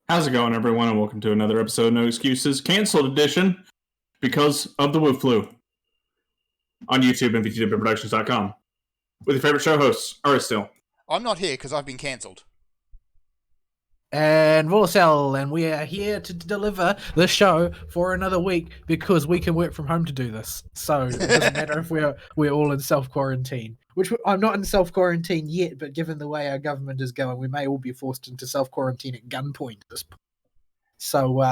How's it going, everyone, and welcome to another episode of No Excuses, canceled edition because of the Wu Flu on YouTube and VTWProductions.com with your favorite show hosts, Aristill. I'm not here because I've been cancelled. And Volcel, and we are here to deliver the show for another week because we can work from home to do this. So it doesn't matter if we're all in self-quarantine, which I'm not in self-quarantine yet, but given the way our government is going, we may all be forced into self-quarantine at gunpoint at this point. So,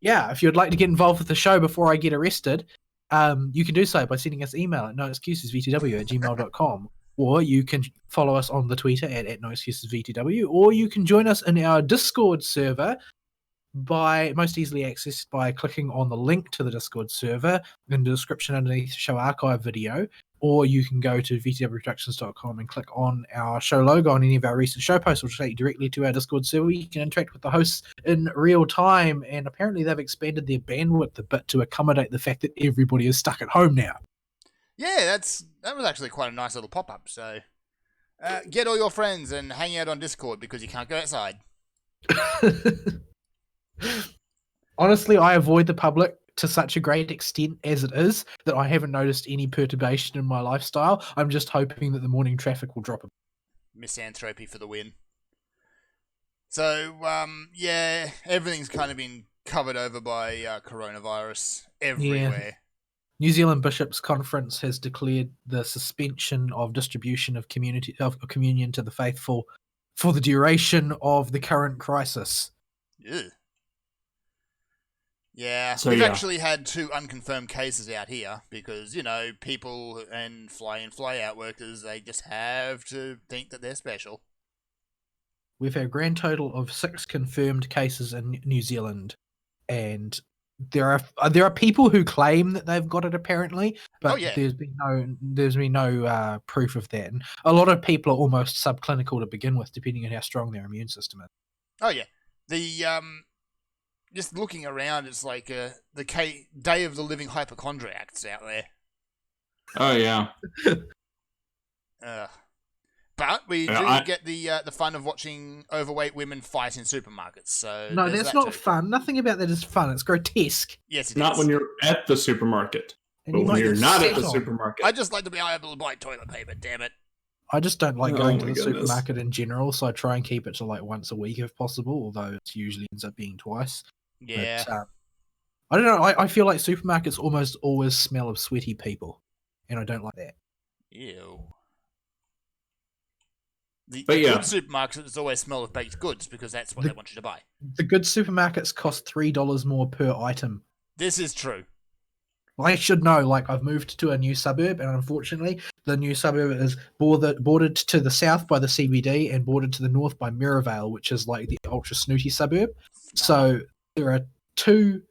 if you'd like to get involved with the show before I get arrested, you can do so by sending us email at noexcusesvtw@gmail.com. Or you can follow us on the Twitter at noexcusesvtw, or you can join us in our Discord server by most easily accessed by clicking on the link to the Discord server in the description underneath the show archive video, or you can go to vtwproductions.com and click on our show logo on any of our recent show posts, which will take you directly to our Discord server. You can interact with the hosts in real time, and apparently they've expanded their bandwidth a bit to accommodate the fact that everybody is stuck at home now. Yeah, that was actually quite a nice little pop-up, so get all your friends and hang out on Discord because you can't go outside. Honestly, I avoid the public to such a great extent as it is that I haven't noticed any perturbation in my lifestyle. I'm just hoping that the morning traffic will drop a bit. Misanthropy for the win. So, everything's kind of been covered over by coronavirus everywhere. Yeah. New Zealand Bishops' Conference has declared the suspension of distribution of communion to the faithful for the duration of the current crisis. Ew. Yeah, So, we've yeah. actually had 2 unconfirmed cases out here because, people and fly-in, fly-out workers, they just have to think that they're special. We've had a grand total of 6 confirmed cases in New Zealand, and there are people who claim that they've got it apparently, but there's been no proof of that. And a lot of people are almost subclinical to begin with, depending on how strong their immune system is. Oh yeah, the just looking around, it's like the Day of the Living Hypochondriacs out there. Oh, yeah. But we do get the fun of watching overweight women fight in supermarkets. So no, that's not fun. Nothing about that is fun. It's grotesque. Yes, it Not is. when you're at the supermarket. And But when you're not at the settle. supermarket. I just like to be able to buy toilet paper. Damn it! I just don't like Oh going to my the goodness. supermarket in general, so I try and keep it to like once a week if possible, although it usually ends up being twice. Yeah. But, I don't know. I feel like supermarkets almost always smell of sweaty people, and I don't like that. Ew. The But yeah. good supermarkets always smell of baked goods because that's what they want you to buy. The good supermarkets cost $3 more per item. This is true. Well, I should know. Like, I've moved to a new suburb, and unfortunately, the new suburb is bordered to the south by the CBD and bordered to the north by Mirrorvale, which is like the ultra snooty suburb. So there are 2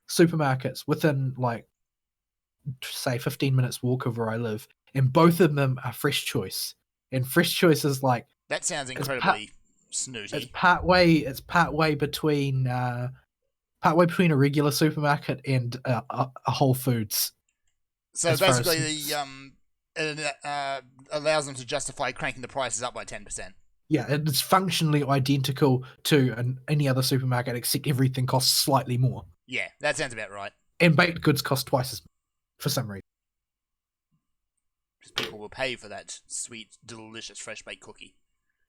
supermarkets within, like, say 15 minutes walk of where I live, and both of them are Fresh Choice. And Fresh Choice is like That sounds incredibly snooty. it's partway between a regular supermarket and a Whole Foods. So as far as- basically, it allows them to justify cranking the prices up by 10%. Yeah, it's functionally identical to any other supermarket, except everything costs slightly more. Yeah, that sounds about right. And baked goods cost twice as much, for some reason. Because people will pay for that sweet, delicious, fresh baked cookie.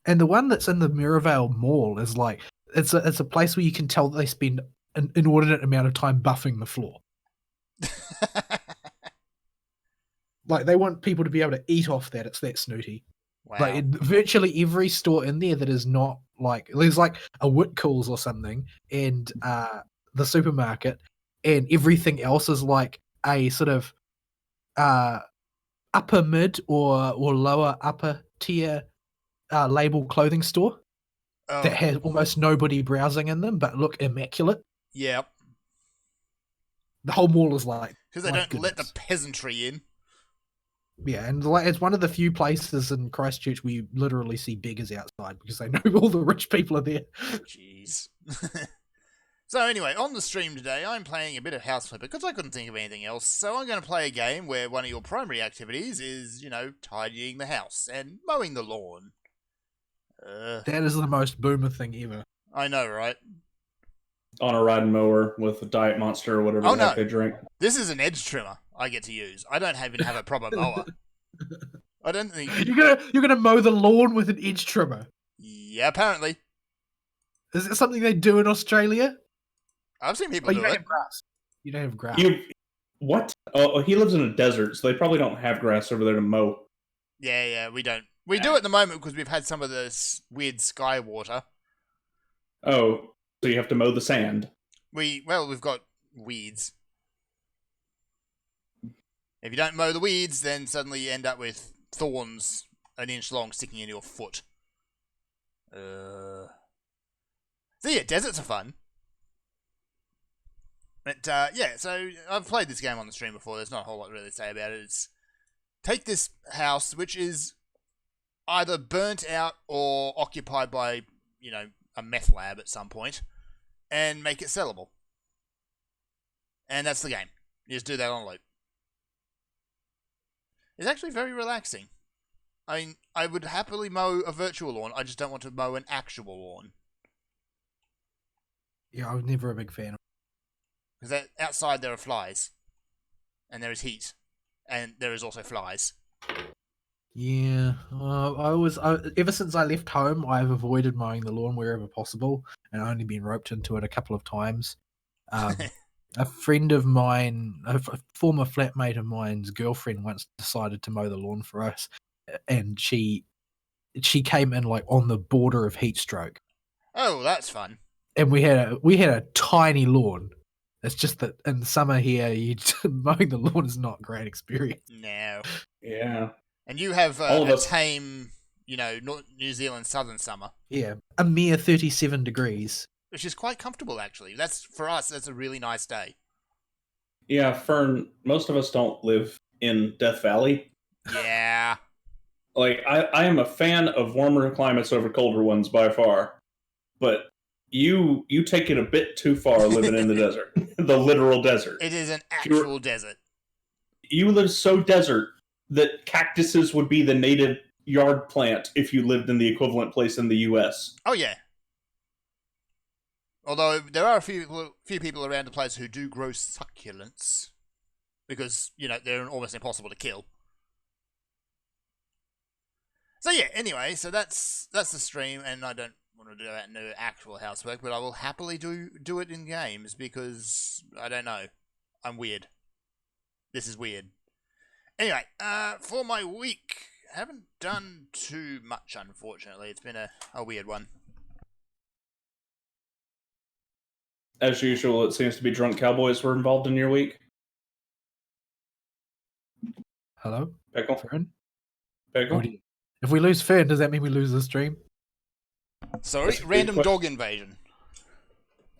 And the one that's in the Mirrorvale Mall is like, it's a place where you can tell that they spend an inordinate amount of time buffing the floor. Like, they want people to be able to eat off that. It's that snooty. Wow. Like, virtually every store in there that is not like, there's like a Whitcoulls or something, and the supermarket, and everything else is like a sort of upper mid or lower upper tier label clothing store Oh, that has almost nobody browsing in them, but look immaculate. yeah. The whole mall is like, Because they my don't let the goodness. peasantry in. Yeah, and like it's one of the few places in Christchurch where you literally see beggars outside because they know all the rich people are there. Jeez. So anyway, on the stream today, I'm playing a bit of House Flipper because I couldn't think of anything else. So I'm going to play a game where one of your primary activities is, tidying the house and mowing the lawn. That is the most boomer thing ever. I know, right? on a riding mower with a Diet Monster or whatever Oh, the heck no. they drink. This is an edge trimmer I get to use. I don't even have a proper mower. I don't think. You're gonna mow the lawn with an edge trimmer. Yeah, apparently. Is it something they do in Australia? I've seen Oh, people you do don't it. have grass. You don't have grass. What? Oh, he lives in a desert, so they probably don't have grass over there to mow. Yeah, we don't. We do at the moment because we've had some of this weird sky water. Oh, so you have to mow the sand. We've got weeds. If you don't mow the weeds, then suddenly you end up with thorns an inch long sticking in your foot. So yeah, deserts are fun. But yeah, so I've played this game on the stream before. There's not a whole lot really to say about it. It's take this house, which is either burnt out or occupied by, a meth lab at some point, and make it sellable. And that's the game. You just do that on loop. It's actually very relaxing. I mean, I would happily mow a virtual lawn. I just don't want to mow an actual lawn. Yeah, I was never a big fan of. Because outside there are flies. And there is heat. And there is also flies. Yeah, ever since I left home, I've avoided mowing the lawn wherever possible, and only been roped into it a couple of times. A friend of mine, a former flatmate of mine's girlfriend, once decided to mow the lawn for us, and she came in like on the border of heat stroke. Oh, that's fun. And we had a tiny lawn. It's just that in the summer here, mowing the lawn is not a great experience. No. Yeah. And you have a tame, New Zealand southern summer. Yeah, a mere 37 degrees. Which is quite comfortable, actually. For us, that's a really nice day. Yeah, Fern, most of us don't live in Death Valley. Yeah. Like, I am a fan of warmer climates over colder ones by far. But you take it a bit too far living in the desert. The literal desert. It is an actual desert. You live so desert that cactuses would be the native yard plant if you lived in the equivalent place in the U.S. Oh, yeah. Although there are a few people around the place who do grow succulents. Because, they're almost impossible to kill. So yeah, anyway, so that's the stream, and I don't want to do that in the actual housework, but I will happily do it in games because, I don't know, I'm weird. This is weird. Anyway, for my week, I haven't done too much, unfortunately. It's been a weird one. As usual, it seems to be drunk cowboys were involved in your week. Hello? Pickle? Fern? Pickle? If we lose Fern, does that mean we lose the stream? Sorry, random dog invasion.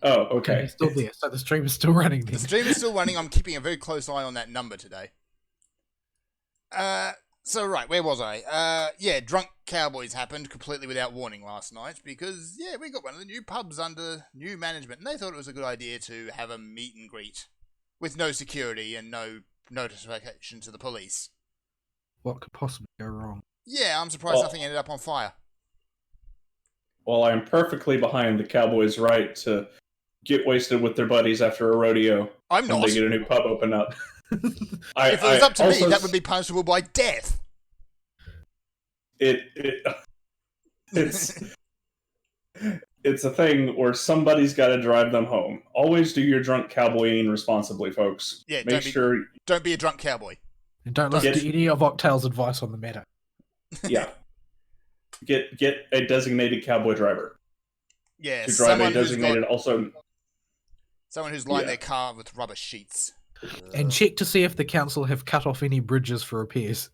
Oh, okay. Okay, he's still there, so the stream is still running then. The stream is still running. I'm keeping a very close eye on that number today. So right, where was I? Yeah, Drunk Cowboys happened completely without warning last night because, yeah, we got one of the new pubs under new management, and they thought it was a good idea to have a meet and greet with no security and no notification to the police. What could possibly go wrong? Yeah, I'm surprised nothing ended up on fire. Well, I'm perfectly behind the Cowboys' right to get wasted with their buddies after a rodeo. I'm not. When they get a new pub open up. If it was up to me, that would be punishable by death. It's a thing where somebody's got to drive them home. Always do your drunk cowboying responsibly, folks. Yeah, don't be a drunk cowboy. And don't listen to any of Octail's advice on the matter. Yeah. Get a designated cowboy driver. Yeah, to drive a designated someone who's lined their car with rubber sheets. And check to see if the council have cut off any bridges for repairs.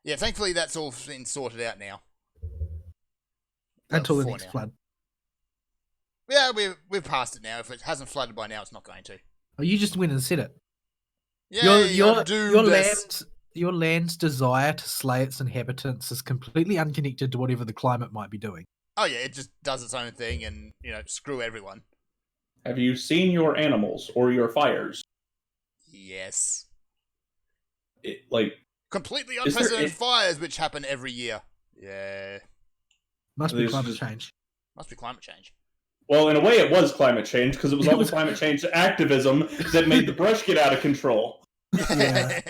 Yeah, thankfully that's all been sorted out now. Until the next flood. Yeah, we've passed it now. If it hasn't flooded by now, it's not going to. Oh, you just went and said it. Yeah, your land's desire to slay its inhabitants is completely unconnected to whatever the climate might be doing. Oh yeah, it just does its own thing and, screw everyone. Have you seen your animals or your fires? Yes. Completely unprecedented fires which happen every year. Yeah. Must be climate change. Must be climate change. Well, in a way, it was climate change because it was It all was- the climate change activism that made the brush get out of control. Yeah.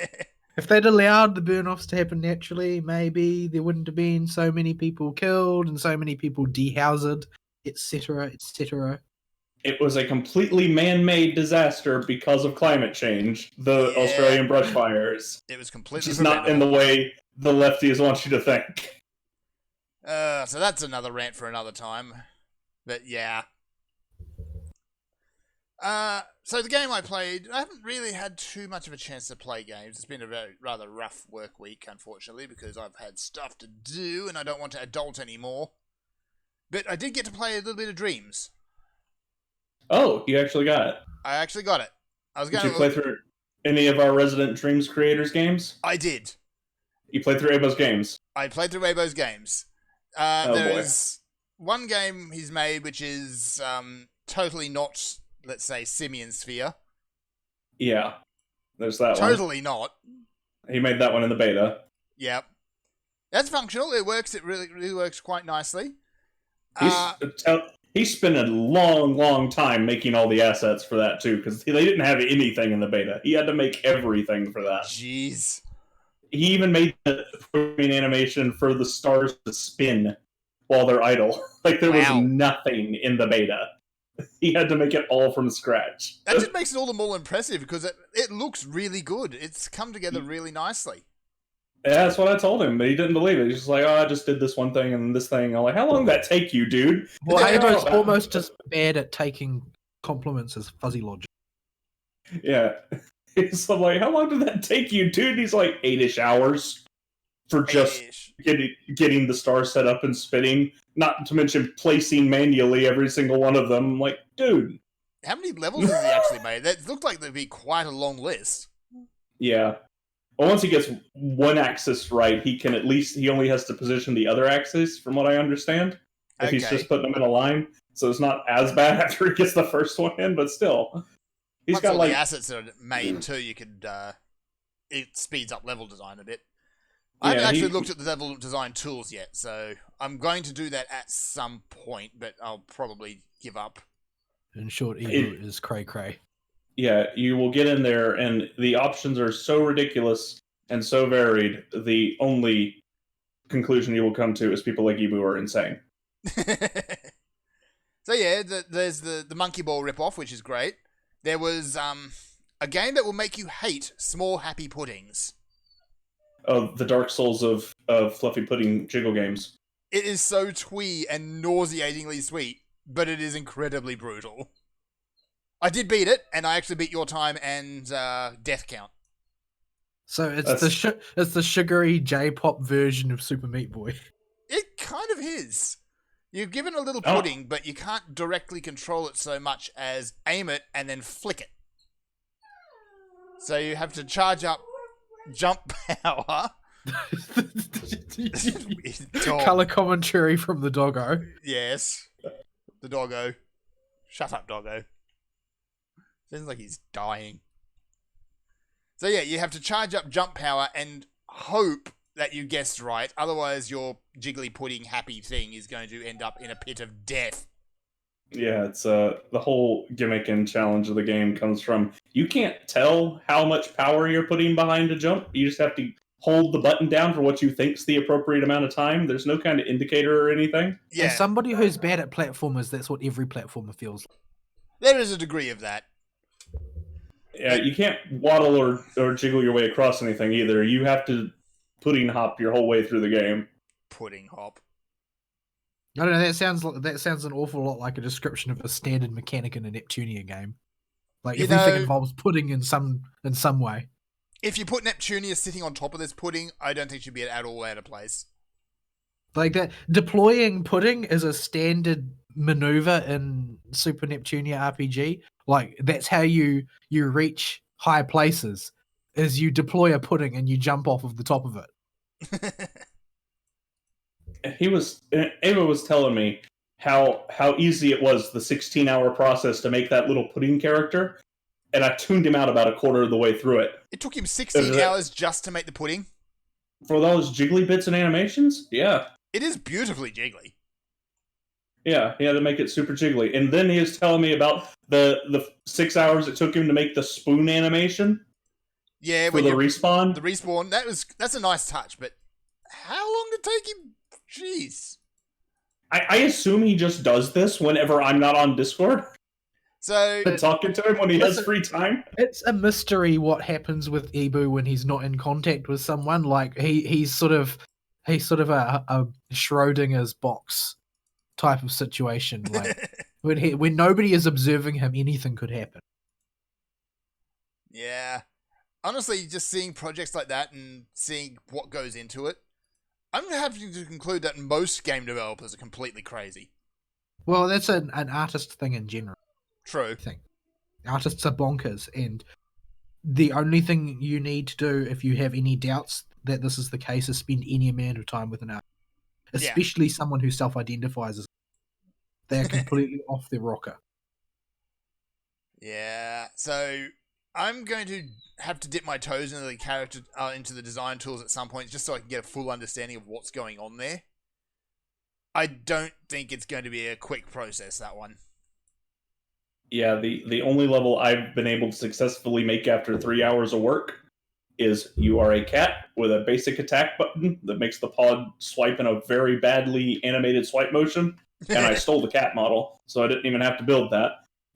If they'd allowed the burn-offs to happen naturally, maybe there wouldn't have been so many people killed and so many people dehoused, etc., etc. It was a completely man-made disaster because of climate change. The Yeah. Australian brush fires, It was which completely is not in the preventable. way the lefties want you to think. So that's another rant for another time. But yeah. So the game I played, I haven't really had too much of a chance to play games. It's been a rather rough work week, unfortunately, because I've had stuff to do and I don't want to adult anymore. But I did get to play a little bit of Dreams. Oh, you actually got it. I actually got it. I was Did going you play through any of our Resident Dreams creators games? I did. You played through Abo's games. I played through Abo's games. Oh, There boy. is one game he's made which is totally not, let's say, Simian Sphere. Yeah, there's that one. Totally not. He made that one in the beta. Yep. That's functional. It works. It really works quite nicely. He spent a long time making all the assets for that too, because they didn't have anything in the beta. He had to make everything for that. Jeez. He even made the programming animation for the stars to spin while they're idle. Like there Wow. was nothing in the beta. He had to make it all from scratch. That just makes it all the more impressive because it looks really good. It's come together really nicely. Yeah, that's what I told him, but he didn't believe it. He's just like, "Oh, I just did this one thing and this thing." I'm like, "How long did that take you, dude?" Well, Yeah. Abo's almost as bad at taking compliments as Fuzzy Logic. Yeah. I'm like, "How long did that take you, dude?" He's like, 8-ish hours for just Ish. getting the star set up and spinning, not to mention placing manually every single one of them. I'm like, dude. How many levels has he actually made? That looked like there'd be quite a long list. Yeah. Well, once he gets one axis right, he only has to position the other axis, from what I understand. If he's Okay. just putting them in a line. So it's not as bad after he gets the first one in, but still. He's Once got all like the assets are made too, you could it speeds up level design a bit. I haven't Yeah, actually looked at the level design tools yet, so I'm going to do that at some point, but I'll probably give up. In short, Ebo is cray cray. yeah, you will get in there and the options are so ridiculous and so varied, the only conclusion you will come to is people like Ibu are insane. So yeah, there's the Monkey Ball ripoff, which is great. There was a game that will make you hate small happy puddings. Of the Dark Souls of fluffy pudding jiggle games. It is so twee and nauseatingly sweet, but it is incredibly brutal. I did beat it, and I actually beat your time and death count. So it's That's- it's the sugary J-pop version of Super Meat Boy. It kind of is. You're given a little Oh. pudding, but you can't directly control it so much as aim it and then flick it. So you have to charge up jump power. Dog. Color commentary from the doggo. Yes. The doggo. Shut up, doggo. Sounds like he's dying. So yeah, you have to charge up jump power and hope that you guessed right. Otherwise, your jiggly pudding happy thing is going to end up in a pit of death. Yeah, it's the whole gimmick and challenge of the game comes from you can't tell how much power you're putting behind a jump. You just have to hold the button down for what you think's the appropriate amount of time. There's no kind of indicator or anything. Yeah, As somebody who's bad at platformers, that's what every platformer feels like. there is a degree of that. Yeah, you can't waddle or jiggle your way across anything either. You have to pudding hop your whole way through the game. Pudding hop. I don't know. That sounds an awful lot like a description of a standard mechanic in a Neptunia game. Like You everything know- involves pudding in some way. If you put Neptunia sitting on top of this pudding, I don't think she'd be at all out of place. Like that, deploying pudding is a standard maneuver in Super Neptunia RPG. Like that's how you reach high places. Is you deploy a pudding and you jump off of the top of it. Ava was telling me how easy it was, the 16-hour process to make that little pudding character, and I tuned him out about a quarter of the way through it. It took him 16 hours just to make the pudding. For those jiggly bits and animations, yeah. It is beautifully jiggly. Yeah, he had to make it super jiggly. And then he was telling me about the 6 hours it took him to make the spoon animation Yeah, for when the you respawn. the respawn, that's a nice touch, but how long did it take him? Jeez. I assume he just does this whenever I'm not on Discord. So Talking to him when he has Listen, free time. It's a mystery what happens with Ibu when he's not in contact with someone. Like he's sort of a Schrodinger's box type of situation. Like when nobody is observing him, anything could happen. yeah. Honestly, just seeing projects like that and seeing what goes into it, I'm having to conclude that most game developers are completely crazy. Well, that's an artist thing in general. True. I think artists are bonkers, and the only thing you need to do if you have any doubts that this is the case is spend any amount of time with an artist, especially someone who self-identifies as. They're completely off their rocker. Yeah. So I'm going to have to dip my toes into the character, into the design tools at some point, just so I can get a full understanding of what's going on there. I don't think it's going to be a quick process, that one. Yeah, the only level I've been able to successfully make after 3 hours of work is you are a cat with a basic attack button that makes the pod swipe in a very badly animated swipe motion. And I stole the cat model, so I didn't even have to build that.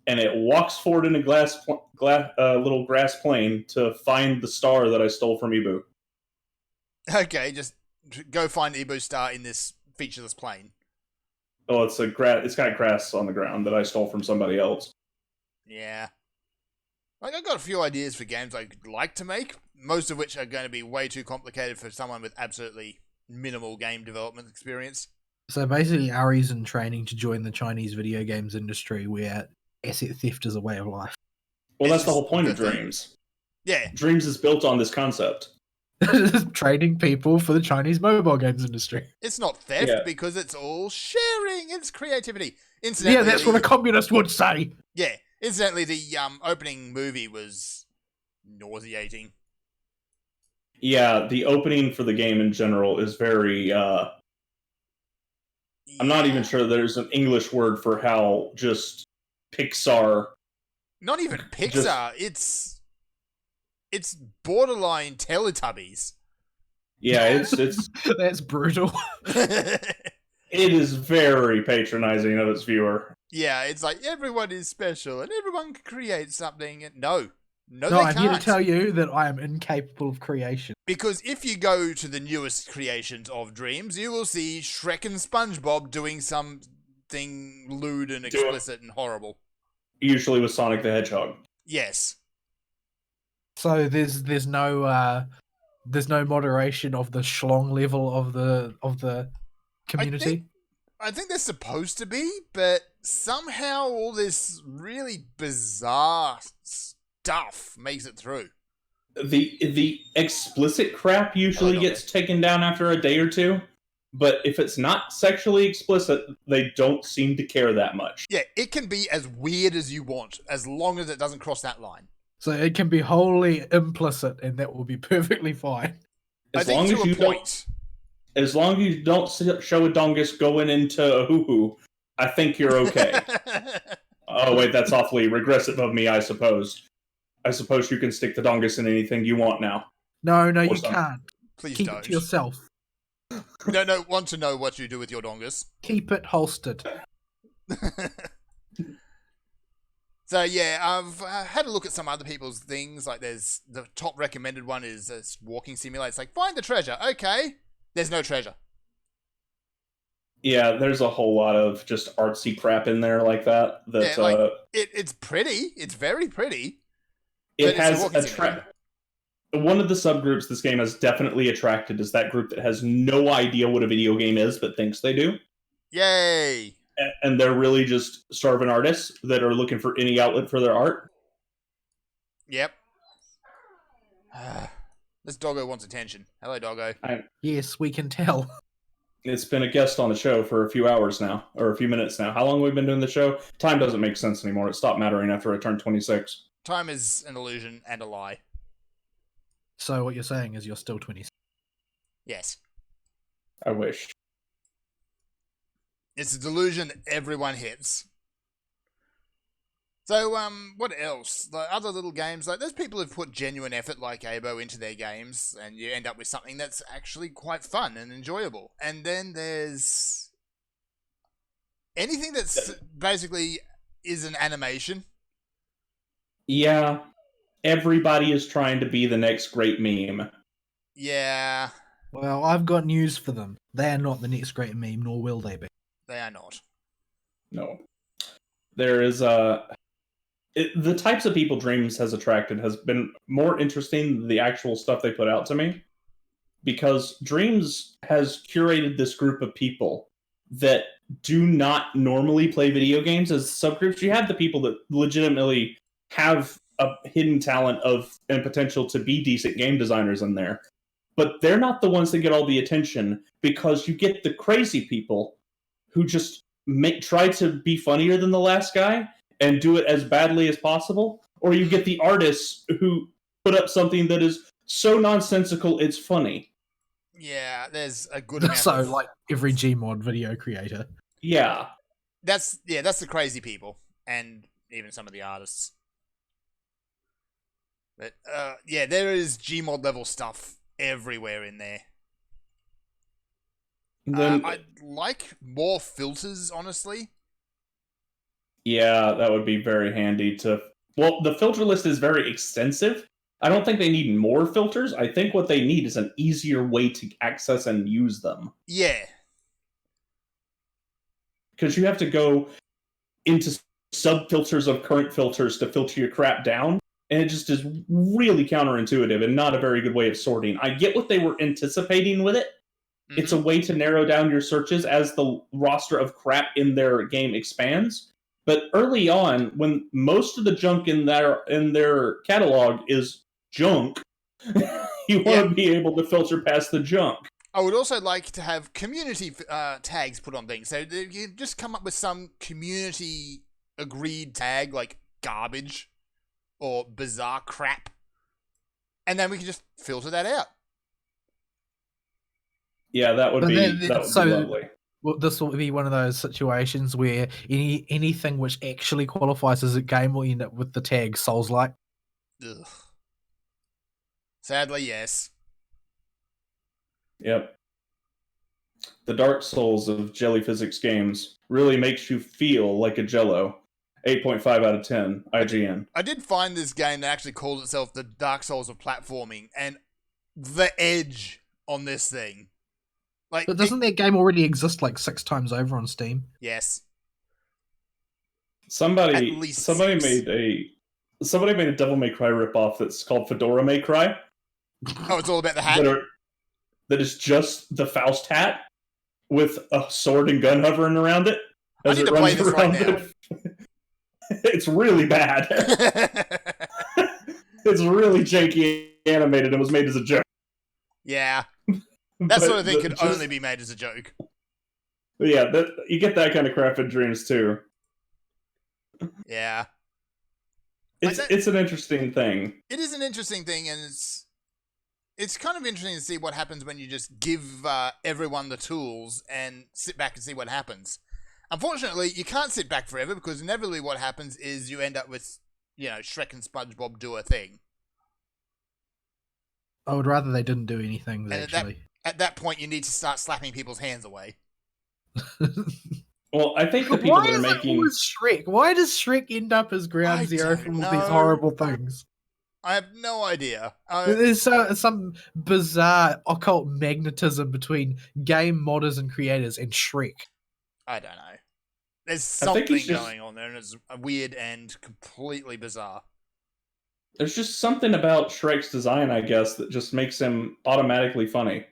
And it walks forward in a little grass plane to find the star that I stole from Ibu. Okay, just go find Ibu Star in this featureless plane. Oh, it's got grass on the ground that I stole from somebody else. Yeah. Like, I've got a few ideas for games I'd like to make, most of which are going to be way too complicated for someone with absolutely minimal game development experience. So basically, Ari's in training to join the Chinese video games industry, where asset theft is a way of life. Well, It's that's the whole just point the of thing. Dreams. Yeah. Dreams is built on this concept. Training people for the Chinese mobile games industry. It's not theft Yeah. because it's all sharing. It's creativity. Yeah, Incidentally, that's what a communist would say. Yeah. Incidentally, the opening movie was nauseating. Yeah, the opening for the game in general is very I'm not even sure there's an English word for how just Pixar. Not even Pixar. It's borderline Teletubbies. Yeah, it's That's brutal. it is very patronizing of its viewer. Yeah, it's like everyone is special and everyone can create something. No, No, they I'm can't. here to tell you that I am incapable of creation. Because if you go to the newest creations of Dreams, you will see Shrek and SpongeBob doing something lewd and explicit and horrible. Usually with Sonic the Hedgehog. Yes. So there's no moderation of the schlong level of the community. I think there's supposed to be, but somehow all this really bizarre stuff makes it through. The explicit crap usually Oh, gets taken down after a day or two, but if it's not sexually explicit, they don't seem to care that much. Yeah, it can be as weird as you want, as long as it doesn't cross that line. So it can be wholly implicit, and that will be perfectly fine. I As think long to as a you point. as long as you don't show a dongus going into a hoo-hoo, I think you're okay. Oh wait, that's awfully regressive of me, I suppose. I suppose you can stick the dongus in anything you want now. No, Or you something. can't. Please Keep don't. it to yourself. No, want to know what you do with your dongus. Keep it holstered. So yeah, I've had a look at some other people's things. Like, there's the top recommended one is a walking simulator. It's like, find the treasure. Okay, there's no treasure. Yeah, there's a whole lot of just artsy crap in there like that. That Yeah, like, it's pretty. It's very pretty. but it it's a has walking simulator. attracted. One of the subgroups this game has definitely attracted is that group that has no idea what a video game is but thinks they do. Yay! And they're really just starving artists that are looking for any outlet for their art. Yep. This doggo wants attention. Hello, doggo. Yes, we can tell. It's been a guest on the show for a few hours now, or a few minutes now. How long have we been doing the show? Time doesn't make sense anymore. It stopped mattering after I turned 26. Time is an illusion and a lie. So what you're saying is you're still 20. Yes. I wish. It's a delusion everyone hits. So, what else? Like other little games, like there's people who've put genuine effort like Abo into their games, and you end up with something that's actually quite fun and enjoyable. And then there's anything that's basically is an animation. Yeah, everybody is trying to be the next great meme. Yeah, Well, I've got news for them. They are not the next great meme, nor will they be. they are not. No. There is the types of people Dreams has attracted has been more interesting than the actual stuff they put out to me. Because Dreams has curated this group of people that do not normally play video games as subgroups. You have the people that legitimately have a hidden talent of and potential to be decent game designers in there. But they're not the ones that get all the attention, because you get the crazy people who just try to be funnier than the last guy and do it as badly as possible, or you get the artists who put up something that is so nonsensical it's funny. Yeah, there's a good amount. So, of... like every Gmod video creator. Yeah. That's the crazy people, and even some of the artists. But yeah, there is Gmod level stuff everywhere in there. Then, I'd like more filters, honestly. yeah, that would be very handy to... Well, the filter list is very extensive. I don't think they need more filters. I think what they need is an easier way to access and use them. Yeah. Because you have to go into sub-filters of current filters to filter your crap down, and it just is really counterintuitive and not a very good way of sorting. I get what they were anticipating with it. Mm-hmm. It's a way to narrow down your searches as the roster of crap in their game expands. But early on, when most of the junk in their catalog is junk, you want to be able to filter past the junk. I would also like to have community tags put on things. So you just come up with some community agreed tag like garbage or bizarre crap, and then we can just filter that out. Yeah, that would be lovely. Well, this will be one of those situations where anything which actually qualifies as a game will end up with the tag Souls-like. Ugh. Sadly, yes. Yep. The Dark Souls of Jelly Physics games really makes you feel like a Jello. 8.5 out of 10, IGN. I did find this game that actually called itself the Dark Souls of platforming, and the edge on this thing. Like, but doesn't that game already exist like 6 times over on Steam? Yes. Somebody made a Devil May Cry ripoff that's called Fedora May Cry. Oh, it's all about the hat? That is just the Faust hat with a sword and gun hovering around it. I need to play this right now. It's really bad. It's really janky animated and was made as a joke. Yeah. That sort of thing could only be made as a joke. Yeah, you get that kind of crap in Dreams too. Yeah. It's an interesting thing. It is an interesting thing, and it's kind of interesting to see what happens when you just give everyone the tools and sit back and see what happens. Unfortunately, you can't sit back forever, because inevitably what happens is you end up with, Shrek and SpongeBob do a thing. I would rather they didn't do anything, actually. At that point, you need to start slapping people's hands away. Well, I think the people that are making... Shrek? Why does Shrek end up as ground zero for all these horrible things? I have no idea. There's some bizarre occult magnetism between game modders and creators and Shrek. I don't know. There's something going on there, and it's weird and completely bizarre. There's just something about Shrek's design, I guess, that just makes him automatically funny.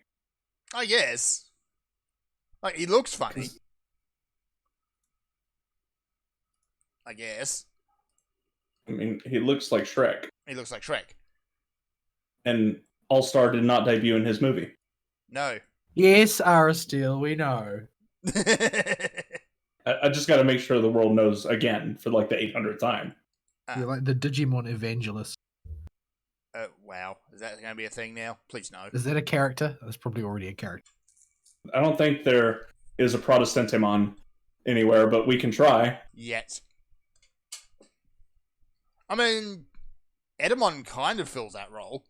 I guess. Like, he looks funny. I guess. I mean, he looks like Shrek. He looks like Shrek. And All-Star did not debut in his movie. No. Yes, Aristeel, we know. I just got to make sure the world knows again for like the 800th time. You're like the Digimon evangelist. Wow. Is that going to be a thing now? Please no. Is that a character? That's probably already a character. I don't think there is a Protestantimon anywhere, but we can try. Yet. I mean, Edamon kind of fills that role.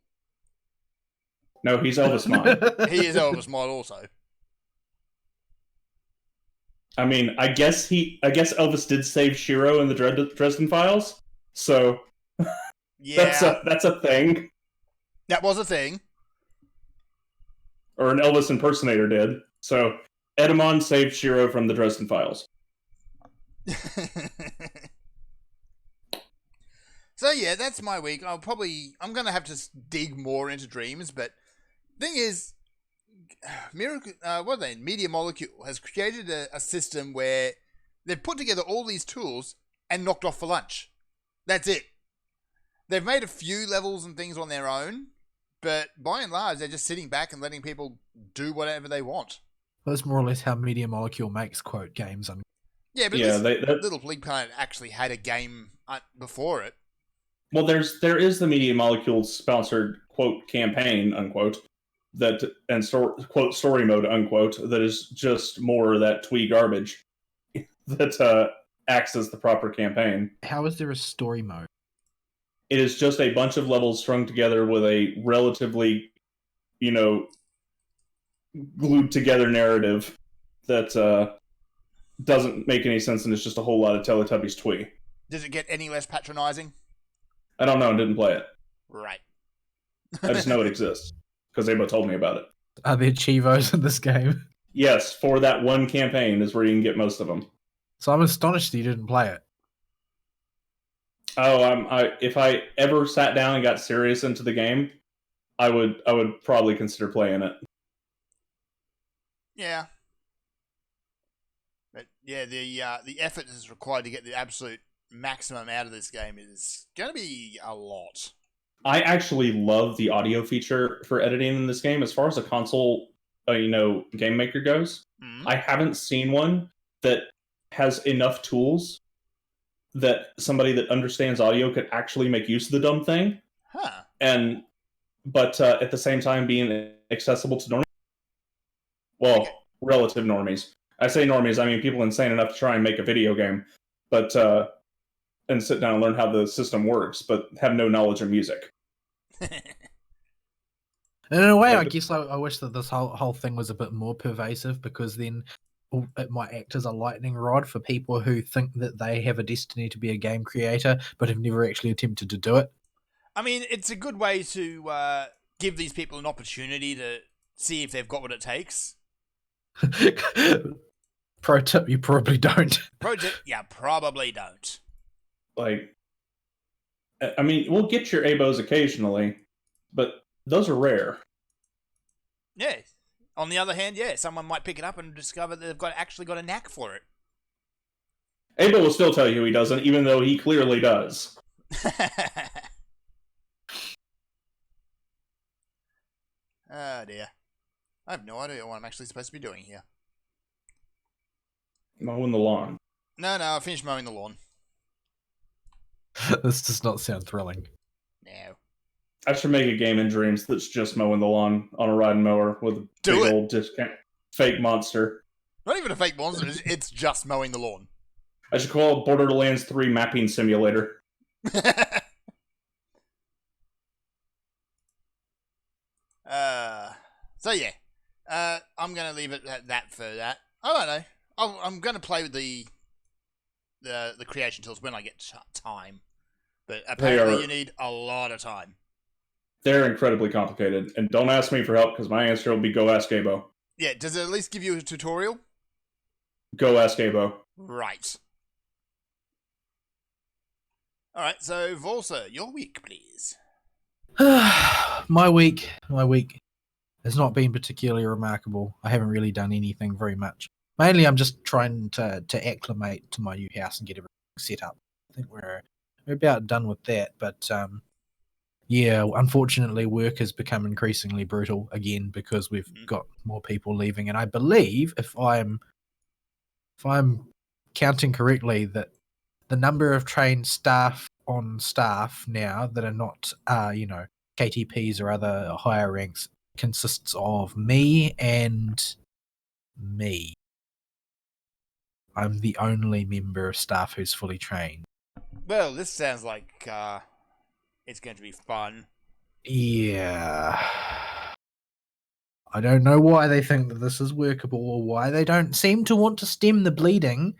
No, he's Elvis Mod. He is Elvis Mod also. I mean, I guess Elvis did save Shiro in the Dresden Files, so Yeah, that's a thing. that was a thing. Or an Elvis impersonator did. So Edamon saved Shiro from the Dresden Files. So yeah, that's my week. I'm gonna have to dig more into Dreams, but thing is, Miracle, Media Molecule has created a system where they've put together all these tools and knocked off for lunch. That's it. They've made a few levels and things on their own, but by and large, they're just sitting back and letting people do whatever they want. That's more or less how Media Molecule makes quote games. Yeah, but Yeah, Little Big Planet actually had a game before it. well, there is the Media Molecule sponsored quote campaign unquote quote story mode unquote that is just more that twee garbage that acts as the proper campaign. How is there a story mode? It is just a bunch of levels strung together with a relatively, glued together narrative that doesn't make any sense, and it's just a whole lot of Teletubbies twee. Does it get any less patronizing? I don't know, I didn't play it. Right. I just know it exists because Abo told me about it. Are there Chivos in this game? Yes, for that one campaign is where you can get most of them. So I'm astonished that you didn't play it. Oh, if I ever sat down and got serious into the game, I would probably consider playing it. Yeah. But yeah, the effort that's required to get the absolute maximum out of this game is going to be a lot. I actually love the audio feature for editing in this game. As far as a console, game maker goes, I haven't seen one that has enough tools that somebody that understands audio could actually make use of the dumb thing. Huh. But at the same time being accessible to normies. Well, okay. Relative normies. I say normies, I mean people insane enough to try and make a video game, but and sit down and learn how the system works, but have no knowledge of music. In a way, I guess I wish that this whole thing was a bit more pervasive, because then it might act as a lightning rod for people who think that they have a destiny to be a game creator, but have never actually attempted to do it. I mean, it's a good way to give these people an opportunity to see if they've got what it takes. Pro tip, you probably don't. Pro tip, yeah, probably don't. Like, I mean, we'll get your ABOs occasionally, but those are rare. Yeah. On the other hand, yeah, someone might pick it up and discover that they've actually got a knack for it. ABO will still tell you he doesn't, even though he clearly does. Oh dear. I have no idea what I'm actually supposed to be doing here. Mowing the lawn. No, I finished mowing the lawn. This does not sound thrilling. No. I should make a game in Dreams that's just mowing the lawn on a riding mower with a big old discount fake monster. Not even a fake monster, it's just mowing the lawn. I should call it Borderlands 3 Mapping Simulator. So yeah, I'm going to leave it at that for that. I don't know. I'm going to play with the creation tools when I get time. But apparently you need a lot of time. They're incredibly complicated. And don't ask me for help, because my answer will be go ask Abo. Yeah, does it at least give you a tutorial? Go ask Abo. Right. Alright, so Volsa, your week, please. My week has not been particularly remarkable. I haven't really done anything very much. Mainly I'm just trying to acclimate to my new house and get everything set up. I think we're about done with that, but yeah, unfortunately work has become increasingly brutal again because we've got more people leaving, and I believe if I'm counting correctly that the number of trained staff on staff now that are not KTPs or other higher ranks consists of me and me. I'm the only member of staff who's fully trained. Well, this sounds like it's going to be fun. Yeah. I don't know why they think that this is workable or why they don't seem to want to stem the bleeding.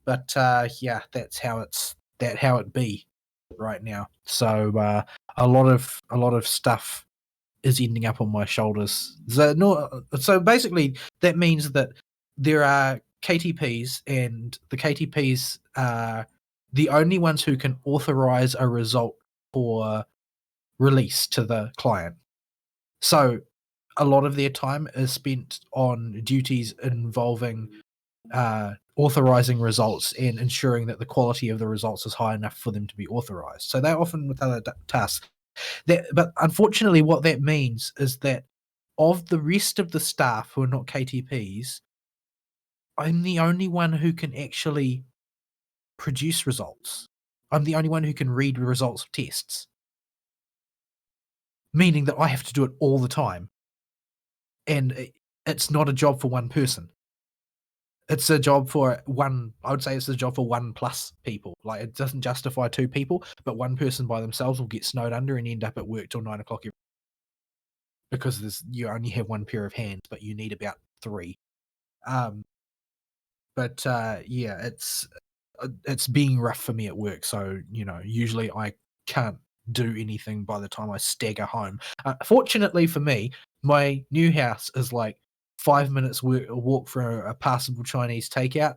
But yeah, that's how it be right now. So a lot of stuff is ending up on my shoulders. So basically that means that there are KTPs, and the KTPs are the only ones who can authorize a result for release to the client. So a lot of their time is spent on duties involving authorizing results and ensuring that the quality of the results is high enough for them to be authorized. So they're often with other tasks. But unfortunately, what that means is that of the rest of the staff who are not KTPs, I'm the only one who can actually produce results. I'm the only one who can read the results of tests, meaning that I have to do it all the time. And it's not a job for one person. It's a job for one. I would say it's a job for 1+ people. Like, it doesn't justify 2 people, but one person by themselves will get snowed under and end up at work till 9 o'clock because you only have one pair of hands, but you need about 3. But yeah, it's being rough for me at work. So usually I can't do anything by the time I stagger home. Fortunately for me, my new house is like 5 minutes walk for a passable Chinese takeout.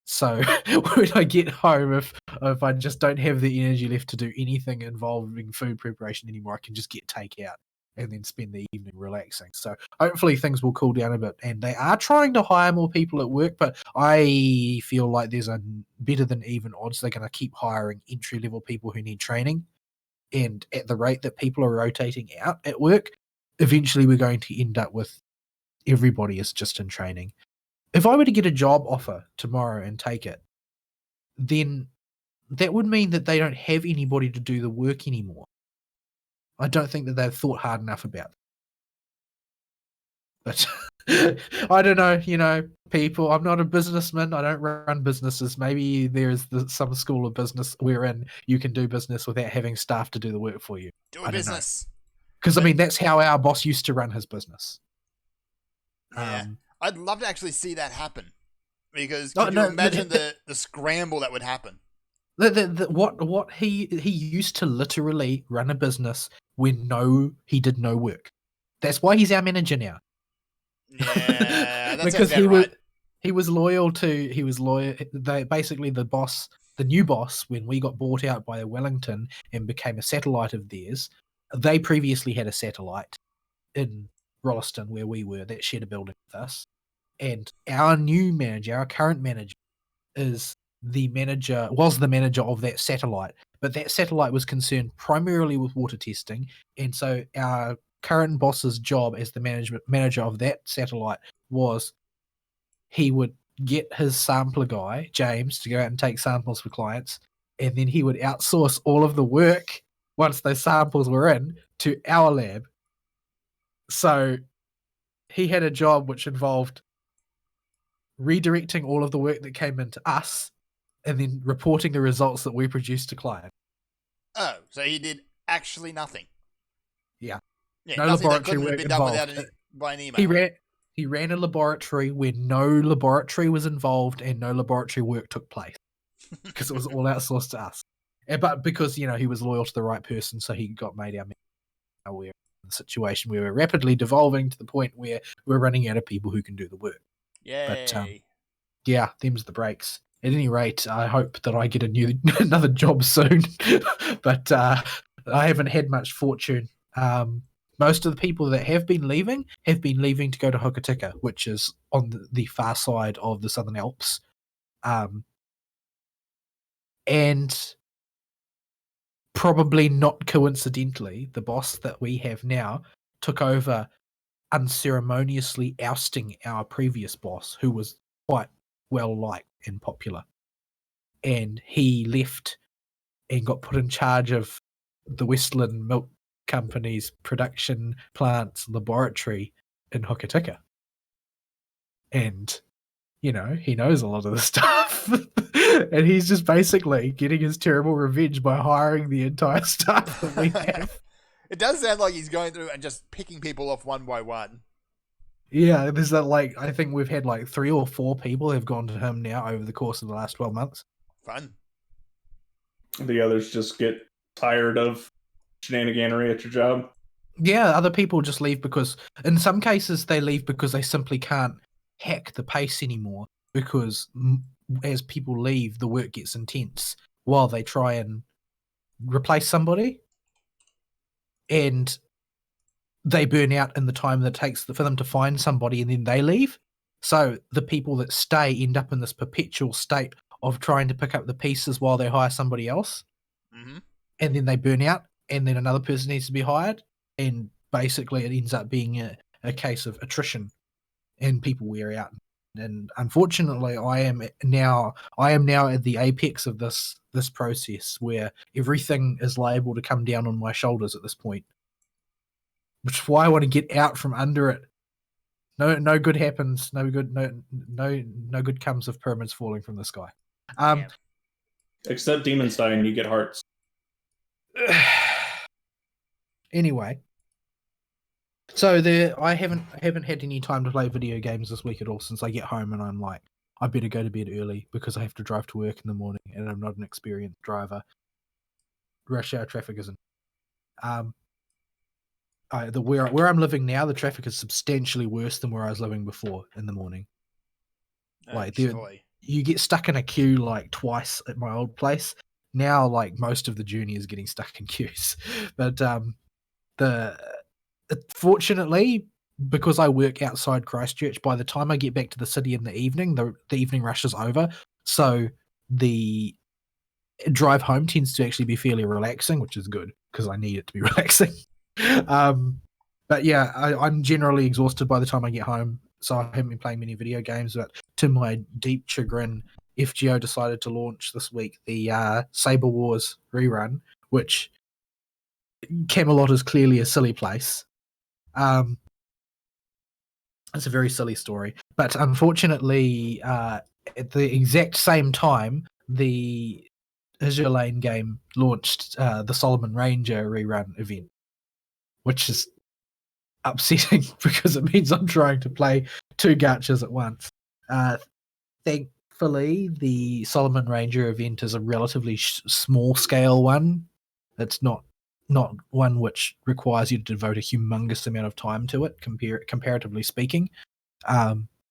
So when I get home, if I just don't have the energy left to do anything involving food preparation anymore, I can just get takeout and then spend the evening relaxing. So hopefully things will cool down a bit. And they are trying to hire more people at work, but I feel like there's a better than even odds they're going to keep hiring entry-level people who need training. And at the rate that people are rotating out at work, eventually we're going to end up with everybody is just in training. If I were to get a job offer tomorrow and take it, then that would mean that they don't have anybody to do the work anymore. I don't think that they've thought hard enough about it. But I don't know, people, I'm not a businessman. I don't run businesses. Maybe there's some school of business wherein you can do business without having staff to do the work for you. Do a business. Because, that's how our boss used to run his business. Yeah. I'd love to actually see that happen. Because can you imagine the scramble that would happen? What he used to literally run a business when he did no work. That's why he's our manager now. Yeah, that's because right. he was loyal. Basically the boss, the new boss, when we got bought out by Wellington and became a satellite of theirs. They previously had a satellite in Rolleston where we were that shared a building with us, and our new manager, our current manager, was the manager of that satellite, but that satellite was concerned primarily with water testing, and so our current boss's job as the manager of that satellite was he would get his sampler guy, James, to go out and take samples for clients, and then he would outsource all of the work once those samples were in to our lab. So he had a job which involved redirecting all of the work that came into us and then reporting the results that we produced to client. Oh, so he did actually nothing. Yeah. No laboratory work involved. By an email. He ran a laboratory where no laboratory was involved and no laboratory work took place because it was all outsourced to us. But because, he was loyal to the right person, so he got made our manager. We're in a situation where we're rapidly devolving to the point where we're running out of people who can do the work. Yay. But, yeah, them's the breaks. At any rate, I hope that I get another job soon. But I haven't had much fortune. Most of the people that have been leaving to go to Hokitika, which is on the far side of the Southern Alps. And probably not coincidentally, the boss that we have now took over unceremoniously ousting our previous boss, who was quite well liked and popular. And he left and got put in charge of the Westland Milk Company's production plant's laboratory in Hokitika. And he knows a lot of the stuff. And he's just basically getting his terrible revenge by hiring the entire staff that we have. It does sound like he's going through and just picking people off one by one. Yeah, there's that, I think we've had 3 or 4 people have gone to him now over the course of the last 12 months. Fun. The others just get tired of shenaniganery at your job. Yeah, other people just leave because, in some cases, they leave because they simply can't hack the pace anymore. Because as people leave, the work gets intense while they try and replace somebody. And they burn out in the time that it takes for them to find somebody, and then they leave. So the people that stay end up in this perpetual state of trying to pick up the pieces while they hire somebody else. Mm-hmm. And then they burn out, and then another person needs to be hired. And basically it ends up being a case of attrition, and people wear out. And unfortunately, I am now at the apex of this process where everything is liable to come down on my shoulders at this point. Which is why I want to get out from under it. No good happens. No good comes of pyramids falling from the sky. Except demons die and you get hearts. Anyway, so I haven't had any time to play video games this week at all since I get home, and I'm like, I better go to bed early because I have to drive to work in the morning, and I'm not an experienced driver. Rush hour traffic isn't. Where I'm living now, the traffic is substantially worse than where I was living before in the morning. You get stuck in a queue twice at my old place. Now, most of the journey is getting stuck in queues. But fortunately, because I work outside Christchurch, by the time I get back to the city in the evening, the evening rush is over. So the drive home tends to actually be fairly relaxing, which is good because I need it to be relaxing. But yeah, I'm generally exhausted by the time I get home, so I haven't been playing many video games. But to my deep chagrin, FGO decided to launch this week the Saber Wars rerun, which Camelot is clearly a silly place. It's a very silly story, but unfortunately, at the exact same time, the Azure Lane game launched the Solomon Ranger rerun event, which is upsetting because it means I'm trying to play 2 gachas at once. Thankfully, the Solomon Ranger event is a relatively small scale one. It's not one which requires you to devote a humongous amount of time to it, comparatively speaking.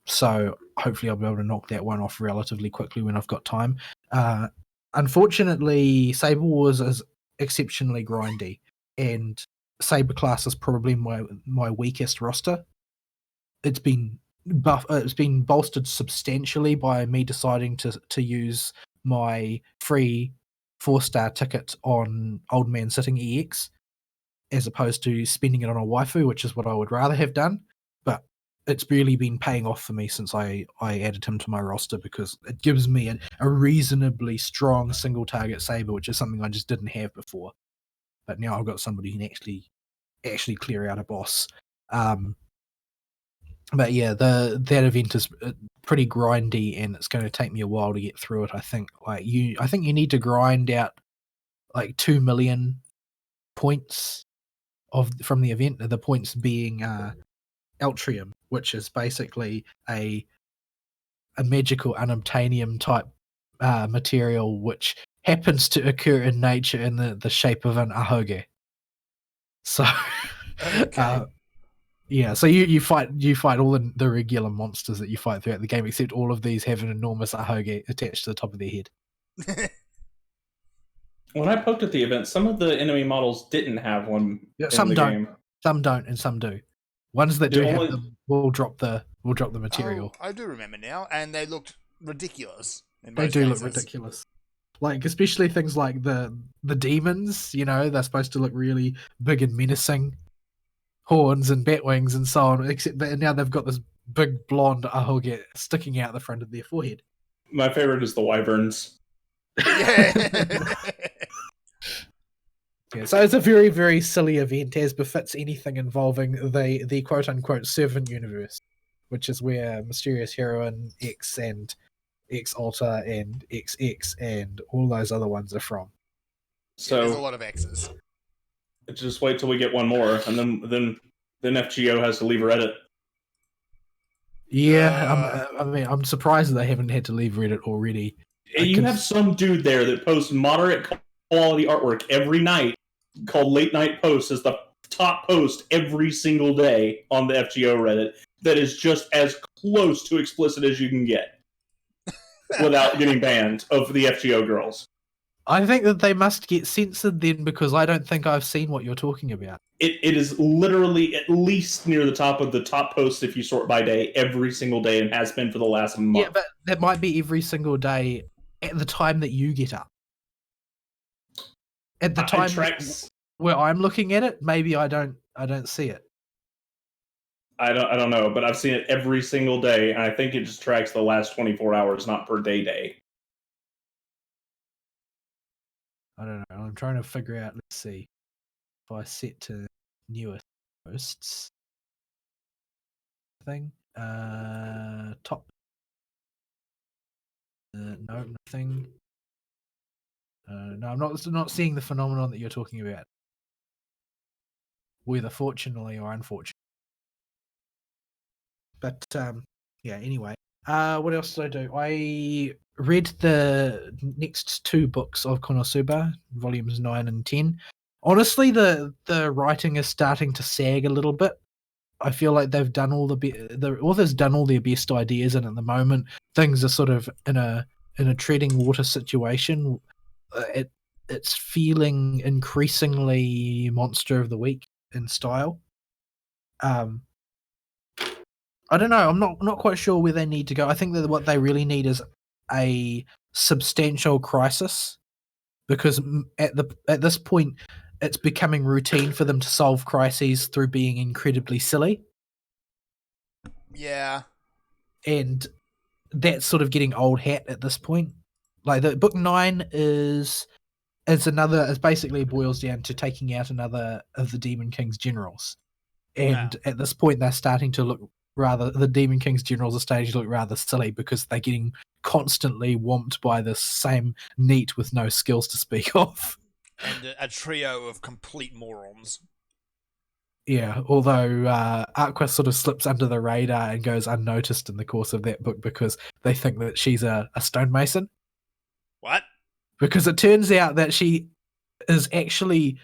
So hopefully I'll be able to knock that one off relatively quickly when I've got time. Unfortunately, Saber Wars is exceptionally grindy, and Saber class is probably my weakest roster. It's been bolstered substantially by me deciding to use my free 4-star ticket on Old Man Sitting EX, as opposed to spending it on a waifu, which is what I would rather have done. But it's really been paying off for me since I added him to my roster, because it gives me a reasonably strong single target Saber, which is something I just didn't have before. But now I've got somebody who can actually clear out a boss. But yeah, that event is pretty grindy, and it's going to take me a while to get through it. I think you need to grind out 2 million points from the event. The points being Altrium, which is basically a magical unobtainium type material, which happens to occur in nature in the shape of an ahoge. So, Okay. yeah, so you fight all the regular monsters that you fight throughout the game, except all of these have an enormous ahoge attached to the top of their head. When I poked at the event, some of the enemy models didn't have one. Yeah, in some the don't. game. Some don't, and some do. Ones that do have them will drop the material. Oh, I do remember now, and they looked ridiculous. They do look ridiculous. Especially things like the demons, they're supposed to look really big and menacing. Horns and bat wings and so on, except that now they've got this big blonde ahoge sticking out the front of their forehead. My favorite is the wyverns. Yeah. Yeah, so it's a very, very silly event, as befits anything involving the quote-unquote servant universe, which is where Mysterious Heroine X and X Alter and XX and all those other ones are from. There's a So lot of X's. just wait till we get one more, and then FGO has to leave Reddit. Yeah, I'm surprised that they haven't had to leave Reddit already. You have some dude there that posts moderate quality artwork every night, called Late Night Posts, as the top post every single day on the FGO Reddit. That is just as close to explicit as you can get, without getting banned, of the FGO girls. I think that they must get censored then, because I don't think I've seen what you're talking about. It is literally at least near the top of the top posts if you sort by day every single day, and has been for the last month. Yeah, but that might be every single day at the time that you get up. At the time where I'm looking at it, maybe I don't see it. I don't know, but I've seen it every single day, and I think it just tracks the last 24 hours, not per day. I don't know. I'm trying to figure out. Let's see. If I set to newest posts thing, top. No, nothing. No, I'm not seeing the phenomenon that you're talking about, whether fortunately or unfortunately. But yeah. Anyway, what else did I do? I read the next 2 books of Konosuba, volumes 9 and 10. Honestly, the writing is starting to sag a little bit. I feel like they've done the author's done all their best ideas, and at the moment things are sort of in a treading water situation. It's feeling increasingly Monster of the Week in style. I don't know. I'm not quite sure where they need to go. I think that what they really need is a substantial crisis, because at this point, it's becoming routine for them to solve crises through being incredibly silly. Yeah. And that's sort of getting old hat at this point. Like, the book 9 is basically boils down to taking out another of the Demon King's generals. And at this point, they're starting to look the Demon King's generals are starting to look rather silly, because they're getting constantly whomped by this same NEET with no skills to speak of. And a trio of complete morons. Yeah, although Aqua sort of slips under the radar and goes unnoticed in the course of that book, because they think that she's a stonemason. What? Because it turns out that she is actually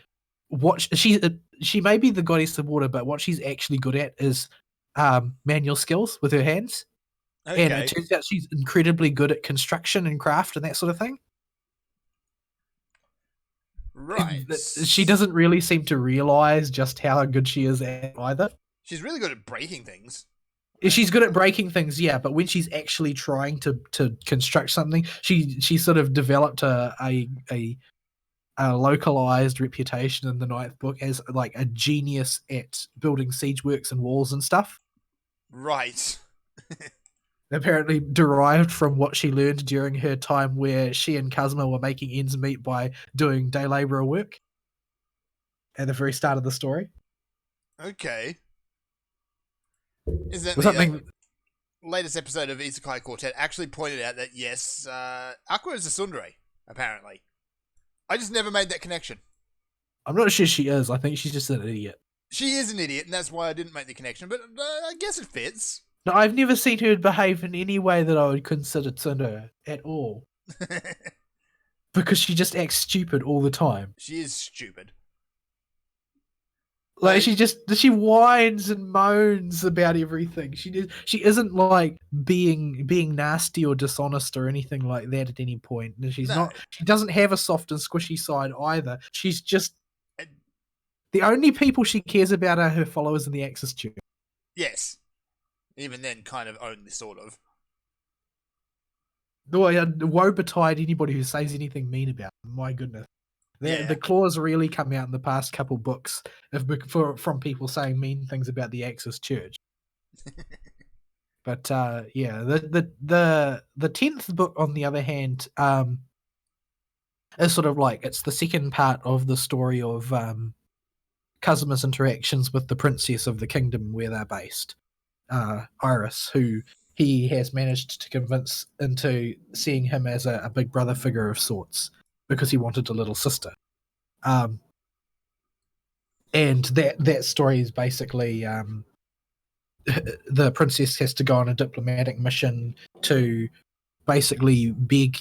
she may be the goddess of water, but what she's actually good at is manual skills with her hands. Okay. And it turns out she's incredibly good at construction and craft and that sort of thing. Right. She doesn't really seem to realize just how good she is at either. She's really good at breaking things. She's good at breaking things, yeah, but when she's actually trying to construct something, she sort of developed a localized reputation in the 9th book as like a genius at building siege works and walls and stuff. Right. Apparently derived from what she learned during her time where she and Kazuma were making ends meet by doing day laborer work at the very start of the story. Okay. Is that the latest episode of Isekai Quartet actually pointed out that, yes, Aqua is a tsundere, apparently. I just never made that connection. I'm not sure she is. I think she's just an idiot. She is an idiot, and that's why I didn't make the connection, but I guess it fits. No, I've never seen her behave in any way that I would consider tsundere at all. Because she just acts stupid all the time. She is stupid. Like, she whines and moans about everything. She isn't like being nasty or dishonest or anything like that at any point. She's not. She doesn't have a soft and squishy side either. She's just the only people she cares about are her followers in the Axis Church. Yes, even then, kind of only sort of. Woe betide anybody who says anything mean about them. My goodness. The claws really come out in the past couple books from people saying mean things about the Axis Church. But yeah, the 10th book, on the other hand, is sort of like, it's the second part of the story of Kazuma's interactions with the princess of the kingdom where they're based. Iris, who he has managed to convince into seeing him as a big brother figure of sorts because he wanted a little sister. And that story is basically the princess has to go on a diplomatic mission to basically beg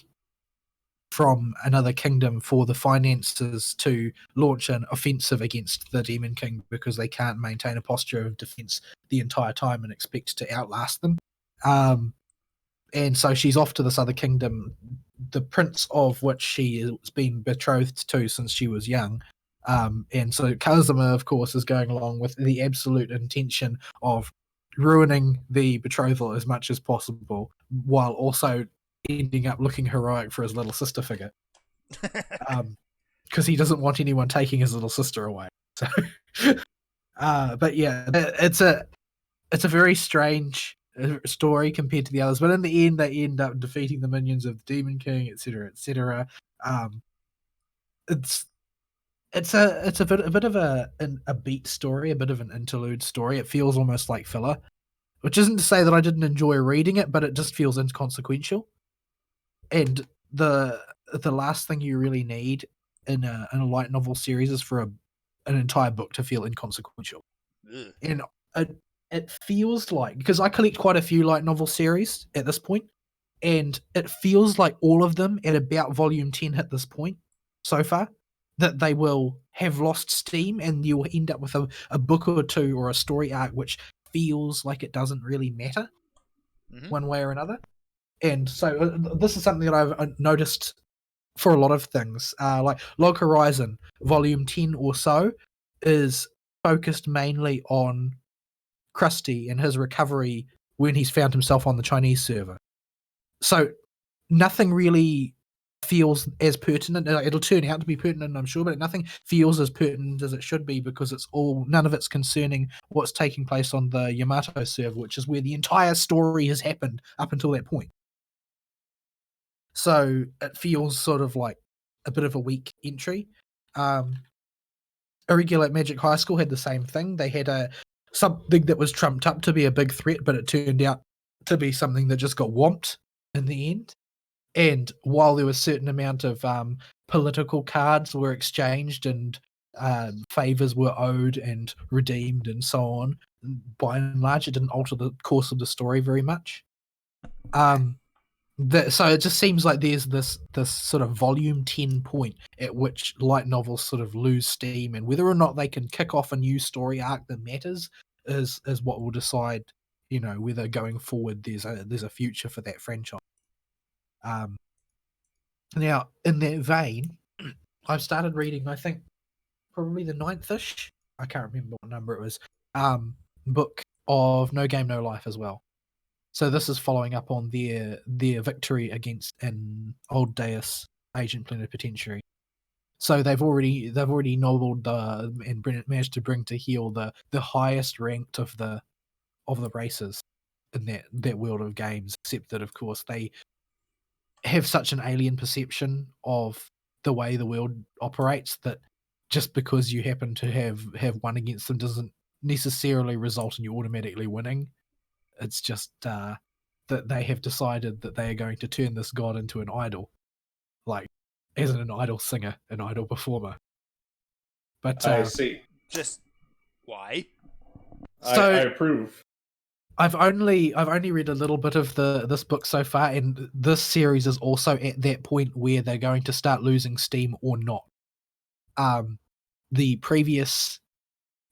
from another kingdom for the finances to launch an offensive against the Demon King because they can't maintain a posture of defense the entire time and expect to outlast them. And so she's off to this other kingdom, the prince of which she has been betrothed to since she was young. And so Kazuma, of course, is going along with the absolute intention of ruining the betrothal as much as possible, while also ending up looking heroic for his little sister figure. Because he doesn't want anyone taking his little sister away. So, but yeah, it's a very strange story compared to the others. But in the end, they end up defeating the minions of the Demon King, etc., etc. It's a bit of a beat story, a bit of an interlude story. It feels almost like filler, which isn't to say that I didn't enjoy reading it, but it just feels inconsequential. And the last thing you really need in a light novel series is for an entire book to feel inconsequential. Ugh. And it feels like, because I collect quite a few light novel series at this point, and it feels like all of them at about volume 10 at this point so far, that they will have lost steam and you'll end up with a book or two or a story arc which feels like it doesn't really matter one way or another. And so this is something that I've noticed for a lot of things. Like Log Horizon, volume 10 or so, is focused mainly on Krusty and his recovery when he's found himself on the Chinese server. So nothing really feels as pertinent. It'll turn out to be pertinent, I'm sure, but nothing feels as pertinent as it should be because none of it's concerning what's taking place on the Yamato server, which is where the entire story has happened up until that point. So it feels sort of like a bit of a weak entry. Irregular Magic High School had the same thing. They had something that was trumped up to be a big threat, but it turned out to be something that just got whomped in the end. And while there was a certain amount of political cards were exchanged and favors were owed and redeemed and so on, by and large, it didn't alter the course of the story very much. So it just seems like there's this sort of volume 10 point at which light novels sort of lose steam, and whether or not they can kick off a new story arc that matters is what will decide, whether going forward there's a future for that franchise. Now, in that vein, I've started reading, I think, probably the 9th-ish, I can't remember what number it was, book of No Game, No Life as well. So this is following up on their victory against an Old Deus Agent Plenipotentiary. So they've already noveled and managed to bring to heel the highest ranked of the races in that world of games, except that of course they have such an alien perception of the way the world operates that just because you happen to have won against them doesn't necessarily result in you automatically winning. It's just that they have decided that they are going to turn this god into an idol, like as an idol singer, an idol performer. But I see. Just why? So I approve. I've only read a little bit of this book so far, and this series is also at that point where they're going to start losing steam or not. The previous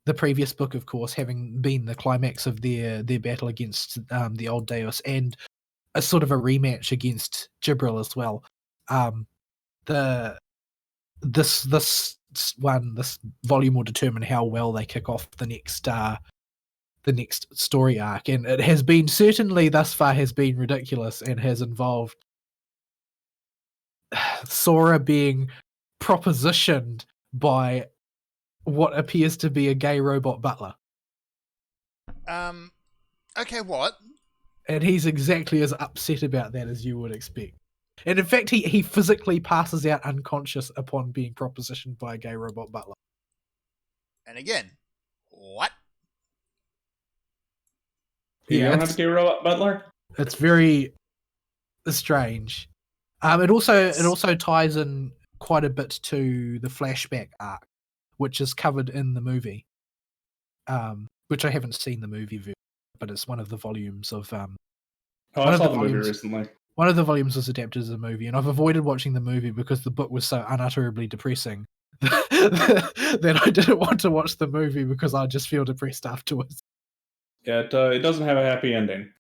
book, of course, having been the climax of their battle against the Old Deus and a sort of a rematch against Jibril as well. This volume will determine how well they kick off the next story arc, and it has been certainly thus far has been ridiculous and has involved Sora being propositioned by what appears to be a gay robot butler. Okay, what? And he's exactly as upset about that as you would expect. And in fact, he physically passes out unconscious upon being propositioned by a gay robot butler. And again, what? You Yeah, don't have a gay robot butler? it's very strange. It also ties in quite a bit to the flashback arc, which is covered in the movie. Which I haven't seen the movie version, but it's one of the volumes of Oh, one I of saw the the movie volumes- recently. one of the volumes was adapted as a movie, and I've avoided watching the movie because the book was so unutterably depressing that I didn't want to watch the movie because I just feel depressed afterwards. Yeah, it doesn't have a happy ending.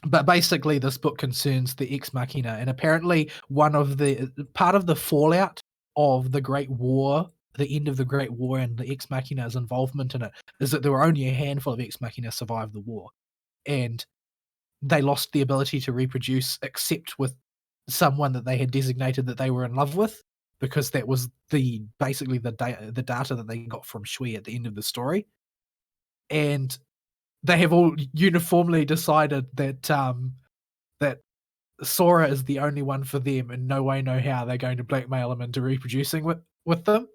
But basically, this book concerns the Ex Machina, and apparently, part of the fallout of the Great War, the end of the Great War, and the Ex Machina's involvement in it, is that there were only a handful of Ex Machina survived the war, and they lost the ability to reproduce, except with someone that they had designated that they were in love with, because that was basically the data that they got from Shui at the end of the story, and they have all uniformly decided that that Sora is the only one for them, and no way, no how they're going to blackmail him into reproducing with them.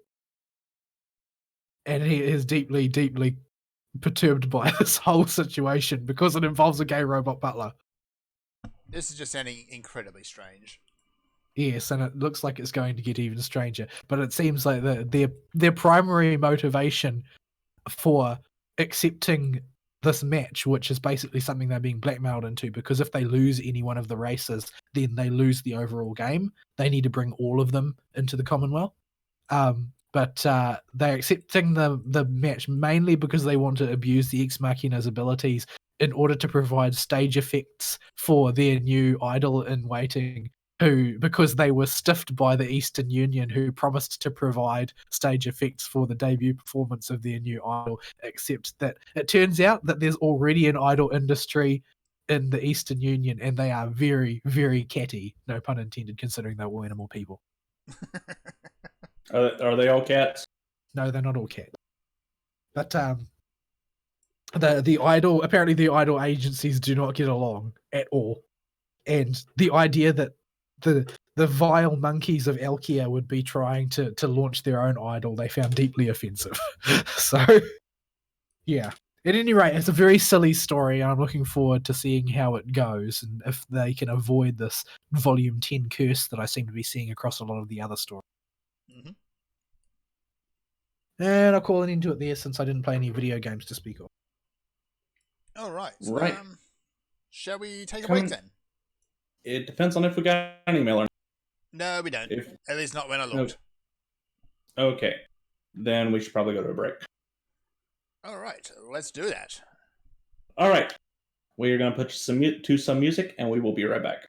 And he is deeply, deeply perturbed by this whole situation because it involves a gay robot butler. This is just sounding incredibly strange. Yes, and it looks like it's going to get even stranger. But it seems like their primary motivation for accepting this match, which is basically something they're being blackmailed into, because if they lose any one of the races, then they lose the overall game. They need to bring all of them into the Commonwealth. But they're accepting the match mainly because they want to abuse the Ex Machina's abilities in order to provide stage effects for their new idol in waiting, who, because they were stiffed by the Eastern Union, who promised to provide stage effects for the debut performance of their new idol, except that it turns out that there's already an idol industry in the Eastern Union, and they are very, very catty, no pun intended, considering they're all animal people. Are they all cats? No, they're not all cats. But the idol, apparently the idol agencies do not get along at all. And the idea that the vile monkeys of Elkia would be trying to launch their own idol, they found deeply offensive. So, yeah. At any rate, it's a very silly story, and I'm looking forward to seeing how it goes and if they can avoid this Volume 10 curse that I seem to be seeing across a lot of the other stories. Mm-hmm. And I'll call it into it there since I didn't play any video games to speak of. All right. Right. Shall we take a break then? It depends on if we got an email or not. No, we don't. If, At least not when I looked. okay. Then we should probably go to a break. All right. Let's do that. All right. We are going to put to some music, and we will be right back.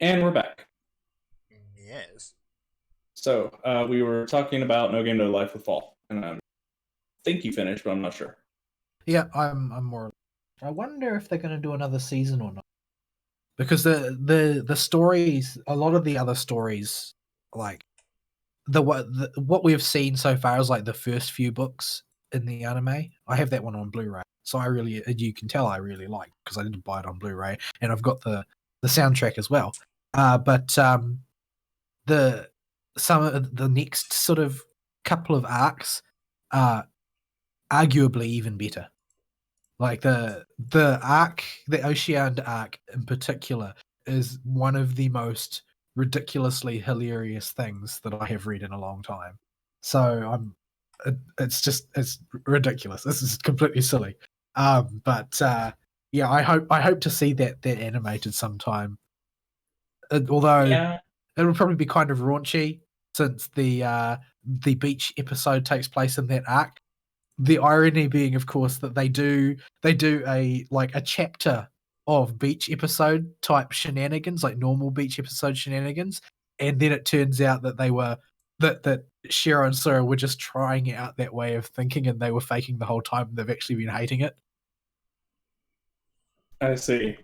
And we're back. Yes. So, we were talking about No Game No Life with Fall, and I think you finished, but I'm not sure. Yeah, I'm more. I wonder if they're going to do another season or not, because the stories, a lot of the other stories, like what we've seen so far is like the first few books in the anime. I have that one on Blu-ray, so I really, you can tell I really like, because I didn't buy it on Blu-ray, and I've got the soundtrack as well. But the some of the next sort of couple of arcs are arguably even better. Like the arc, the Ocean arc in particular, is one of the most ridiculously hilarious things that I have read in a long time. So it's ridiculous. This is completely silly. But yeah, I hope to see that animated sometime. Although Yeah. it would probably be kind of raunchy, since the beach episode takes place in that arc. The irony being, of course, that they do a chapter of beach episode type shenanigans, like normal beach episode shenanigans, and then it turns out that that Shiro and Sora were just trying out that way of thinking, and they were faking the whole time. They've actually been hating it. I see.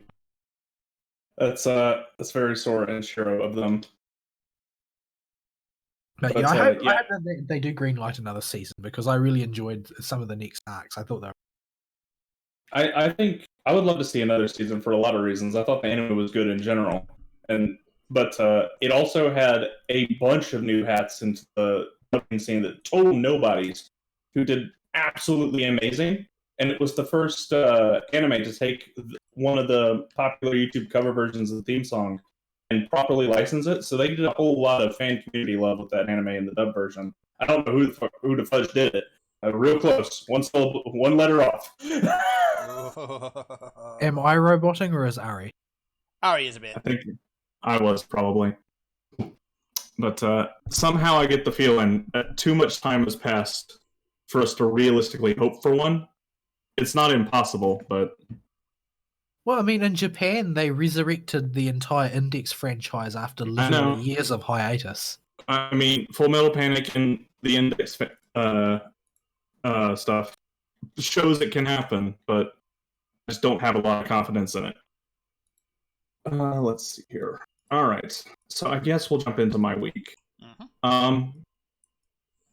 That's very Sora and Shiro of them. But yeah, I hope that they do greenlight another season, because I really enjoyed some of the next arcs. I thought they were... I think I would love to see another season for a lot of reasons. I thought the anime was good in general, but it also had a bunch of new hats into the dubbing scene, that total nobodies who did absolutely amazing. And it was the first anime to take one of the popular YouTube cover versions of the theme song and properly license it. So they did a whole lot of fan community love with that anime in the dub version. I don't know who the fudge did it. Real close. One letter off. Am I roboting, or is Ari? Ari is a bit. I think I was, probably. But somehow I get the feeling that too much time has passed for us to realistically hope for one. It's not impossible, but... Well, I mean, in Japan, they resurrected the entire Index franchise after literally years of hiatus. I mean, Full Metal Panic and the Index stuff shows it can happen, but I just don't have a lot of confidence in it. Let's see here. All right, so I guess we'll jump into my week. Mm-hmm.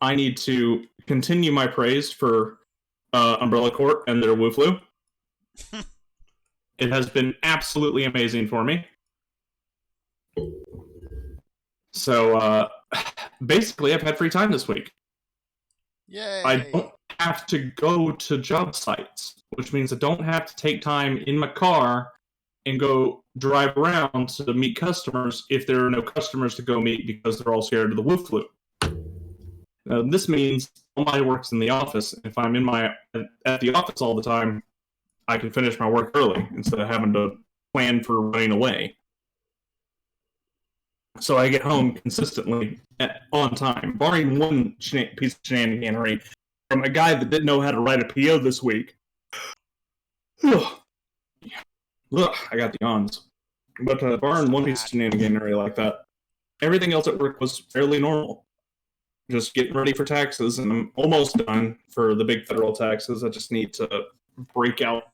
I need to continue my praise for Umbrella Corp and their Wooflu. It has been absolutely amazing for me. So, basically, I've had free time this week. Yay! I don't have to go to job sites, which means I don't have to take time in my car and go drive around to meet customers if there are no customers to go meet because they're all scared of the wolf flu. This means all my work's in the office. If I'm at the office all the time, I can finish my work early instead of having to plan for running away. So I get home consistently on time, barring one piece of shenaniganery from a guy that didn't know how to write a PO this week. Ugh, I got the yawns. But barring one piece of shenaniganery like that, everything else at work was fairly normal. Just getting ready for taxes, and I'm almost done for the big federal taxes. I just need to break out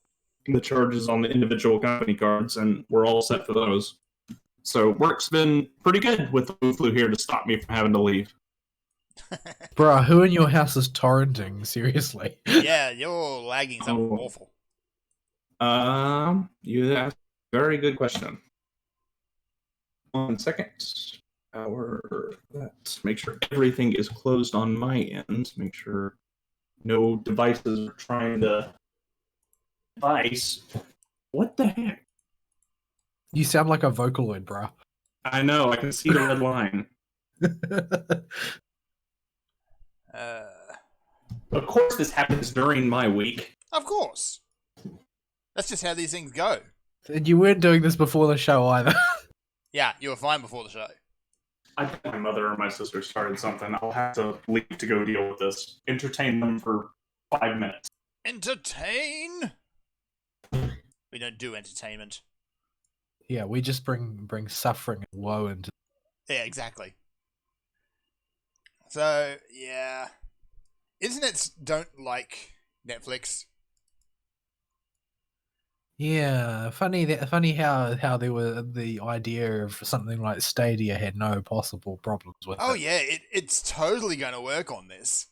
the charges on the individual company cards, and we're all set for those. So work's been pretty good with the flu here to stop me from having to leave. Bruh, who in your house is torrenting? Seriously? Yeah, you're lagging something awful. You asked a very good question. 1 second. Let's make sure everything is closed on my end. Make sure no devices are trying to device. What the heck? You sound like a Vocaloid, bro. I know, I can see the red line. Of course this happens during my week. Of course. That's just how these things go. And you weren't doing this before the show either. Yeah, you were fine before the show. I think my mother or my sister started something. I'll have to leave to go deal with this. Entertain them for 5 minutes. Entertain? We don't do entertainment. Yeah, we just bring suffering and woe into. Yeah, exactly. So, yeah. Internets don't like Netflix. Yeah, funny how there were the idea of something like Stadia had no possible problems with Oh, it. yeah, it's totally going to work on this.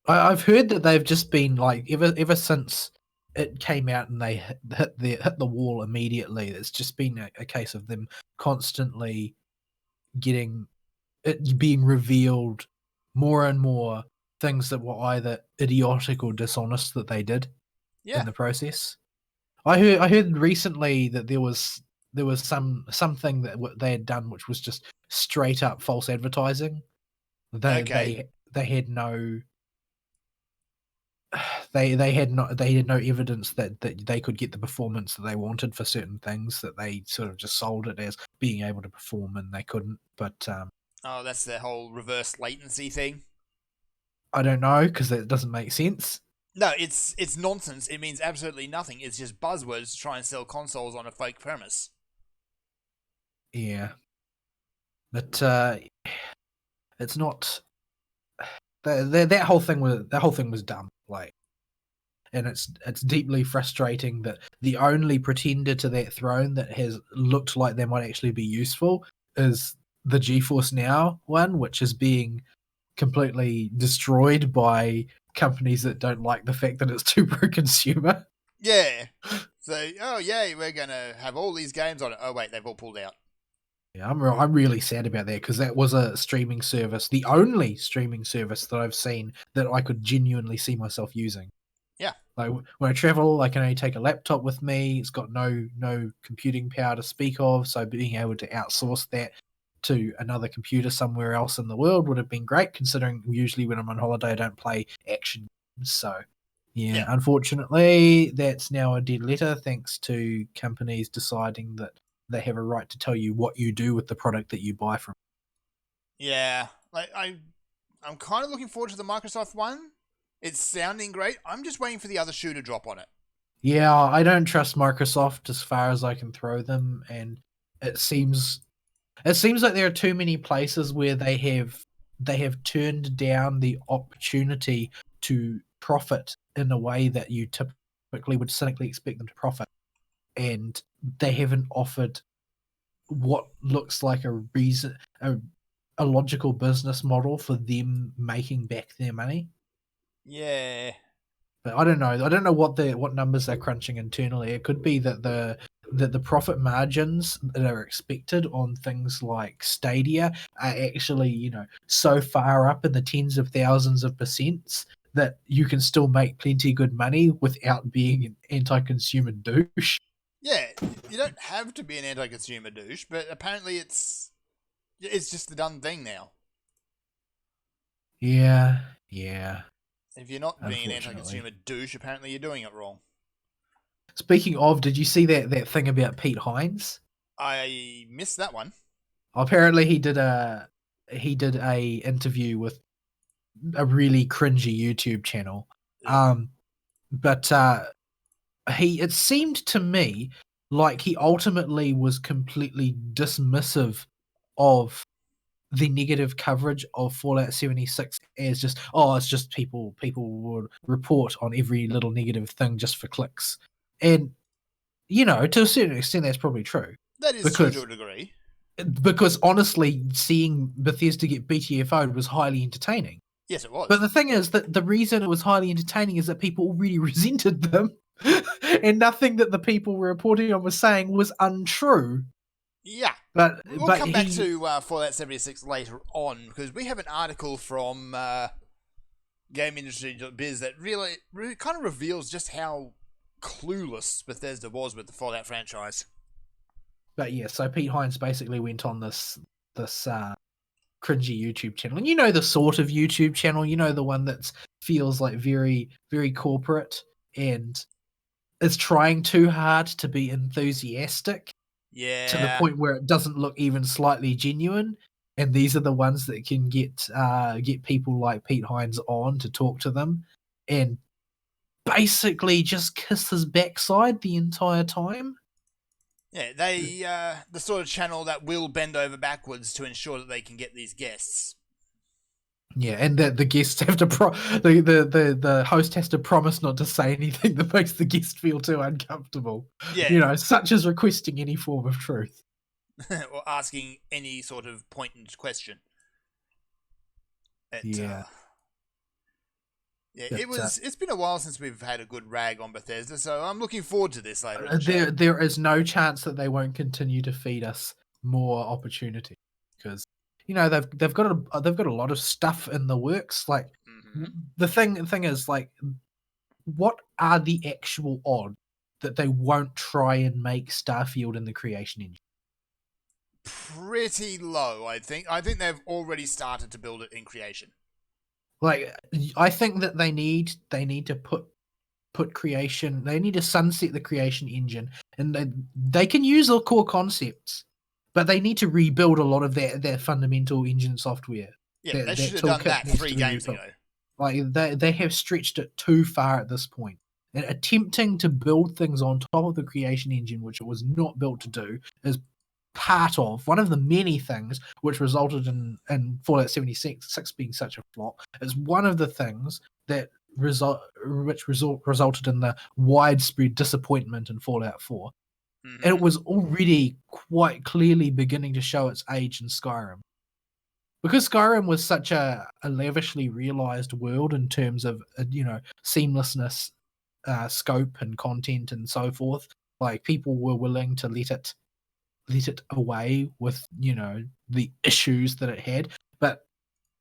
I've heard that they've just been like ever since it came out and they hit the wall immediately. It's just been a case of them constantly getting it being revealed more and more things that were either idiotic or dishonest that they did Yeah. in the process. I heard recently that there was something that they had done which was just straight up false advertising. They Okay. they had no they had no evidence that they could get the performance that they wanted for certain things, that they sort of just sold it as being able to perform and they couldn't. But Oh, that's the whole reverse latency thing. I don't know because it doesn't make sense. No, it's nonsense. It means absolutely nothing. It's just buzzwords to try and sell consoles on a fake premise. Yeah, but it's not. That whole thing was dumb. Like, and it's deeply frustrating that the only pretender to that throne that has looked like they might actually be useful is the GeForce Now one, which is being completely destroyed by companies that don't like the fact that it's too pro-consumer. Yeah. So, oh yay, we're gonna have all these games on it. Oh wait, they've all pulled out. Yeah, I'm really sad about that because that was a streaming service, the only streaming service that I've seen that I could genuinely see myself using. Yeah. Like when I travel, I can only take a laptop with me. It's got no computing power to speak of, so being able to outsource that to another computer somewhere else in the world would have been great. Considering usually when I'm on holiday, I don't play action games. So yeah, unfortunately, that's now a dead letter thanks to companies deciding that they have a right to tell you what you do with the product that you buy from. Yeah. Like I'm kind of looking forward to the Microsoft one. It's sounding great. I'm just waiting for the other shoe to drop on it. Yeah, I don't trust Microsoft as far as I can throw them, and it seems like there are too many places where they have turned down the opportunity to profit in a way that you typically would cynically expect them to profit, and they haven't offered what looks like a logical business model for them making back their money. Yeah. But I don't know. I don't know what numbers they're crunching internally. It could be that the profit margins that are expected on things like Stadia are actually, so far up in the tens of thousands of percents that you can still make plenty good money without being an anti-consumer douche. Yeah, you don't have to be an anti-consumer douche, but apparently it's just the done thing now. Yeah. If you're not being an Unfortunately. anti-consumer douche, apparently you're doing it wrong. Speaking of, did you see that thing about Pete Hines? I missed that one. Apparently he did a interview with a really cringy YouTube channel. But it seemed to me like he ultimately was completely dismissive of the negative coverage of Fallout 76 as just, it's just people would report on every little negative thing just for clicks. And to a certain extent that's probably true. That is true to a degree. Because honestly, seeing Bethesda get BTFO'd was highly entertaining. Yes, it was. But the thing is that the reason it was highly entertaining is that people really resented them, and nothing that the people were reporting on was saying was untrue. Yeah. But we'll come back to Fallout 76 later on, because we have an article from Game Industry Biz that really kind of reveals just how clueless Bethesda was with the Fallout franchise. But yeah, so Pete Hines basically went on this cringy YouTube channel, and the sort of YouTube channel, the one that feels like very, very corporate and is trying too hard to be enthusiastic. Yeah. To the point where it doesn't look even slightly genuine. And these are the ones that can get people like Pete Hines on to talk to them and basically just kiss his backside the entire time. Yeah, they the sort of channel that will bend over backwards to ensure that they can get these guests. Yeah, and that the guests have to the host has to promise not to say anything that makes the guest feel too uncomfortable. Yeah. You know, such as requesting any form of truth. Or asking any sort of pointed question. Yeah. Yeah, But, it's been a while since we've had a good rag on Bethesda, so I'm looking forward to this later. There is no chance that they won't continue to feed us more opportunity because you know they've got a lot of stuff in the works. Like the thing is like, what are the actual odds that they won't try and make Starfield in the Creation Engine? Pretty low, I think. I think they've already started to build it in Creation. Like, I think that they need to put Creation. They need to sunset the Creation Engine, and they can use the core concepts, but they need to rebuild a lot of their fundamental engine software. Yeah, they should have done that 3 games ago. Like they have stretched it too far at this point. And attempting to build things on top of the Creation Engine, which it was not built to do, is part of one of the many things which resulted in Fallout 76 being such a flop. Is one of the things that resulted in the widespread disappointment in Fallout 4. Mm-hmm. And it was already quite clearly beginning to show its age in Skyrim. Because Skyrim was such a lavishly realized world in terms of seamlessness, scope and content and so forth, like people were willing to let it away with the issues that it had. But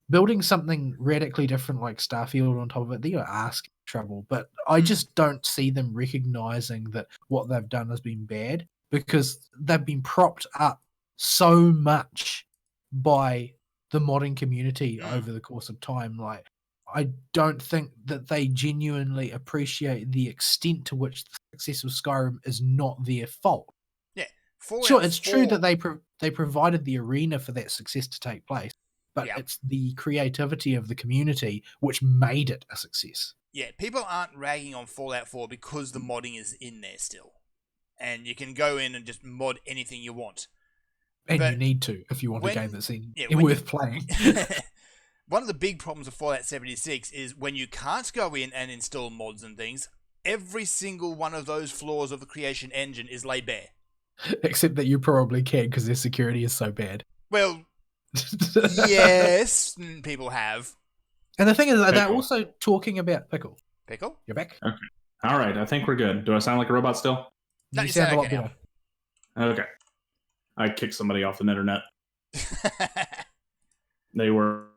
building something radically different like Starfield on top of it, they are asking trouble. But I just don't see them recognizing that what they've done has been bad, because they've been propped up so much by the modding community over the course of time. Like, I don't think that they genuinely appreciate the extent to which the success of Skyrim is not their fault. Yeah, sure, it's true that they provided the arena for that success to take place, but it's the creativity of the community which made it a success. Yeah, people aren't ragging on Fallout 4 because the modding is in there still. And you can go in and just mod anything you want. And you need to, if you want a game that's worth playing. One of the big problems of Fallout 76 is when you can't go in and install mods and things, every single one of those flaws of the Creation Engine is laid bare. Except that you probably can, because their security is so bad. Well, yes, people have. And the thing is, they're also talking about Pickle. Pickle? You're back? Okay. All right, I think we're good. Do I sound like a robot still? No, you sound a lot better. Okay. I kicked somebody off the internet. They were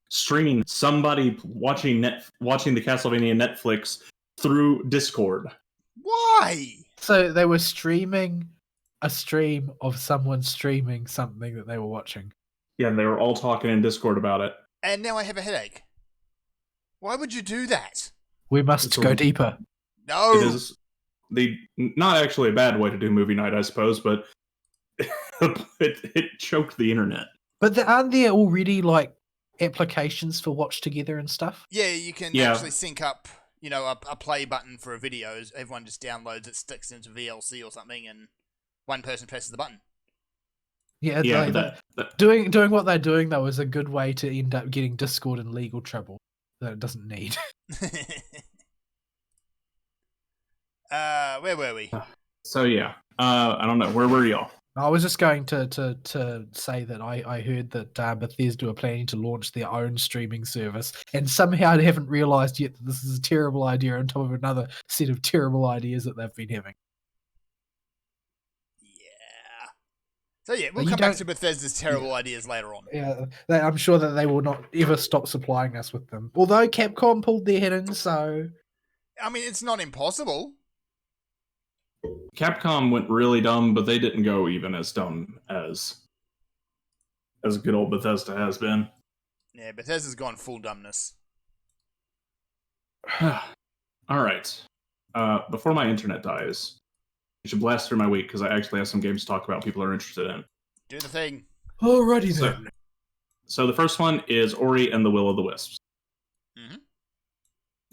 streaming somebody watching the Castlevania Netflix through Discord. Why? So they were streaming a stream of someone streaming something that they were watching. Yeah, and they were all talking in Discord about it. And now I have a headache. Why would you do that? We must go deeper. No. It is not actually a bad way to do movie night, I suppose, but it choked the internet. But aren't there already like applications for watch together and stuff? Yeah, you can actually sync up, a play button for a video. Everyone just downloads it, sticks into VLC or something, and one person presses the button. Yeah, doing what they're doing though is a good way to end up getting Discord in legal trouble that it doesn't need. Where were we? So yeah, I don't know. Where were y'all? I was just going to say that I heard that Bethesda are planning to launch their own streaming service, and somehow they haven't realized yet that this is a terrible idea on top of another set of terrible ideas that they've been having. Yeah. So yeah, we'll come back to Bethesda's terrible ideas later on. Yeah, I'm sure that they will not ever stop supplying us with them. Although Capcom pulled their head in, so... I mean, it's not impossible. Capcom went really dumb, but they didn't go even as dumb as good old Bethesda has been. Yeah, Bethesda's gone full dumbness. All right. Before my internet dies, you should blast through my week, because I actually have some games to talk about people are interested in. Do the thing. Alrighty then. So the first one is Ori and the Will of the Wisps. Mm-hmm.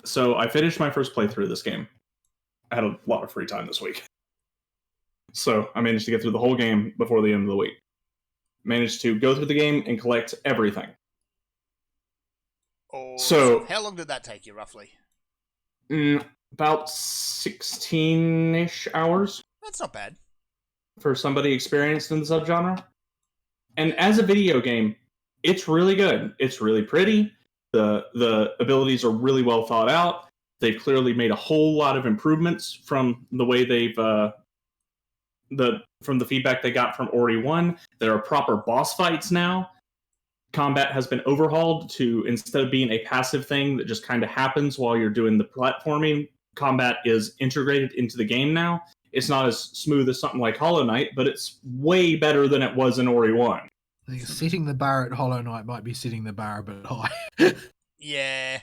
So I finished my first playthrough of this game. I had a lot of free time this week. So I managed to get through the whole game before the end of the week. Managed to go through the game and collect everything. So how long did that take you, roughly? About 16-ish hours. That's not bad. For somebody experienced in the subgenre. And as a video game, it's really good. It's really pretty. The abilities are really well thought out. They've clearly made a whole lot of improvements from the way they've from the feedback they got from Ori 1. There are proper boss fights now. Combat has been overhauled to, instead of being a passive thing that just kind of happens while you're doing the platforming, combat is integrated into the game now. It's not as smooth as something like Hollow Knight, but it's way better than it was in Ori 1. I think setting the bar at Hollow Knight might be setting the bar a bit high. Yeah.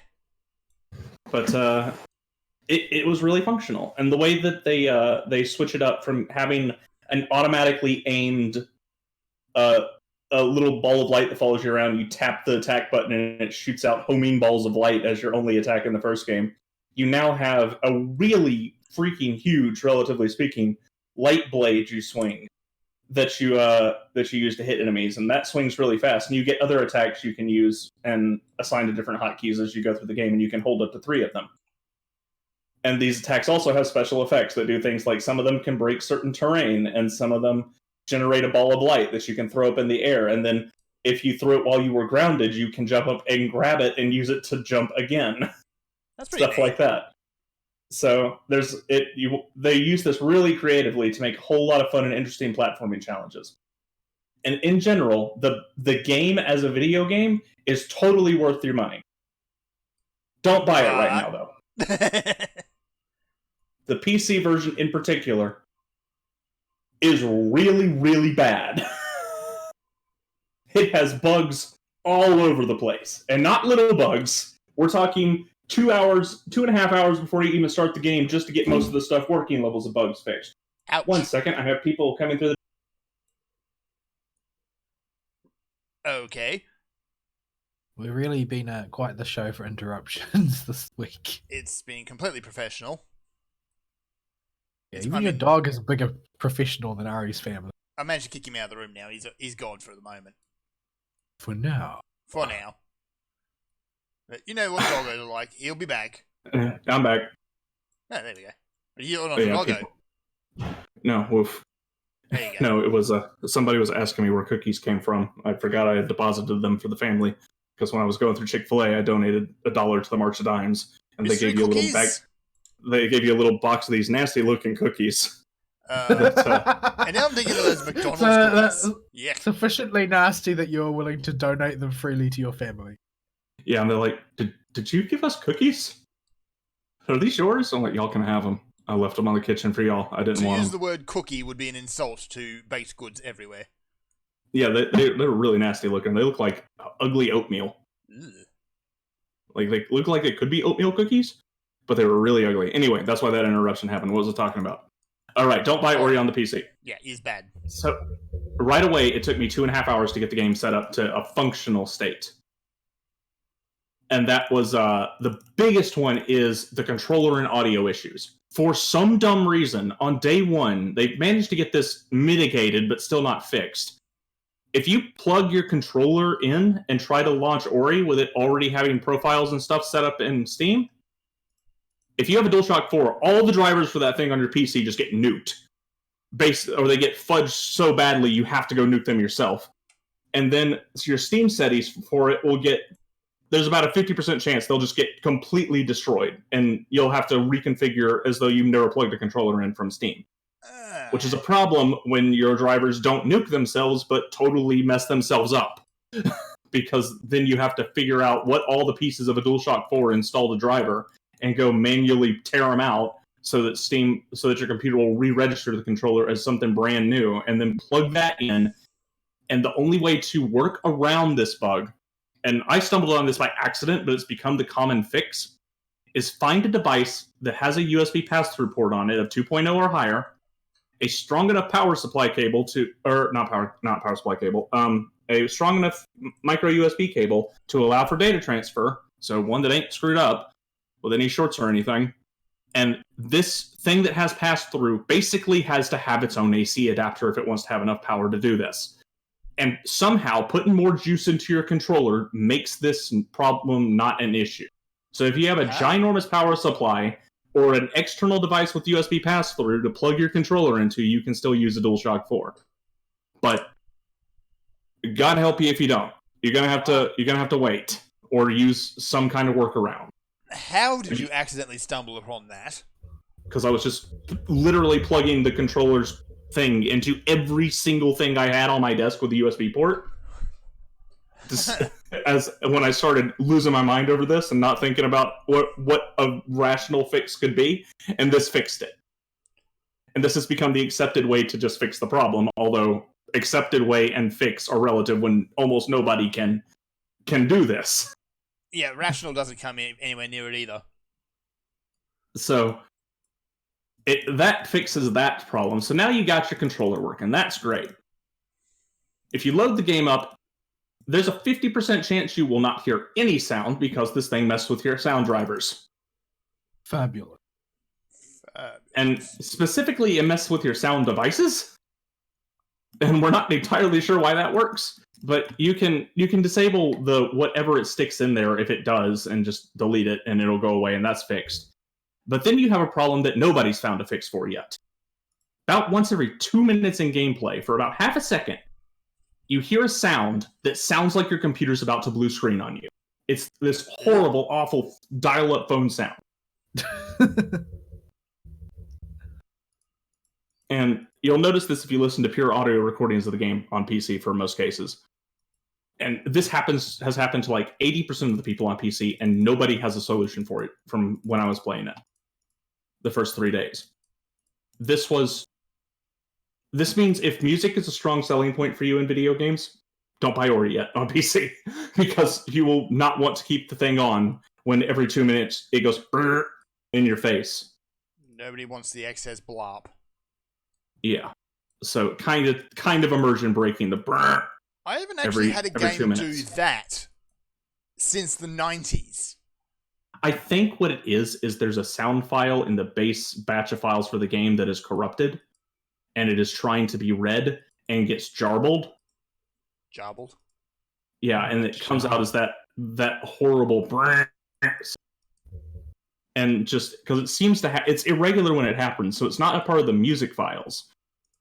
But it was really functional. And the way that they switch it up from having an automatically aimed a little ball of light that follows you around, you tap the attack button and it shoots out homing balls of light as your only attack in the first game. You now have a really freaking huge, relatively speaking, light blade you swing that you use to hit enemies, and that swings really fast. And you get other attacks you can use and assign to different hotkeys as you go through the game, and you can hold up to 3 of them. And these attacks also have special effects that do things like some of them can break certain terrain, and some of them generate a ball of light that you can throw up in the air. And then if you throw it while you were grounded, you can jump up and grab it and use it to jump again. That's pretty Stuff neat. like that. So they use this really creatively to make a whole lot of fun and interesting platforming challenges. And in general, the game as a video game is totally worth your money. Don't buy it right now, though. The PC version in particular is really, really bad. It has bugs all over the place. And not little bugs. We're talking 2.5 hours before you even start the game just to get most of the stuff working levels of bugs fixed. Ouch. 1 second, I have people coming through the... Okay. We've really been quite the show for interruptions this week. It's been completely professional. Yeah, even your dog is a bigger professional than Ari's family. I managed to kick him out of the room now. He's gone for the moment. For now. For now. But you know what doggos are like. He'll be back. I'm back. Oh, there we go. You're not a doggo. No, woof. There you go. No, it was somebody was asking me where cookies came from. I forgot I had deposited them for the family because when I was going through Chick-fil-A, I donated $1 to the March of Dimes, and they gave you a little bag. They gave you a little box of these nasty-looking cookies. And now I'm thinking of those McDonald's cookies. Yeah. Sufficiently nasty that you're willing to donate them freely to your family. Yeah, and they're like, "Did you give us cookies? Are these yours?" I'm like, "Y'all can have them. I left them on the kitchen for y'all. I didn't want them." To use the word cookie would be an insult to baked goods everywhere. Yeah, they're really nasty looking. They look like ugly oatmeal. Ugh. Like they look like they could be oatmeal cookies, but they were really ugly. Anyway, that's why that interruption happened. What was I talking about? All right, don't buy Ori on the PC. Yeah, he's bad. So right away, it took me 2.5 hours to get the game set up to a functional state. And that was the biggest one is the controller and audio issues. For some dumb reason, on day one, they managed to get this mitigated, but still not fixed. If you plug your controller in and try to launch Ori with it already having profiles and stuff set up in Steam, if you have a DualShock 4, all the drivers for that thing on your PC just get nuked. Or they get fudged so badly you have to go nuke them yourself. And then your Steam settings for it will get... There's about a 50% chance they'll just get completely destroyed, and you'll have to reconfigure as though you've never plugged a controller in from Steam. Which is a problem when your drivers don't nuke themselves, but totally mess themselves up. Because then you have to figure out what all the pieces of a DualShock 4 install the driver, and go manually tear them out so that your computer will re-register the controller as something brand new, and then plug that in. And the only way to work around this bug, and I stumbled on this by accident, but it's become the common fix, is find a device that has a USB pass-through port on it of 2.0 or higher, a strong enough power supply cable a strong enough micro USB cable to allow for data transfer, so one that ain't screwed up with any shorts or anything, And this thing that has pass-through basically has to have its own AC adapter if it wants to have enough power to do this. And somehow putting more juice into your controller makes this problem not an issue. So if you have a ginormous power supply or an external device with USB pass-through to plug your controller into, you can still use a DualShock 4. But God help you if you don't. You're gonna have to wait or use some kind of workaround. How did you accidentally stumble upon that? Because I was just literally plugging the controller's thing into every single thing I had on my desk with a USB port. As when I started losing my mind over this and not thinking about what a rational fix could be, and this fixed it. And this has become the accepted way to just fix the problem, although accepted way and fix are relative when almost nobody can do this. Yeah, rational doesn't come anywhere near it either. So that fixes that problem. So now you got your controller working. That's great. If you load the game up, there's a 50% chance you will not hear any sound because this thing messed with your sound drivers. Fabulous. And specifically, it messes with your sound devices. And we're not entirely sure why that works. But you can disable the whatever it sticks in there if it does, and just delete it, and it'll go away, and that's fixed. But then you have a problem that nobody's found a fix for yet. About once every 2 minutes in gameplay, for about half a second, you hear a sound that sounds like your computer's about to blue screen on you. It's this horrible, awful dial-up phone sound. And you'll notice this if you listen to pure audio recordings of the game on PC for most cases. And this has happened to like 80% of the people on PC, and nobody has a solution for it from when I was playing it the first 3 days. This means if music is a strong selling point for you in video games, don't buy Ori yet on PC, because you will not want to keep the thing on when every 2 minutes it goes in your face. Nobody wants the excess blop. Yeah. So kind of immersion breaking, the brr. I haven't actually had a game do minutes. that since the 90s. I think what it is there's a sound file in the base batch of files for the game that is corrupted, and it is trying to be read and gets jarbled. Jarbled? Yeah, and it comes out as that horrible brr. And just because it seems to it's irregular when it happens, so it's not a part of the music files.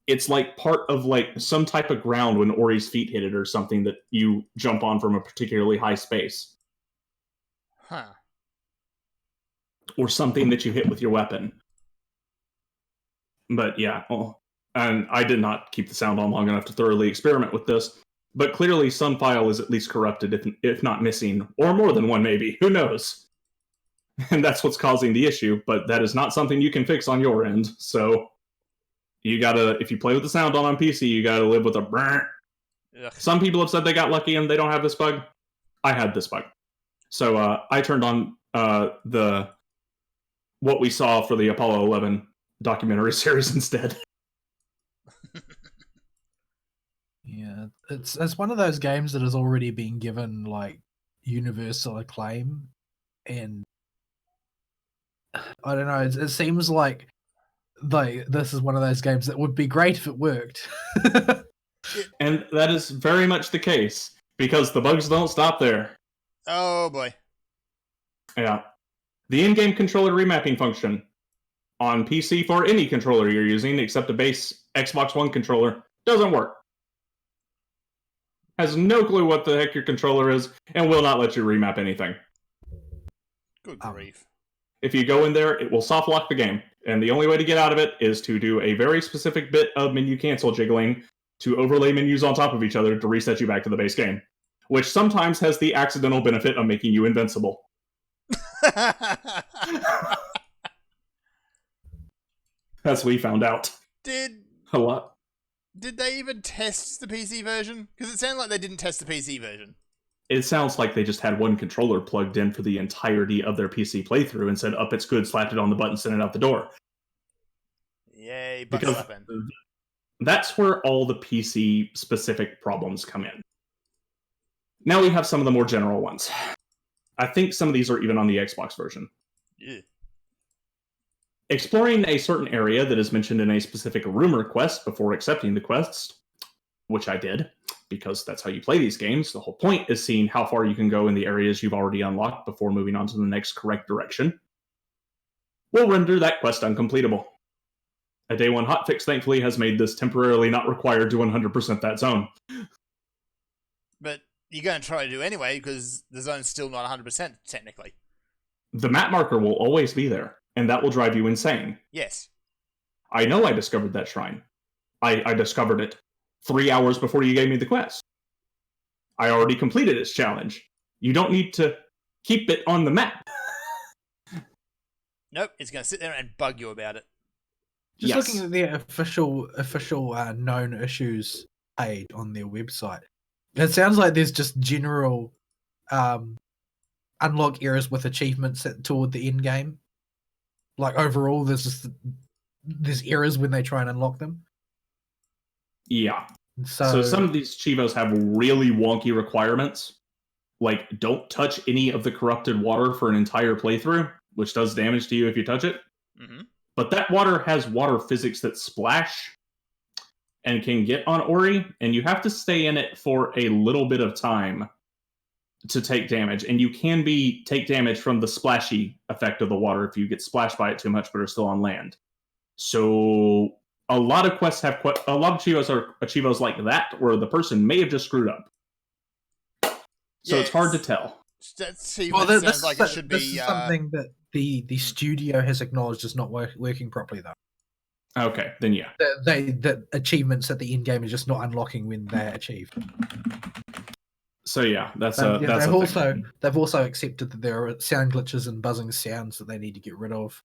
It's like part of like some type of ground when Ori's feet hit it or something that you jump on from a particularly high space. Huh. Or something that you hit with your weapon. But yeah, and I did not keep the sound on long enough to thoroughly experiment with this. But clearly some file is at least corrupted, if not missing, or more than one maybe. Who knows? And that's what's causing the issue, but that is not something you can fix on your end, so you gotta, if you play with the sound on PC, you gotta live with a brr. Ugh. Some people have said they got lucky and they don't have this bug. I had this bug. So I turned on what we saw for the Apollo 11 documentary series instead. Yeah, it's one of those games that has already been given like universal acclaim, and I don't know. It seems like this is one of those games that would be great if it worked. And that is very much the case, because the bugs don't stop there. Oh boy. Yeah. The in-game controller remapping function on PC for any controller you're using except a base Xbox One controller doesn't work. Has no clue what the heck your controller is and will not let you remap anything. Good grief. If you go in there, it will soft lock the game. And the only way to get out of it is to do a very specific bit of menu cancel jiggling to overlay menus on top of each other to reset you back to the base game, which sometimes has the accidental benefit of making you invincible. As we found out. A lot. Did they even test the PC version? Because it sounded like they didn't test the PC version. It sounds like they just had one controller plugged in for the entirety of their PC playthrough and said, up, it's good, slapped it on the button, sent it out the door. Yay, butt Because slapping. that's where all the PC-specific problems come in. Now we have some of the more general ones. I think some of these are even on the Xbox version. Yeah. exploring a certain area that is mentioned in a specific rumor quest before accepting the quest, which I did, because that's how you play these games. The whole point is seeing how far you can go in the areas you've already unlocked before moving on to the next correct direction, will render that quest uncompletable. A day one hotfix, thankfully, has made this temporarily not required to 100% that zone. But you're going to try to do anyway, because the zone's still not 100% technically. The map marker will always be there, and that will drive you insane. Yes. I know I discovered that shrine. I discovered it 3 hours before you gave me the quest. I already completed its challenge. You don't need to keep it on the map. Nope, it's going to sit there and bug you about it. Just Yes. looking at their official known issues page on their website, it sounds like there's just general unlock errors with achievements toward the end game. Like overall, there's errors when they try and unlock them. Yeah. So So some of these Chivos have really wonky requirements, like don't touch any of the corrupted water for an entire playthrough, which does damage to you if you touch it. Mm-hmm. But that water has water physics that splash and can get on Ori, and you have to stay in it for a little bit of time to take damage. And you can take damage from the splashy effect of the water if you get splashed by it too much but are still on land. So a lot of quests have a lot of Chivos are Chivos like that, where the person may have just screwed up. So it's hard to tell. Sounds like it should this be is something that the studio has acknowledged is not working properly, though. Okay, then yeah. That achievements at the end game are just not unlocking when they're achieved. So yeah, that's a thing. They've also accepted that there are sound glitches and buzzing sounds that they need to get rid of.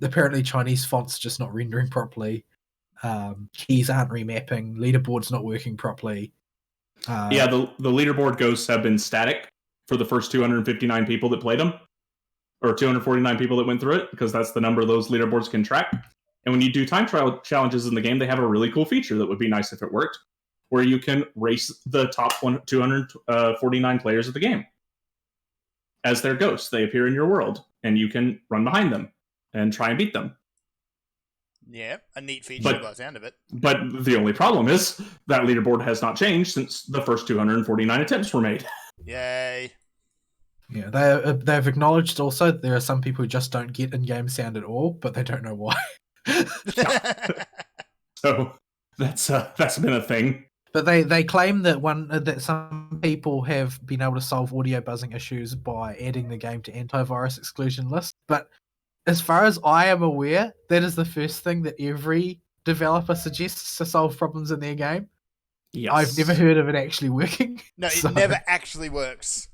Apparently Chinese fonts just not rendering properly. Keys aren't remapping. Leaderboard's not working properly. Yeah, the leaderboard ghosts have been static for the first 259 people that played them, or 249 people that went through it, because that's the number those leaderboards can track. And when you do time trial challenges in the game, they have a really cool feature that would be nice if it worked, where you can race the top 249 players of the game as their ghosts. They appear in your world, and you can run behind them and try and beat them. Yeah, a neat feature by the sound of it. But the only problem is that leaderboard has not changed since the first 249 attempts were made. Yay. Yeah, they've acknowledged also that there are some people who just don't get in-game sound at all, but they don't know why. So that's been a thing. But they claim that some people have been able to solve audio buzzing issues by adding the game to antivirus exclusion list. But as far as I am aware, that is the first thing that every developer suggests to solve problems in their game. Yes. I've never heard of it actually working. No, it never actually works.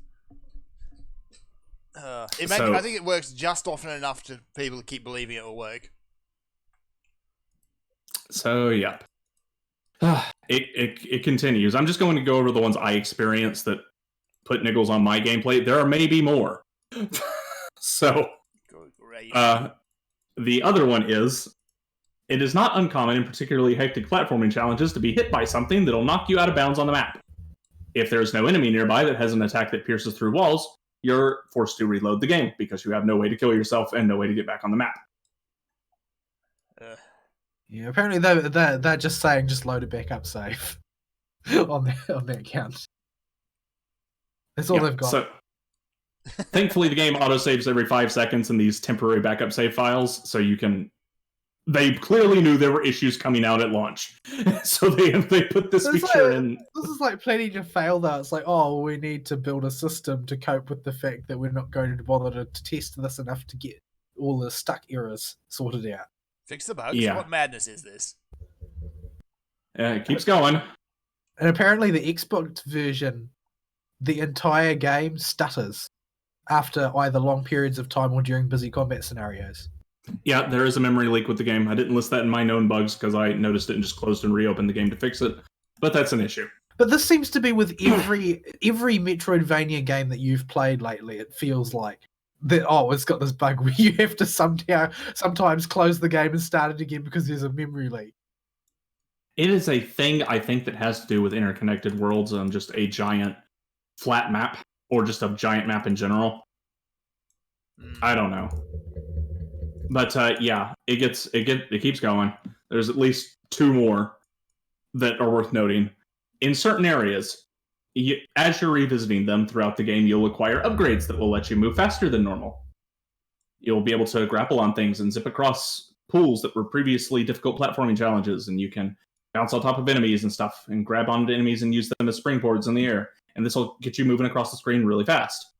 I think it works just often enough to people to keep believing it will work. So yeah, it continues. I'm just going to go over the ones I experienced that put niggles on my gameplay. There are maybe more. So Great. The other one is, it is not uncommon in particularly hectic platforming challenges to be hit by something that'll knock you out of bounds on the map. If there's no enemy nearby that has an attack that pierces through walls, you're forced to reload the game because you have no way to kill yourself and no way to get back on the map. Yeah, apparently they're just saying just load it back up safe on their account. That's all they've got. So, thankfully, the game autosaves every 5 seconds in these temporary backup save files, so you can... They clearly knew there were issues coming out at launch, so they put this feature in. This is like planning to fail, though. It's like, oh, we need to build a system to cope with the fact that we're not going to bother to test this enough to get all the stuck errors sorted out. Fix the bugs? Yeah. What madness is this? It keeps going. And apparently the Xbox version, the entire game stutters after either long periods of time or during busy combat scenarios. Yeah, there is a memory leak with the game. I didn't list that in my known bugs because I noticed it and just closed and reopened the game to fix it. But that's an issue. But this seems to be with every Metroidvania game that you've played lately. It feels like that. Oh, it's got this bug where you have to sometimes close the game and start it again because there's a memory leak. It is a thing I think that has to do with interconnected worlds and just a giant flat map, or just a giant map in general. I don't know. But yeah, it keeps going. There's at least 2 more that are worth noting. In certain areas, as you're revisiting them throughout the game, you'll acquire upgrades that will let you move faster than normal. You'll be able to grapple on things and zip across pools that were previously difficult platforming challenges, and you can bounce on top of enemies and stuff, and grab onto enemies and use them as springboards in the air. And this will get you moving across the screen really fast.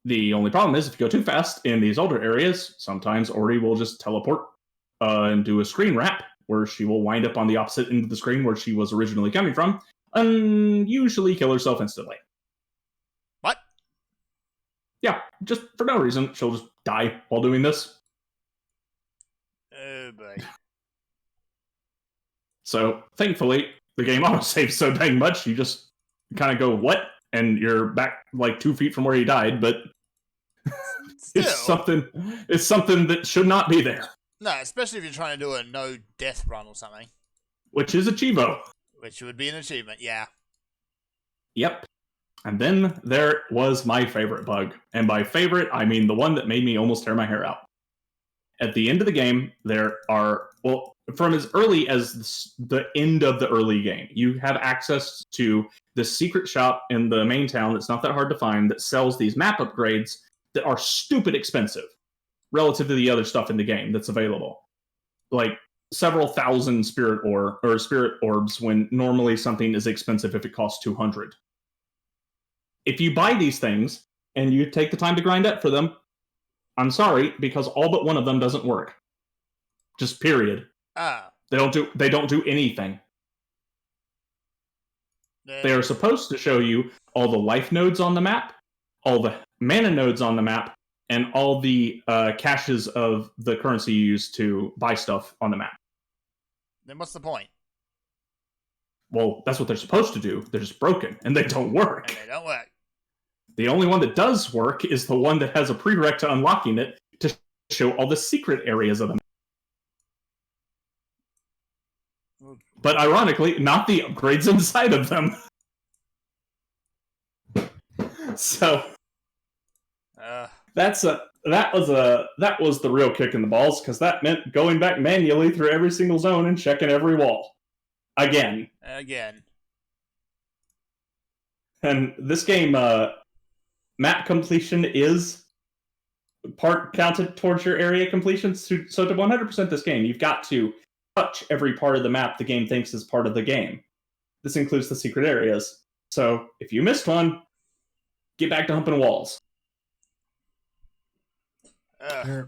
The only problem is, if you go too fast in these older areas, sometimes Ori will just teleport and do a screen wrap, where she will wind up on the opposite end of the screen where she was originally coming from, and usually kill herself instantly. What? Yeah, just for no reason. She'll just die while doing this. Oh boy. So, thankfully, the game autosaves so dang much, you just kind of go, what? And you're back like 2 feet from where you died, but it's something that should not be there. No, especially if you're trying to do a no death run or something. Which is Achievo. Which would be an achievement, yeah. Yep. And then there was my favorite bug. And by favorite, I mean the one that made me almost tear my hair out. At the end of the game, there are, well, from as early as the end of the early game, you have access to the secret shop in the main town that's not that hard to find that sells these map upgrades that are stupid expensive relative to the other stuff in the game that's available. Like several thousand spirit orbs when normally something is expensive if it costs 200. If you buy these things and you take the time to grind up for them, I'm sorry, because all but one of them doesn't work. Just period. They don't do anything. They are supposed to show you all the life nodes on the map, all the mana nodes on the map, and all the caches of the currency you use to buy stuff on the map. Then what's the point? Well, that's what they're supposed to do. They're just broken, and they don't work. And they don't work. The only one that does work is the one that has a prereq to unlocking it to show all the secret areas of them. But ironically, not the upgrades inside of them. So that was the real kick in the balls, because that meant going back manually through every single zone and checking every wall. Again. And this game, map completion is part counted towards your area completion. So to 100% this game, you've got to touch every part of the map the game thinks is part of the game. This includes the secret areas. So if you missed one, get back to humping walls. Like,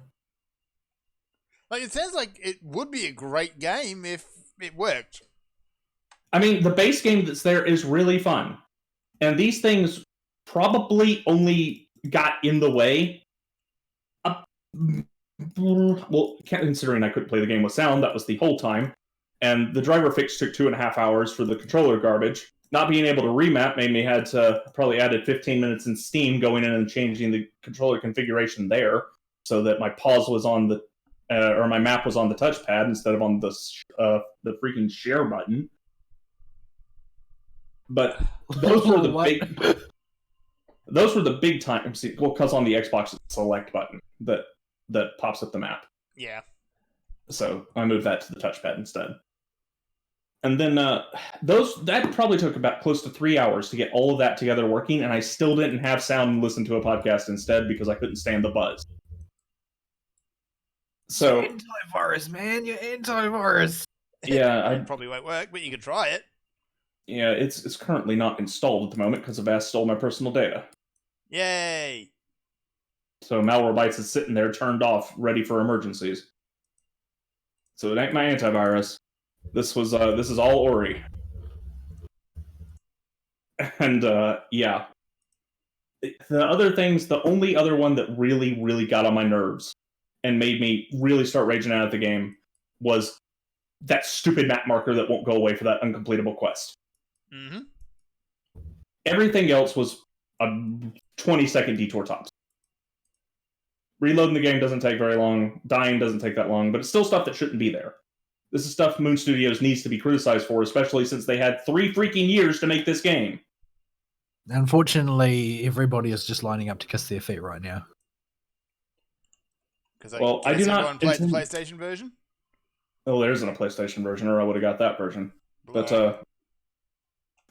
it sounds like it would be a great game if it worked. I mean, the base game that's there is really fun. And these things probably only got in the way. Well, considering I couldn't play the game with sound, that was the whole time. And the driver fix took 2.5 hours for the controller garbage. Not being able to remap made me had to probably added 15 minutes in Steam going in and changing the controller configuration there so that my pause was on the or my map was on the touchpad instead of on the freaking share button. But those were the big times. Well, because on the Xbox, it's the select button that pops up the map. Yeah. So I moved that to the touchpad instead. And then that probably took about close to 3 hours to get all of that together working, and I still didn't have sound and listen to a podcast instead because I couldn't stand the buzz. So antivirus, man, you're antivirus. Yeah, it probably won't work, but you could try it. Yeah, it's currently not installed at the moment because Avast stole my personal data. Yay! So Malwarebytes is sitting there turned off, ready for emergencies. So it ain't my antivirus. This is all Ori. And yeah. The other things, the only other one that really, really got on my nerves and made me really start raging out at the game was that stupid map marker that won't go away for that uncompletable quest. Mm-hmm. Everything else was a 20-second detour tops. Reloading the game doesn't take very long. Dying doesn't take that long, but it's still stuff that shouldn't be there. This is stuff Moon Studios needs to be criticized for, especially since they had 3 freaking years to make this game. Unfortunately, everybody is just lining up to kiss their feet right now. Because I do not everyone played the intend- PlayStation version. Oh, there isn't a PlayStation version, or I would have got that version. Blah. But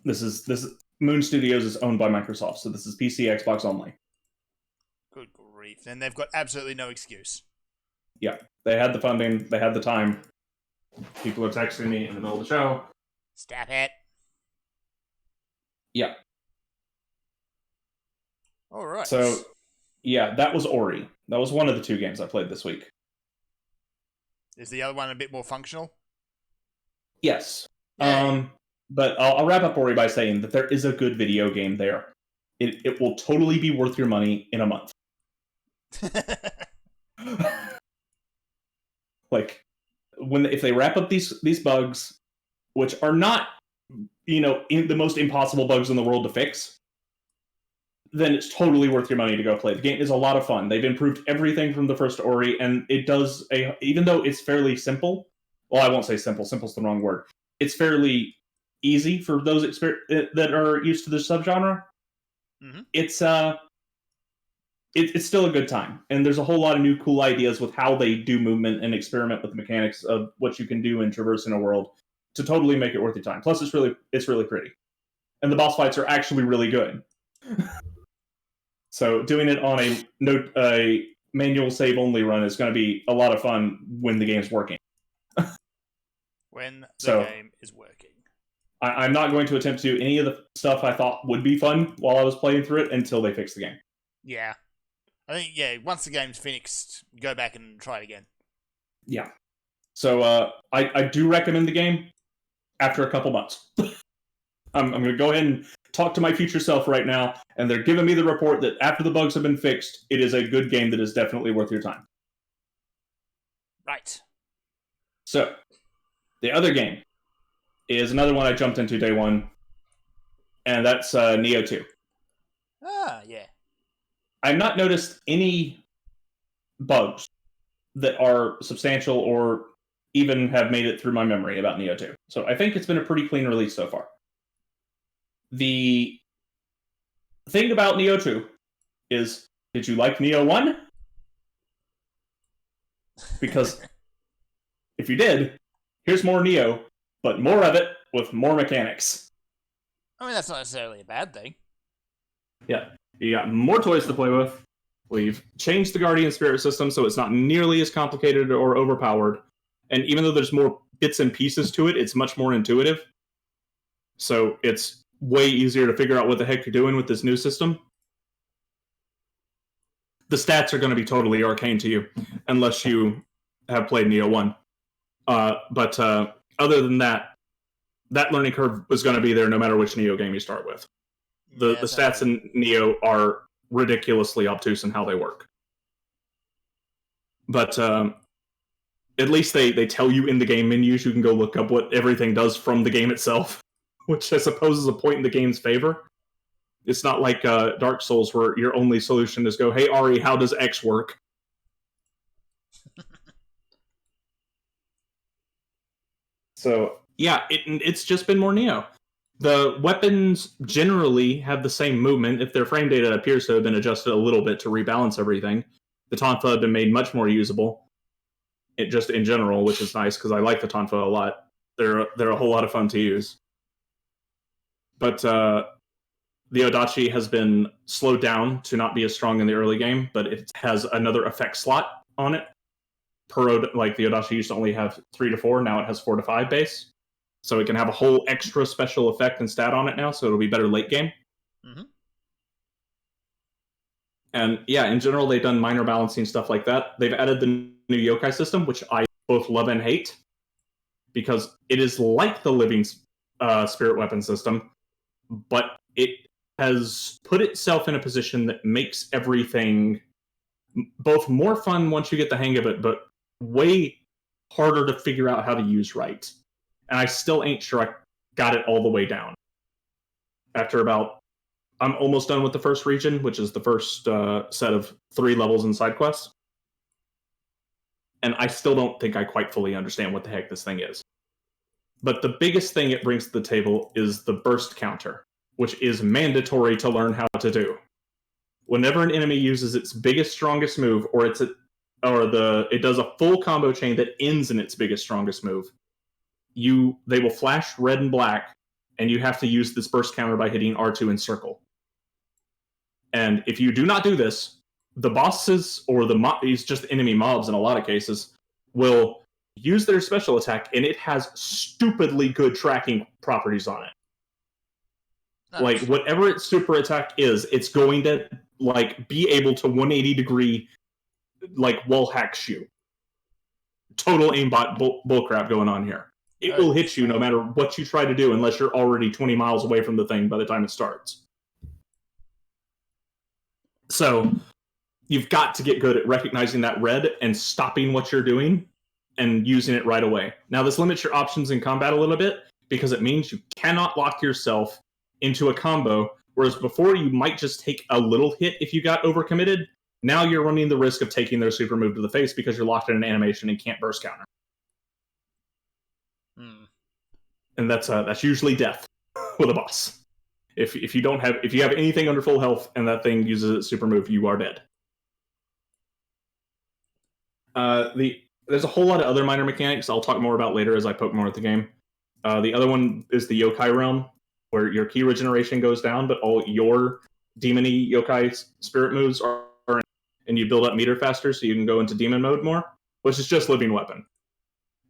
this is Moon Studios is owned by Microsoft, so this is PC, Xbox only. Good grief! Then they've got absolutely no excuse. Yeah, they had the funding, they had the time. People are texting me in the middle of the show. Stop it. Yeah. All right. So, yeah, that was Ori. That was one of the 2 games I played this week. Is the other one a bit more functional? Yes. Yay. But I'll wrap up Ori by saying that there is a good video game there. It will totally be worth your money in a month. Like, if they wrap up these bugs, which are not, the most impossible bugs in the world to fix, then it's totally worth your money to go play. The game is a lot of fun. They've improved everything from the first Ori, and it does even though it's fairly simple. Well, I won't say simple. Simple's the wrong word. It's fairly easy for those that are used to the subgenre. Mm-hmm. It's still a good time, and there's a whole lot of new cool ideas with how they do movement and experiment with the mechanics of what you can do in traversing a world to totally make it worth your time. Plus, it's really pretty, and the boss fights are actually really good. So doing it on a manual save only run is going to be a lot of fun when the game's working. When the game is working. I'm not going to attempt to do any of the stuff I thought would be fun while I was playing through it until they fix the game. Yeah. I think, once the game's finished, go back and try it again. Yeah. So I do recommend the game after a couple months. I'm going to go ahead and talk to my future self right now, and they're giving me the report that after the bugs have been fixed, it is a good game that is definitely worth your time. Right. So, the other game is another one I jumped into day one, and that's Nioh 2. Ah, yeah. I've not noticed any bugs that are substantial or even have made it through my memory about Nioh 2. So I think it's been a pretty clean release so far. The thing about Nioh 2 is, did you like Nioh 1? Because if you did, here's more Nioh, but more of it with more mechanics. I mean, that's not necessarily a bad thing. Yeah, you got more toys to play with. We've changed the Guardian Spirit system so it's not nearly as complicated or overpowered. And even though there's more bits and pieces to it, it's much more intuitive. So it's way easier to figure out what the heck you're doing with this new system. The stats are going to be totally arcane to you, unless you have played Nioh 1. But other than that, that learning curve is going to be there no matter which Nioh game you start with. The stats in Nioh are ridiculously obtuse in how they work. But at least they tell you in the game menus, you can go look up what everything does from the game itself, which I suppose is a point in the game's favor. It's not like Dark Souls where your only solution is go, hey Ari, how does X work? So, yeah, it's just been more Nioh. The weapons generally have the same movement if their frame data appears to have been adjusted a little bit to rebalance everything. The Tonfa have been made much more usable, just in general, which is nice because I like the Tonfa a lot. They're a whole lot of fun to use. But the Odachi has been slowed down to not be as strong in the early game, but it has another effect slot on it. Like the Odachi used to only have 3 to 4, now it has 4 to 5 base. So it can have a whole extra special effect and stat on it now, so it'll be better late game. Mm-hmm. And yeah, in general, they've done minor balancing stuff like that. They've added the new yokai system, which I both love and hate, because it is like the living spirit weapon system, but it has put itself in a position that makes everything both more fun once you get the hang of it, but way harder to figure out how to use right. And I still ain't sure I got it all the way down. I'm almost done with the first region, which is the first set of 3 levels in side quests. And I still don't think I quite fully understand what the heck this thing is. But the biggest thing it brings to the table is the burst counter, which is mandatory to learn how to do. Whenever an enemy uses its biggest, strongest move, or its it does a full combo chain that ends in its biggest, strongest move. They will flash red and black, and you have to use this burst counter by hitting R2 in circle. And if you do not do this, the bosses or these just enemy mobs in a lot of cases will use their special attack, and it has stupidly good tracking properties on it. Nice. Like, whatever its super attack is, it's going to like be able to 180 degree like wall hacks you. Total aimbot bullcrap going on here. It will hit you no matter what you try to do, unless you're already 20 miles away from the thing by the time it starts. So you've got to get good at recognizing that red and stopping what you're doing and using it right away. Now, this limits your options in combat a little bit, because it means you cannot lock yourself into a combo, whereas before you might just take a little hit if you got overcommitted. Now you're running the risk of taking their super move to the face because you're locked in an animation and can't burst counter. And that's usually death with a boss. If you have anything under full health and that thing uses its super move, you are dead. There's a whole lot of other minor mechanics I'll talk more about later as I poke more at the game. The other one is the yokai realm, where your ki regeneration goes down, but all your demon-y yokai spirit moves are, and you build up meter faster so you can go into demon mode more, which is just living weapon.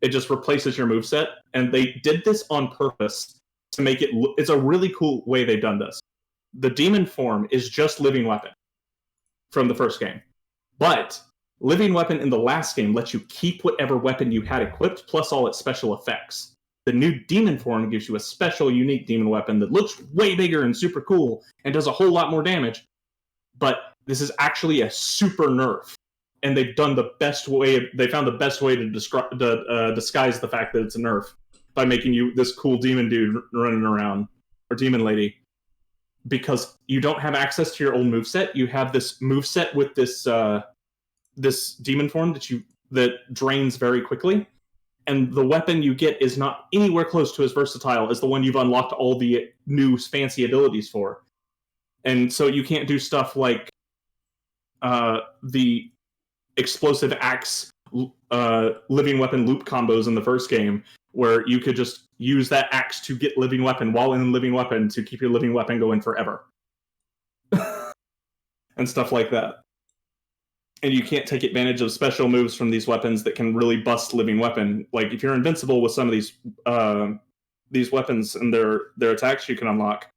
It just replaces your moveset, and they did this on purpose to make it it's a really cool way they've done this. The demon form is just living weapon from the first game, but living weapon in the last game lets you keep whatever weapon you had equipped plus all its special effects. The new demon form gives you a special, unique demon weapon that looks way bigger and super cool and does a whole lot more damage, but this is actually a super nerf. And they've done the best way. They found the best way to disguise the fact that it's a nerf by making you this cool demon dude running around, or demon lady, because you don't have access to your old moveset. You have this moveset with this demon form that drains very quickly, and the weapon you get is not anywhere close to as versatile as the one you've unlocked all the new fancy abilities for. And so you can't do stuff like the explosive axe living weapon loop combos in the first game, where you could just use that axe to get living weapon while in living weapon to keep your living weapon going forever. And stuff like that. And you can't take advantage of special moves from these weapons that can really bust living weapon. Like, if you're invincible with some of these weapons and their attacks you can unlock,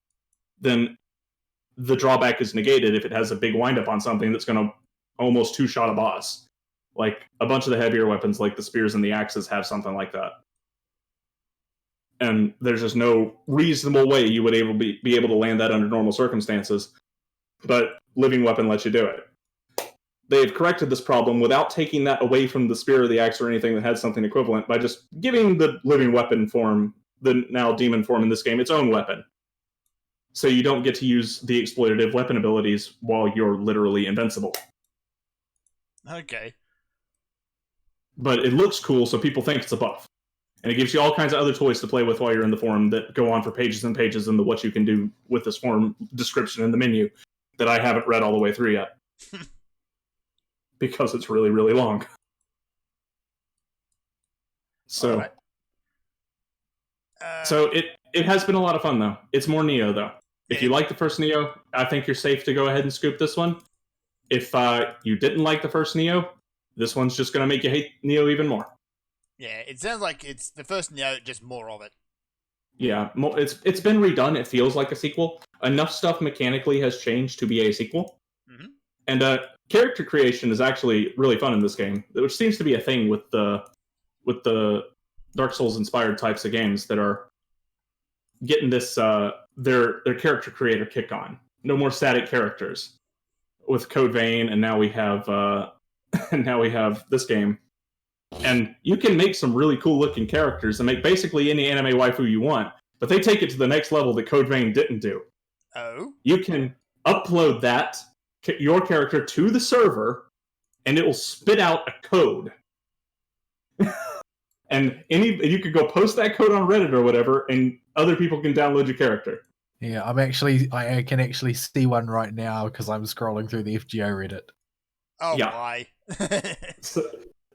then the drawback is negated if it has a big windup on something that's going to almost two-shot a boss. Like, a bunch of the heavier weapons, like the spears and the axes, have something like that. And there's just no reasonable way you would be able to land that under normal circumstances. But living weapon lets you do it. They've corrected this problem without taking that away from the spear or the axe or anything that had something equivalent, by just giving the living weapon form, the now demon form in this game, its own weapon. So you don't get to use the exploitative weapon abilities while you're literally invincible. Okay. But it looks cool, so people think it's a buff. And it gives you all kinds of other toys to play with while you're in the forum that go on for pages and pages in the what you can do with this forum description in the menu that I haven't read all the way through yet. Because it's really, really long. So, right. So it has been a lot of fun, though. It's more Nioh, though. If you like the first Nioh, I think you're safe to go ahead and scoop this one. If you didn't like the first Nioh, this one's just going to make you hate Nioh even more. Yeah, it sounds like it's the first Nioh, just more of it. Yeah, it's been redone. It feels like a sequel. Enough stuff mechanically has changed to be a sequel. Mm-hmm. And character creation is actually really fun in this game, which seems to be a thing with the Dark Souls inspired types of games that are getting this their character creator kick on. No more static characters with Code Vein, and now we have this game. And you can make some really cool looking characters and make basically any anime waifu you want, but they take it to the next level that Code Vein didn't do. Oh? You can upload your character to the server, and it will spit out a code. And you could go post that code on Reddit or whatever, and other people can download your character. Yeah, I can actually see one right now because I'm scrolling through the FGO Reddit. Oh, Yeah. why?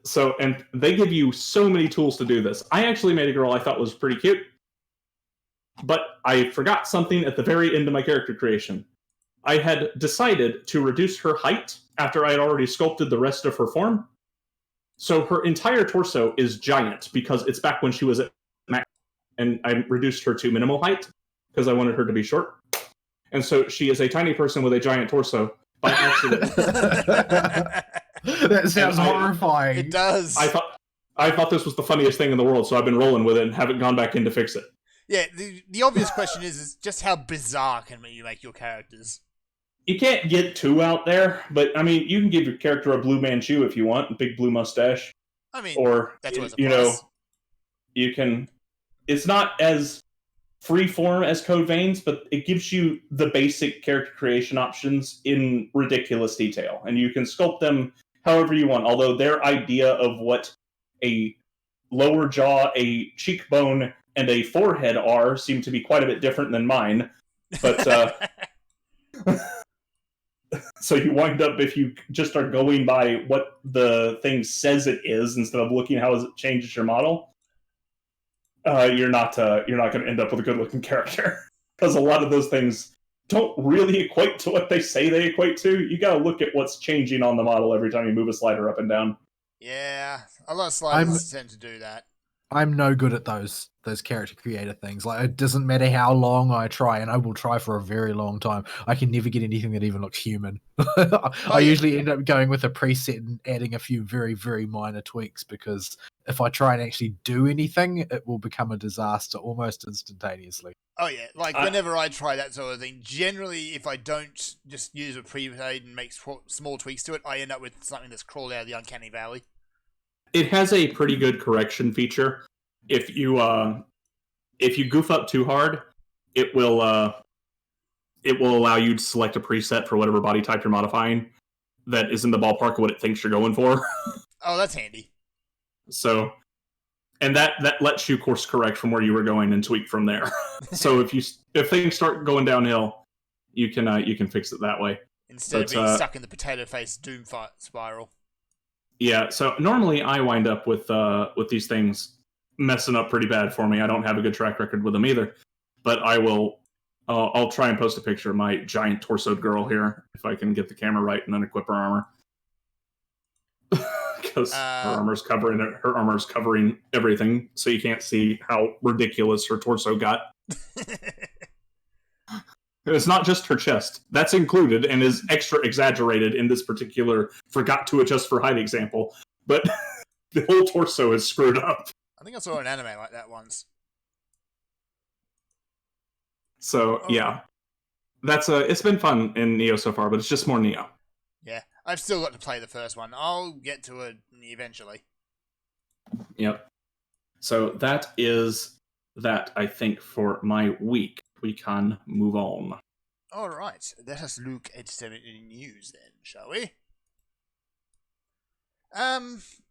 So, and they give you so many tools to do this. I actually made a girl I thought was pretty cute, but I forgot something at the very end of my character creation. I had decided to reduce her height after I had already sculpted the rest of her form. So her entire torso is giant because it's back when she was at max, and I reduced her to minimal height because I wanted her to be short. And so she is a tiny person with a giant torso by accident. That sounds horrifying. It does. I thought this was the funniest thing in the world, so I've been rolling with it and haven't gone back in to fix it. Yeah, the obvious question is just how bizarre can you make your characters? You can't get too out there, but I mean, you can give your character a blue Manchu if you want, a big blue mustache. I mean, Or that's what's you know, you can. It's not as free form as Code Veins, but it gives you the basic character creation options in ridiculous detail, and you can sculpt them however you want. Although their idea of what a lower jaw, a cheekbone, and a forehead are seem to be quite a bit different than mine. But so you wind up, if you just are going by what the thing says it is instead of looking how it changes your model, you're not going to end up with a good looking character, because a lot of those things don't really equate to what they say they equate to. You got to look at what's changing on the model every time you move a slider up and down. Yeah, a lot of sliders tend to do that. I'm no good at those character creator things. Like, it doesn't matter how long I try, and I will try for a very long time. I can never get anything that even looks human. I usually end up going with a preset and adding a few very, very minor tweaks, because if I try and actually do anything, it will become a disaster almost instantaneously. Oh yeah, like whenever I try that sort of thing, generally if I don't just use a preset and make small tweaks to it, I end up with something that's crawled out of the uncanny valley. It has a pretty good correction feature. If you goof up too hard, it will allow you to select a preset for whatever body type you're modifying that is in the ballpark of what it thinks you're going for. Oh, that's handy. So, and that lets you course correct from where you were going and tweak from there. So if things start going downhill, you can fix it that way instead of being stuck in the potato face doom spiral. Yeah. So normally I wind up with these things messing up pretty bad for me. I don't have a good track record with them either, but I will. I'll try and post a picture of my giant torsoed girl here if I can get the camera right and then equip her armor. Because her armor's covering everything, so you can't see how ridiculous her torso got. It's not just her chest. That's included and is extra exaggerated in this particular forgot to adjust for height example. But the whole torso is screwed up. I think I saw an anime like that once. So, yeah. It's been fun in Neo so far, but it's just more Neo. Yeah. I've still got to play the first one. I'll get to it eventually. Yep. So that is that, I think, for my week. We can move on. All right. Let us look at some news then, shall we?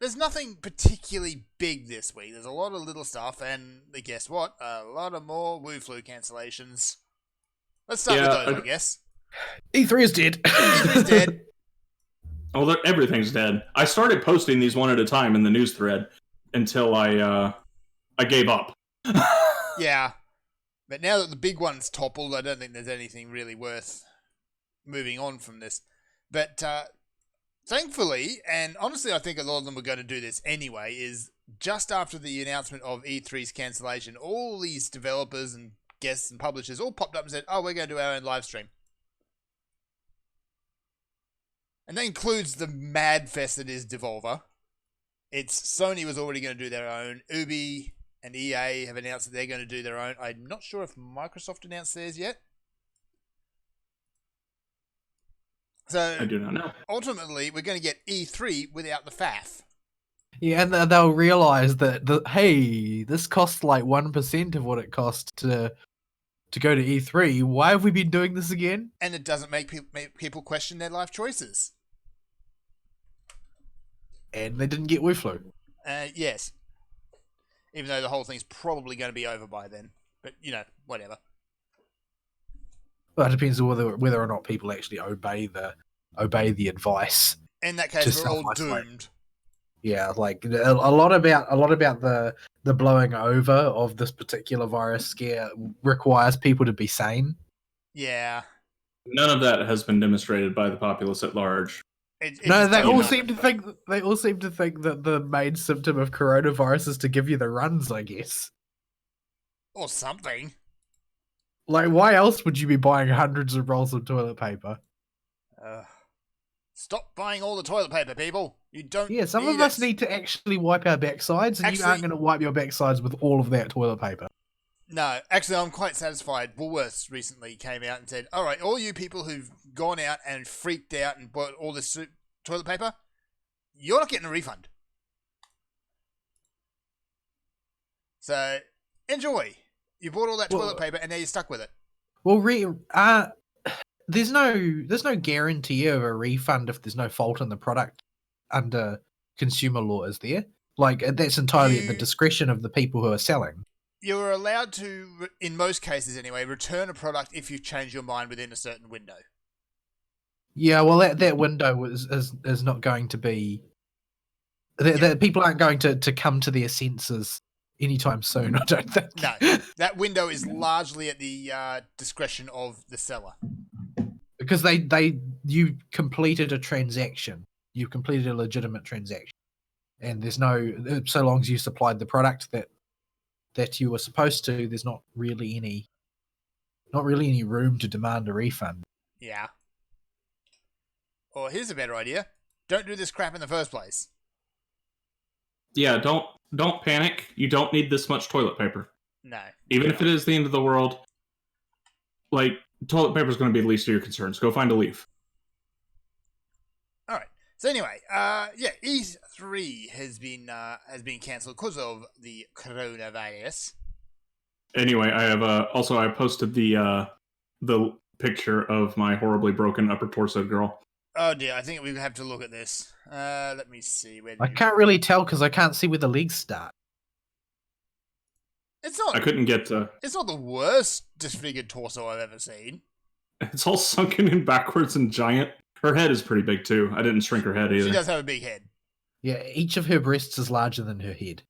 There's nothing particularly big this week. There's a lot of little stuff, and guess what? A lot of more Wu-Flu cancellations. Let's start with those, I guess. E3 is dead. E3 is dead. Oh, everything's dead. I started posting these one at a time in the news thread until I gave up. Yeah. But now that the big one's toppled, I don't think there's anything really worth moving on from this. But thankfully, and honestly I think a lot of them were going to do this anyway, is just after the announcement of E3's cancellation, all these developers and guests and publishers all popped up and said, oh, we're going to do our own live stream. And that includes the mad fest that is Devolver. Sony was already going to do their own. Ubi and EA have announced that they're going to do their own. I'm not sure if Microsoft announced theirs yet. So I do not know. Ultimately, we're going to get E3 without the faff. Yeah, and they'll realize that, hey, this costs like 1% of what it costs to go to E3. Why have we been doing this again? And it doesn't make people question their life choices. And they didn't get Wu-Flu. Yes. Even though the whole thing's probably going to be over by then. But, whatever. Well, it depends on whether or not people actually obey the advice. In that case, to we're all self-isolate. doomed. Yeah, like a lot about the blowing over of this particular virus scare requires people to be sane. Yeah. None of that has been demonstrated by the populace at large. It No, just they doesn't all matter. seem to think that the main symptom of coronavirus is to give you the runs, I guess. Or something. Like, why else would you be buying hundreds of rolls of toilet paper? Stop buying all the toilet paper, people. You don't. Yeah, some need of us it. need to actually wipe our backsides, and you Actually- aren't going to wipe your backsides with all of that toilet paper. No, actually, I'm quite satisfied. Woolworths recently came out and said, all right, all you people who've gone out and freaked out and bought all this toilet paper, you're not getting a refund. So, enjoy. You bought all that toilet paper and now you're stuck with it. Well, there's no guarantee of a refund if there's no fault in the product under consumer law, is there? Like, that's entirely at the discretion of the people who are selling. You're allowed to, in most cases anyway, return a product if you change your mind within a certain window. Yeah, well, that window is not going to be. That people aren't going to come to their senses anytime soon, I don't think. No, that window is largely at the discretion of the seller. Because you completed a transaction. You completed a legitimate transaction. And there's no, so long as you supplied the product that you were supposed to, there's not really any room to demand a refund. Yeah. Or here's a better idea. Don't do this crap in the first place. Yeah, don't panic. You don't need this much toilet paper. No. Even if it is the end of the world, like, toilet paper is going to be the least of your concerns. Go find a leaf. All right. So anyway, E3 has been cancelled because of the coronavirus. Anyway, I have I posted the picture of my horribly broken upper torso girl. Oh dear, I think we have to look at this. Let me see. I can't really tell because I can't see where the legs start. It's not. I couldn't get to. It's not the worst disfigured torso I've ever seen. It's all sunken in backwards and giant. Her head is pretty big too. I didn't shrink her head either. She does have a big head. Yeah, each of her breasts is larger than her head.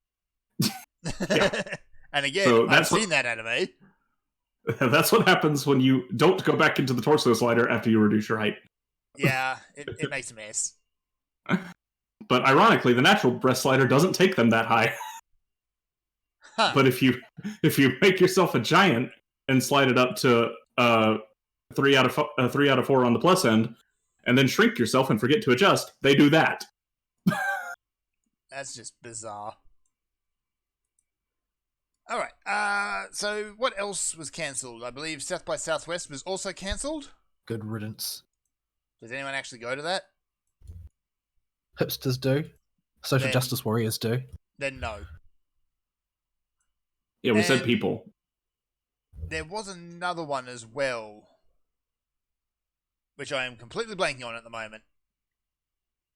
And again, So I've seen that anime. That's what happens when you don't go back into the torso slider after you reduce your height. Yeah, it makes a mess. But ironically, the natural breast slider doesn't take them that high. Huh. But if you make yourself a giant and slide it up to 3 out of 4 on the plus end, and then shrink yourself and forget to adjust, they do that. That's just bizarre. All right. So what else was cancelled? I believe South by Southwest was also cancelled. Good riddance. Does anyone actually go to that? Hipsters do. Social justice warriors do. Then no. Yeah, we said And people. There was another one as well, which I am completely blanking on at the moment.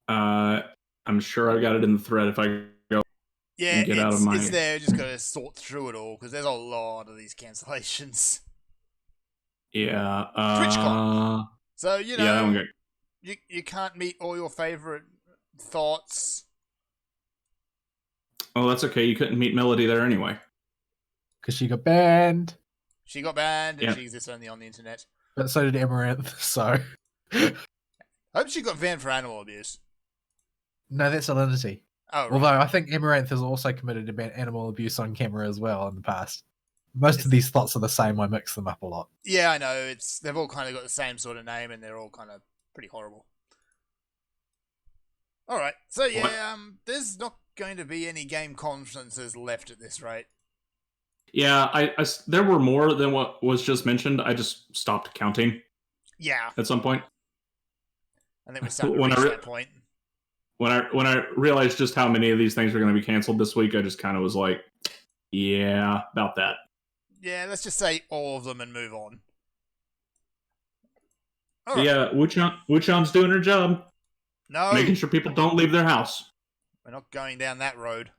I'm sure I got it in the thread if I go. Yeah, Get out of my... it's there. Just got to sort through it all because there's a lot of these cancellations. Yeah. TwitchCon. So, you know, yeah, that one got... you can't meet all your favorite thoughts. Oh, that's okay. You couldn't meet Melody there anyway. Because she got banned. She got banned and Yeah. she exists only on the internet. But so did Amaranth, so... I hope she got banned for animal abuse. No, that's Alinity. Oh, right. Although I think Amaranth has also committed animal abuse on camera as well in the past. Most of these thoughts are the same. I mix them up a lot. Yeah, I know. They've all kind of got the same sort of name and they're all kind of pretty horrible. All right. So, yeah, there's not going to be any game conferences left at this rate. Yeah, I there were more than what was just mentioned. I just stopped counting Yeah. at some point. I think we're starting to When reach I that point. When I realized just how many of these things are going to be canceled this week, I just kind of was like, yeah, about that. Yeah, let's just say all of them and move on. All right. Yeah, Wuchan's doing her job. No, Making sure people don't leave their house. we're not going down that road.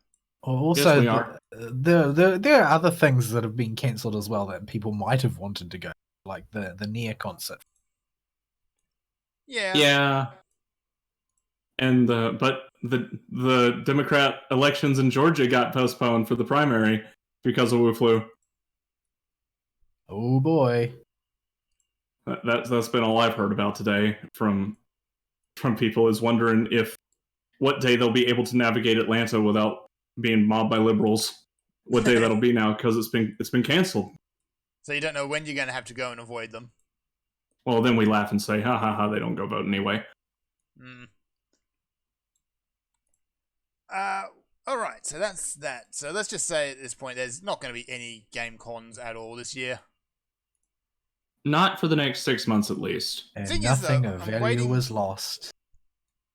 Also, Yes, we are. there are other things that have been cancelled as well that people might have wanted to go, like the Nier concert. Yeah. Yeah. but the Democrat elections in Georgia got postponed for the primary because of Wu flu. Oh boy. That's been all I've heard about today from people, is wondering what day they'll be able to navigate Atlanta without being mobbed by liberals. What day that'll be now, because it's been canceled. So you don't know when you're going to have to go and avoid them. Well, then we laugh and say, ha ha ha, they don't go vote anyway. All right, so that's that. So let's just say at this point, there's not going to be any game cons at all this year. Not for the next 6 months, at least. And Thing is, nothing though, of I'm value waiting- was lost.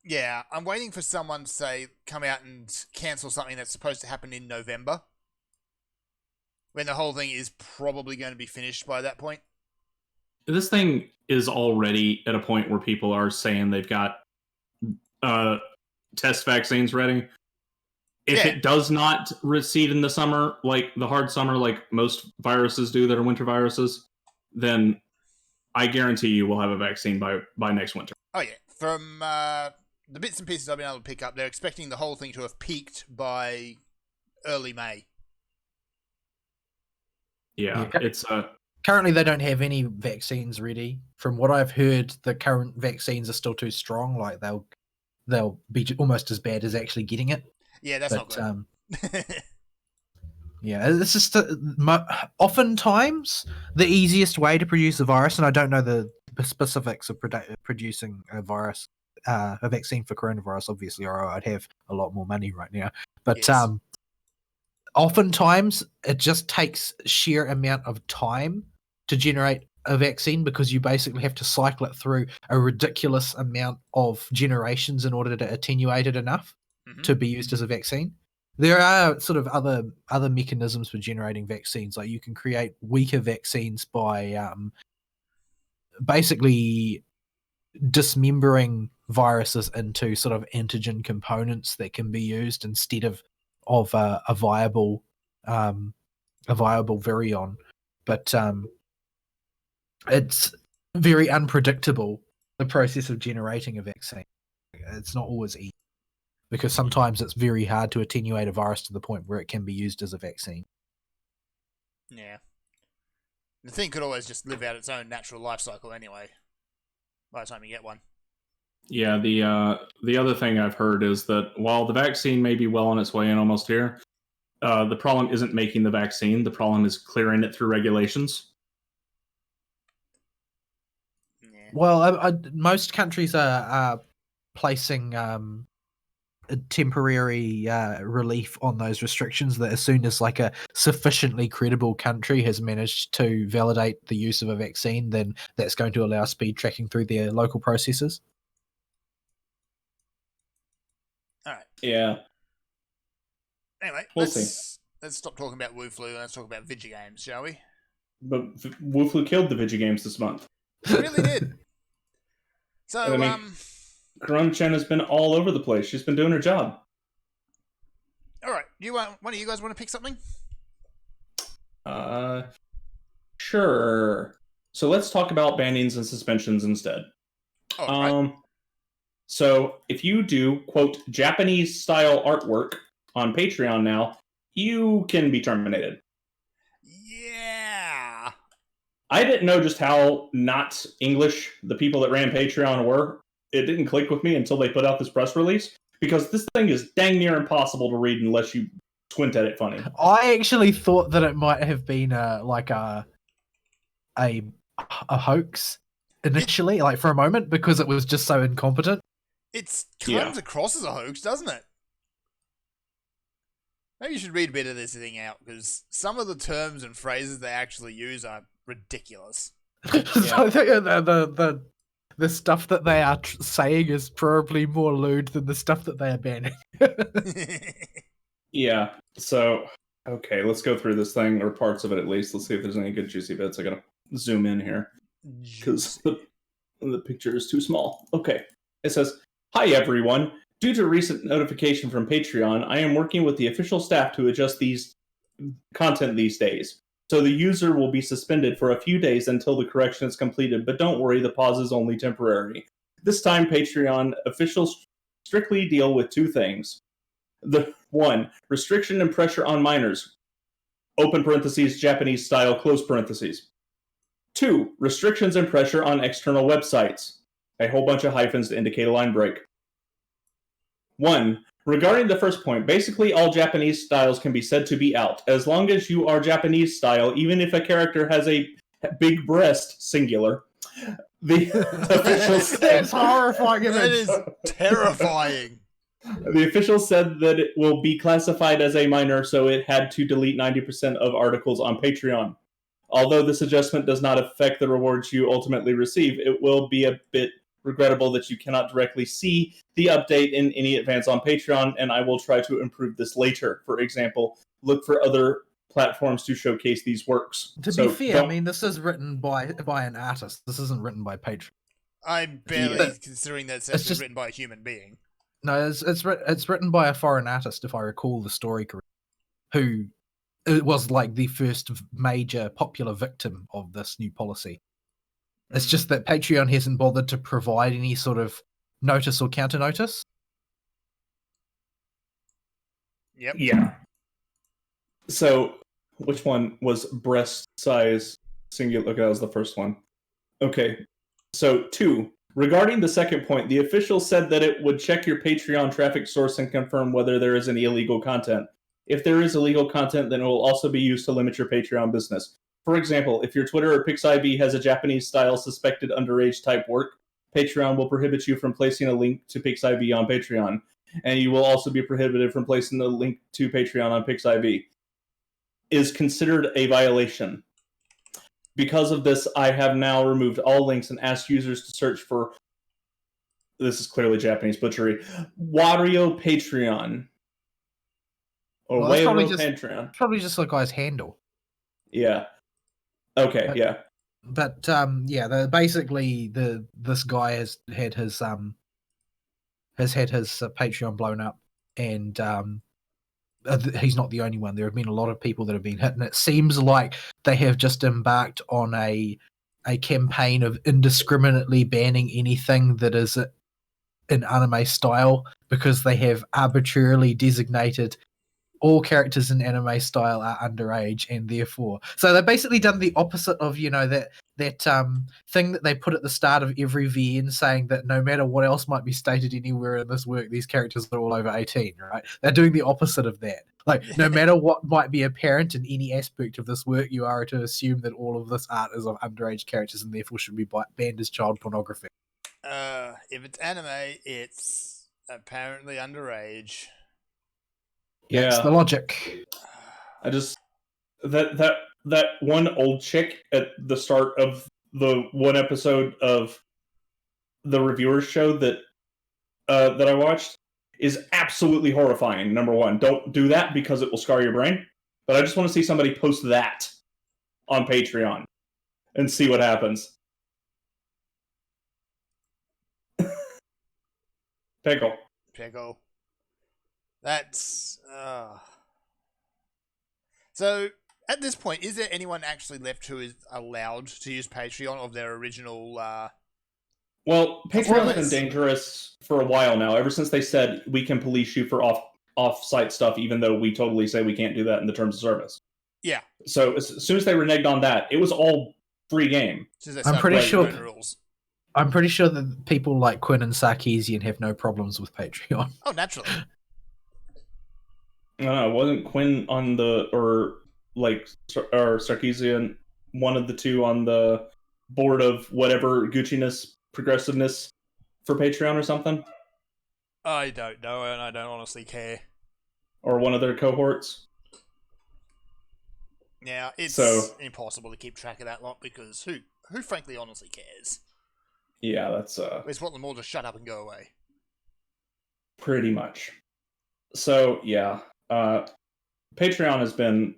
Yeah, I'm waiting for someone to say, come out and cancel something that's supposed to happen in November, when the whole thing is probably going to be finished by that point. This thing is already at a point where people are saying they've got test vaccines ready. If Yeah. it does not recede in the summer, like the hard summer, like most viruses do that are winter viruses, then I guarantee you we'll have a vaccine by next winter. Oh yeah, from the bits and pieces I've been able to pick up, they're expecting the whole thing to have peaked by early May. Yeah, Yeah. it's Currently, they don't have any vaccines ready. From what I've heard, the current vaccines are still too strong. Like they'll be almost as bad as actually getting it. Yeah, that's But not good. yeah, it's just oftentimes the easiest way to produce a virus, and I don't know the specifics of producing a virus, a vaccine for coronavirus, obviously, or I'd have a lot more money right now. But Yes. oftentimes it just takes sheer amount of time to generate a vaccine, because you basically have to cycle it through a ridiculous amount of generations in order to attenuate it enough Mhm. to be used as a vaccine. There are sort of other mechanisms for generating vaccines. Like you can create weaker vaccines by basically dismembering viruses into sort of antigen components that can be used instead of a viable virion. But it's very unpredictable, the process of generating a vaccine. It's not always easy, because sometimes it's very hard to attenuate a virus to the point where it can be used as a vaccine. Yeah. The thing could always just live out its own natural life cycle anyway, by the time you get one. Yeah, the other thing I've heard is that while the vaccine may be well on its way and almost here, the problem isn't making the vaccine. The problem is clearing it through regulations. Yeah. Well, most countries are placing a temporary relief on those restrictions, that as soon as like a sufficiently credible country has managed to validate the use of a vaccine, then that's going to allow speed tracking through their local processes. All right. Yeah. Anyway, We'll let's stop talking about Wu Flu and let's talk about video games, shall we? But Wu Flu killed the video games this month. It really did. So, I mean, Corona Chen has been all over the place. She's been doing her job. all right. One of you guys want to pick something? Sure. So let's talk about bannings and suspensions instead. Oh, right. So if you do, quote, Japanese style artwork on Patreon now, you can be terminated. Yeah. I didn't know just how not English the people that ran Patreon were. It didn't click with me until they put out this press release, because this thing is dang near impossible to read unless you squint at it funny. I actually thought that it might have been a hoax initially, like for a moment, because it was just so incompetent. It comes Yeah. across as a hoax, doesn't it? Maybe you should read a bit of this thing out, because some of the terms and phrases they actually use are ridiculous. So the stuff that they are saying is probably more lewd than the stuff that they are banning. Yeah. So, okay, let's go through this thing, or parts of it at least. Let's see if there's any good juicy bits. I gotta zoom in here because the picture is too small. Okay. It says, "Hi everyone. Due to recent notification from Patreon, I am working with the official staff to adjust these content these days. So the user will be suspended for a few days until the correction is completed, but don't worry, the pause is only temporary. This time, Patreon official strictly deal with two things. The one, restriction and pressure on minors, open parentheses, Japanese style, close parentheses. 2, restrictions and pressure on external websites, a whole bunch of hyphens to indicate a line break. 1, regarding the first point, basically all Japanese styles can be said to be out, as long as you are Japanese style, even if a character has a big breast, singular. The official said, That's horrifying. That is terrifying. The official said that it will be classified as a minor, so it had to delete 90% of articles on Patreon. Although this adjustment does not affect the rewards you ultimately receive, it will be a bit regrettable that you cannot directly see the update in any advance on Patreon, and I will try to improve this later. For example, look for other platforms to showcase these works. To be fair, I mean, this is written by an artist. This isn't written by Patreon. I'm barely considering that it's just written by a human being. No, it's written by a foreign artist, if I recall the story correctly, who it was like the first major popular victim of this new policy. It's just that Patreon hasn't bothered to provide any sort of notice or counter notice. Yep. Yeah. So, which one was breast size singular? Okay, that was the first one. Okay. So, 2. Regarding the second point, the official said that it would check your Patreon traffic source and confirm whether there is any illegal content. If there is illegal content, then it will also be used to limit your Patreon business. For example, if your Twitter or PixIV has a Japanese-style suspected underage type work, Patreon will prohibit you from placing a link to PixIV on Patreon, and you will also be prohibited from placing the link to Patreon on PixIV. Is considered a violation. Because of this, I have now removed all links and asked users to search for, this is clearly Japanese butchery, Wario Patreon. Or Well, Wario Patreon. Probably just the guy's handle. Yeah. Okay, yeah. But basically this guy has had his Patreon blown up, and he's not the only one. There have been a lot of people that have been hit, and it seems like they have just embarked on a campaign of indiscriminately banning anything that is in anime style, because they have arbitrarily designated all characters in anime style are underage, and therefore, so they've basically done the opposite of that thing that they put at the start of every VN, saying that no matter what else might be stated anywhere in this work, these characters are all over 18, right? They're doing the opposite of that. Like, no matter what might be apparent in any aspect of this work, you are to assume that all of this art is of underage characters and therefore should be banned as child pornography. If it's anime, it's apparently underage. Yeah, that's the logic. I just that one old chick at the start of the one episode of the reviewers show that I watched is absolutely horrifying. Number one, don't do that because it will scar your brain. But I just want to see somebody post that on Patreon and see what happens. Pickle. That's so. At this point, is there anyone actually left who is allowed to use Patreon of their original? Well, Patreon has been dangerous for a while now. Ever since they said we can police you for off-site stuff, even though we totally say we can't do that in the terms of service. Yeah. So as soon as they reneged on that, it was all free game. I'm pretty sure that people like Quinn and Sarkeesian have no problems with Patreon. Oh, naturally. No, wasn't Quinn on the or Sarkeesian one of the two on the board of whatever Gucci-ness, progressiveness for Patreon or something? I don't know, and I don't honestly care. Or one of their cohorts? Yeah, it's impossible to keep track of that lot because who frankly honestly cares? Yeah, that's We just want them all to shut up and go away. Pretty much. So yeah, Patreon has been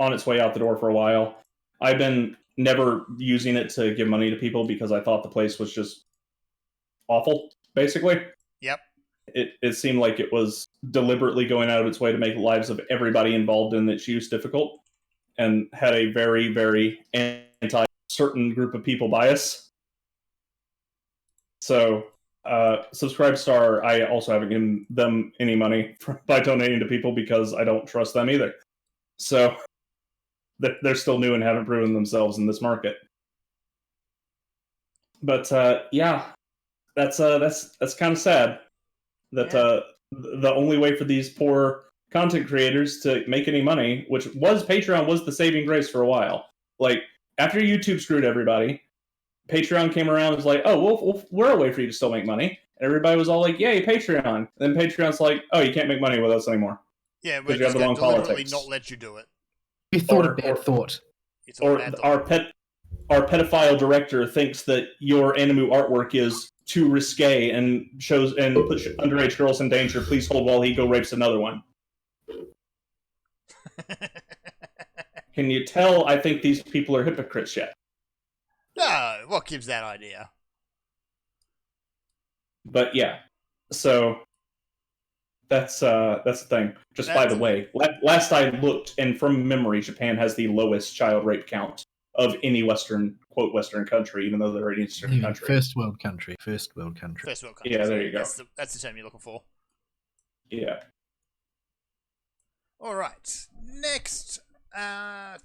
on its way out the door for a while. I've been never using it to give money to people because I thought the place was just awful, basically. Yep. It seemed like it was deliberately going out of its way to make the lives of everybody involved in its use difficult, and had a very, very anti-certain group of people bias. So Subscribestar, I also haven't given them any money by donating to people because I don't trust them either. So they're still new and haven't proven themselves in this market. But yeah, that's kind of sad that the only way for these poor content creators to make any money, which was Patreon, was the saving grace for a while. Like after YouTube screwed everybody, Patreon came around and was like, oh, we're a way for you to still make money. And everybody was all like, yay, Patreon. And then Patreon's like, oh, you can't make money with us anymore. Yeah, we're you have just the going wrong to deliberately politics. not let you do it. You thought a bad thought. It's a Or bad thought. our pedophile director thinks that your Animu artwork is too risque and shows and puts underage girls in danger. Please hold while he go rapes another one. Can you tell I think these people are hypocrites yet? No, what gives that idea? But yeah, so that's the thing. Just by the way, last I looked, and from memory, Japan has the lowest child rape count of any Western country, even though they're an Eastern country. First world country. First world country. Yeah, there you go. That's the term you're looking for. Yeah. All right. Next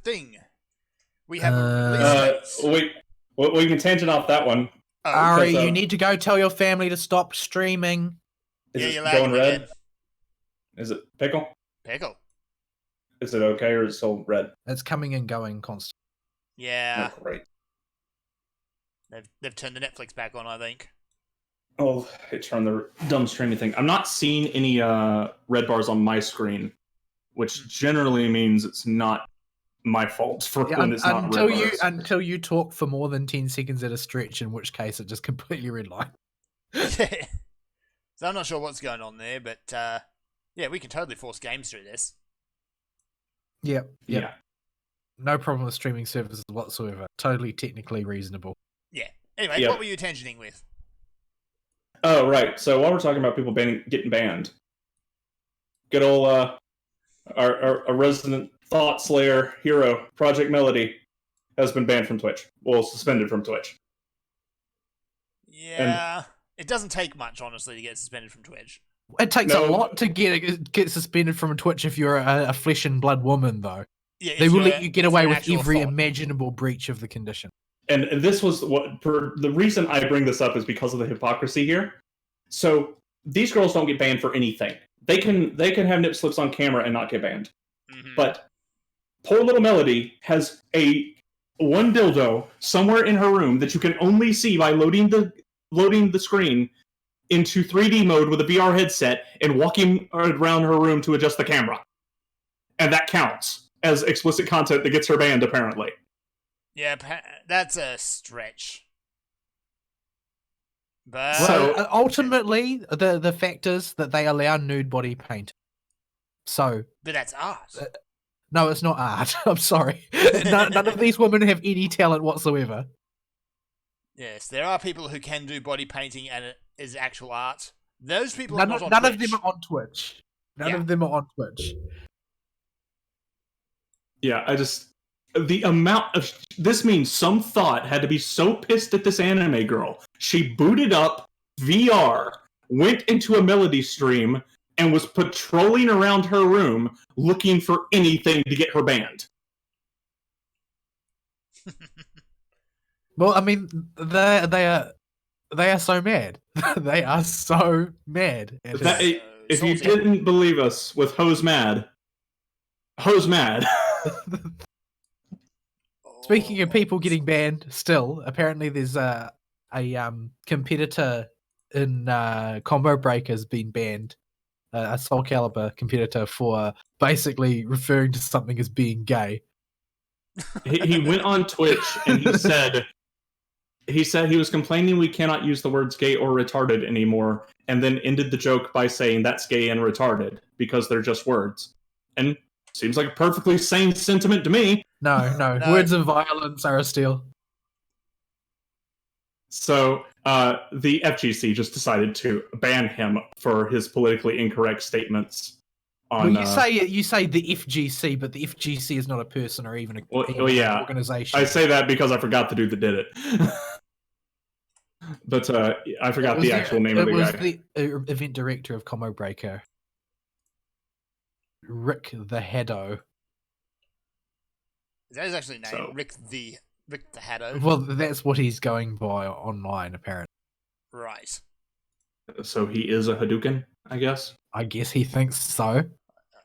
thing. We have a release date. Wait, we can tangent off that one. Oh, Ari, you need to go tell your family to stop streaming. Is yeah, it you're going lagging red? again. Is it pickle? Pickle. Is it okay or is it still red? It's coming and going constantly. Yeah. Oh, great. They've turned the Netflix back on, I think. Oh, it turned the dumb streaming thing. I'm not seeing any red bars on my screen, which generally means it's not my fault for when it's not red bars. Until you talk for more than 10 seconds at a stretch, in which case it just completely redline. So I'm not sure what's going on there, but yeah, we can totally force games through this. Yep. Yeah. No problem with streaming services whatsoever. Totally technically reasonable. Yeah. Anyway, Yep. what were you tangenting with? Oh, right. So while we're talking about people getting banned, good old our resident Thought Slayer hero, Project Melody, has been banned from Twitch. Well, suspended from Twitch. Yeah. It doesn't take much, honestly, to get suspended from Twitch. It takes a lot to get suspended from Twitch if you're a flesh and blood woman, though. Yeah, They will let you get away with actual every fault. imaginable breach of the condition. And this was the reason I bring this up is because of the hypocrisy here. So these girls don't get banned for anything. They can have nip slips on camera and not get banned. Mhm. But poor little Melody has one dildo somewhere in her room that you can only see by loading the screen into 3D mode with a VR headset and walking around her room to adjust the camera. And that counts as explicit content that gets her banned, apparently. Yeah, that's a stretch. But So- Ultimately, the fact is that they allow nude body paint. So, but that's art. no, it's not art. I'm sorry. None of these women have any talent whatsoever. Yes, there are people who can do body painting and it is actual art. Those people are None not on of Twitch. them are on Twitch. None Yeah. of them are on Twitch. Yeah, the amount of this means some thought had to be so pissed at this anime girl. She booted up VR, went into a Melody stream, and was patrolling around her room looking for anything to get her banned. Well, I mean, they are so mad. They are so mad. It That- is- If you salty. didn't believe us with Hose Mad. Speaking of people getting banned, still apparently there's a competitor in Combo Breakers being banned, a Soul Calibur competitor for basically referring to something as being gay. He went on Twitch and he said he was complaining we cannot use the words gay or retarded anymore, and then ended the joke by saying that's gay and retarded because they're just words. And seems like a perfectly sane sentiment to me. No, No. words of violence are a steal. So the FGC just decided to ban him for his politically incorrect statements. On, Well, you say the FGC, but the FGC is not a person or even Well, even yeah. an organization. I say that because I forgot the dude that did it. But I forgot It the was actual name of the It was guy. the event director of Combo Breaker, Rick the Haddo. Is that his actual name? So- Rick the Haddo. Well, that's what he's going by online, apparently. Right. So he is a Hadouken, I guess. I guess he thinks so.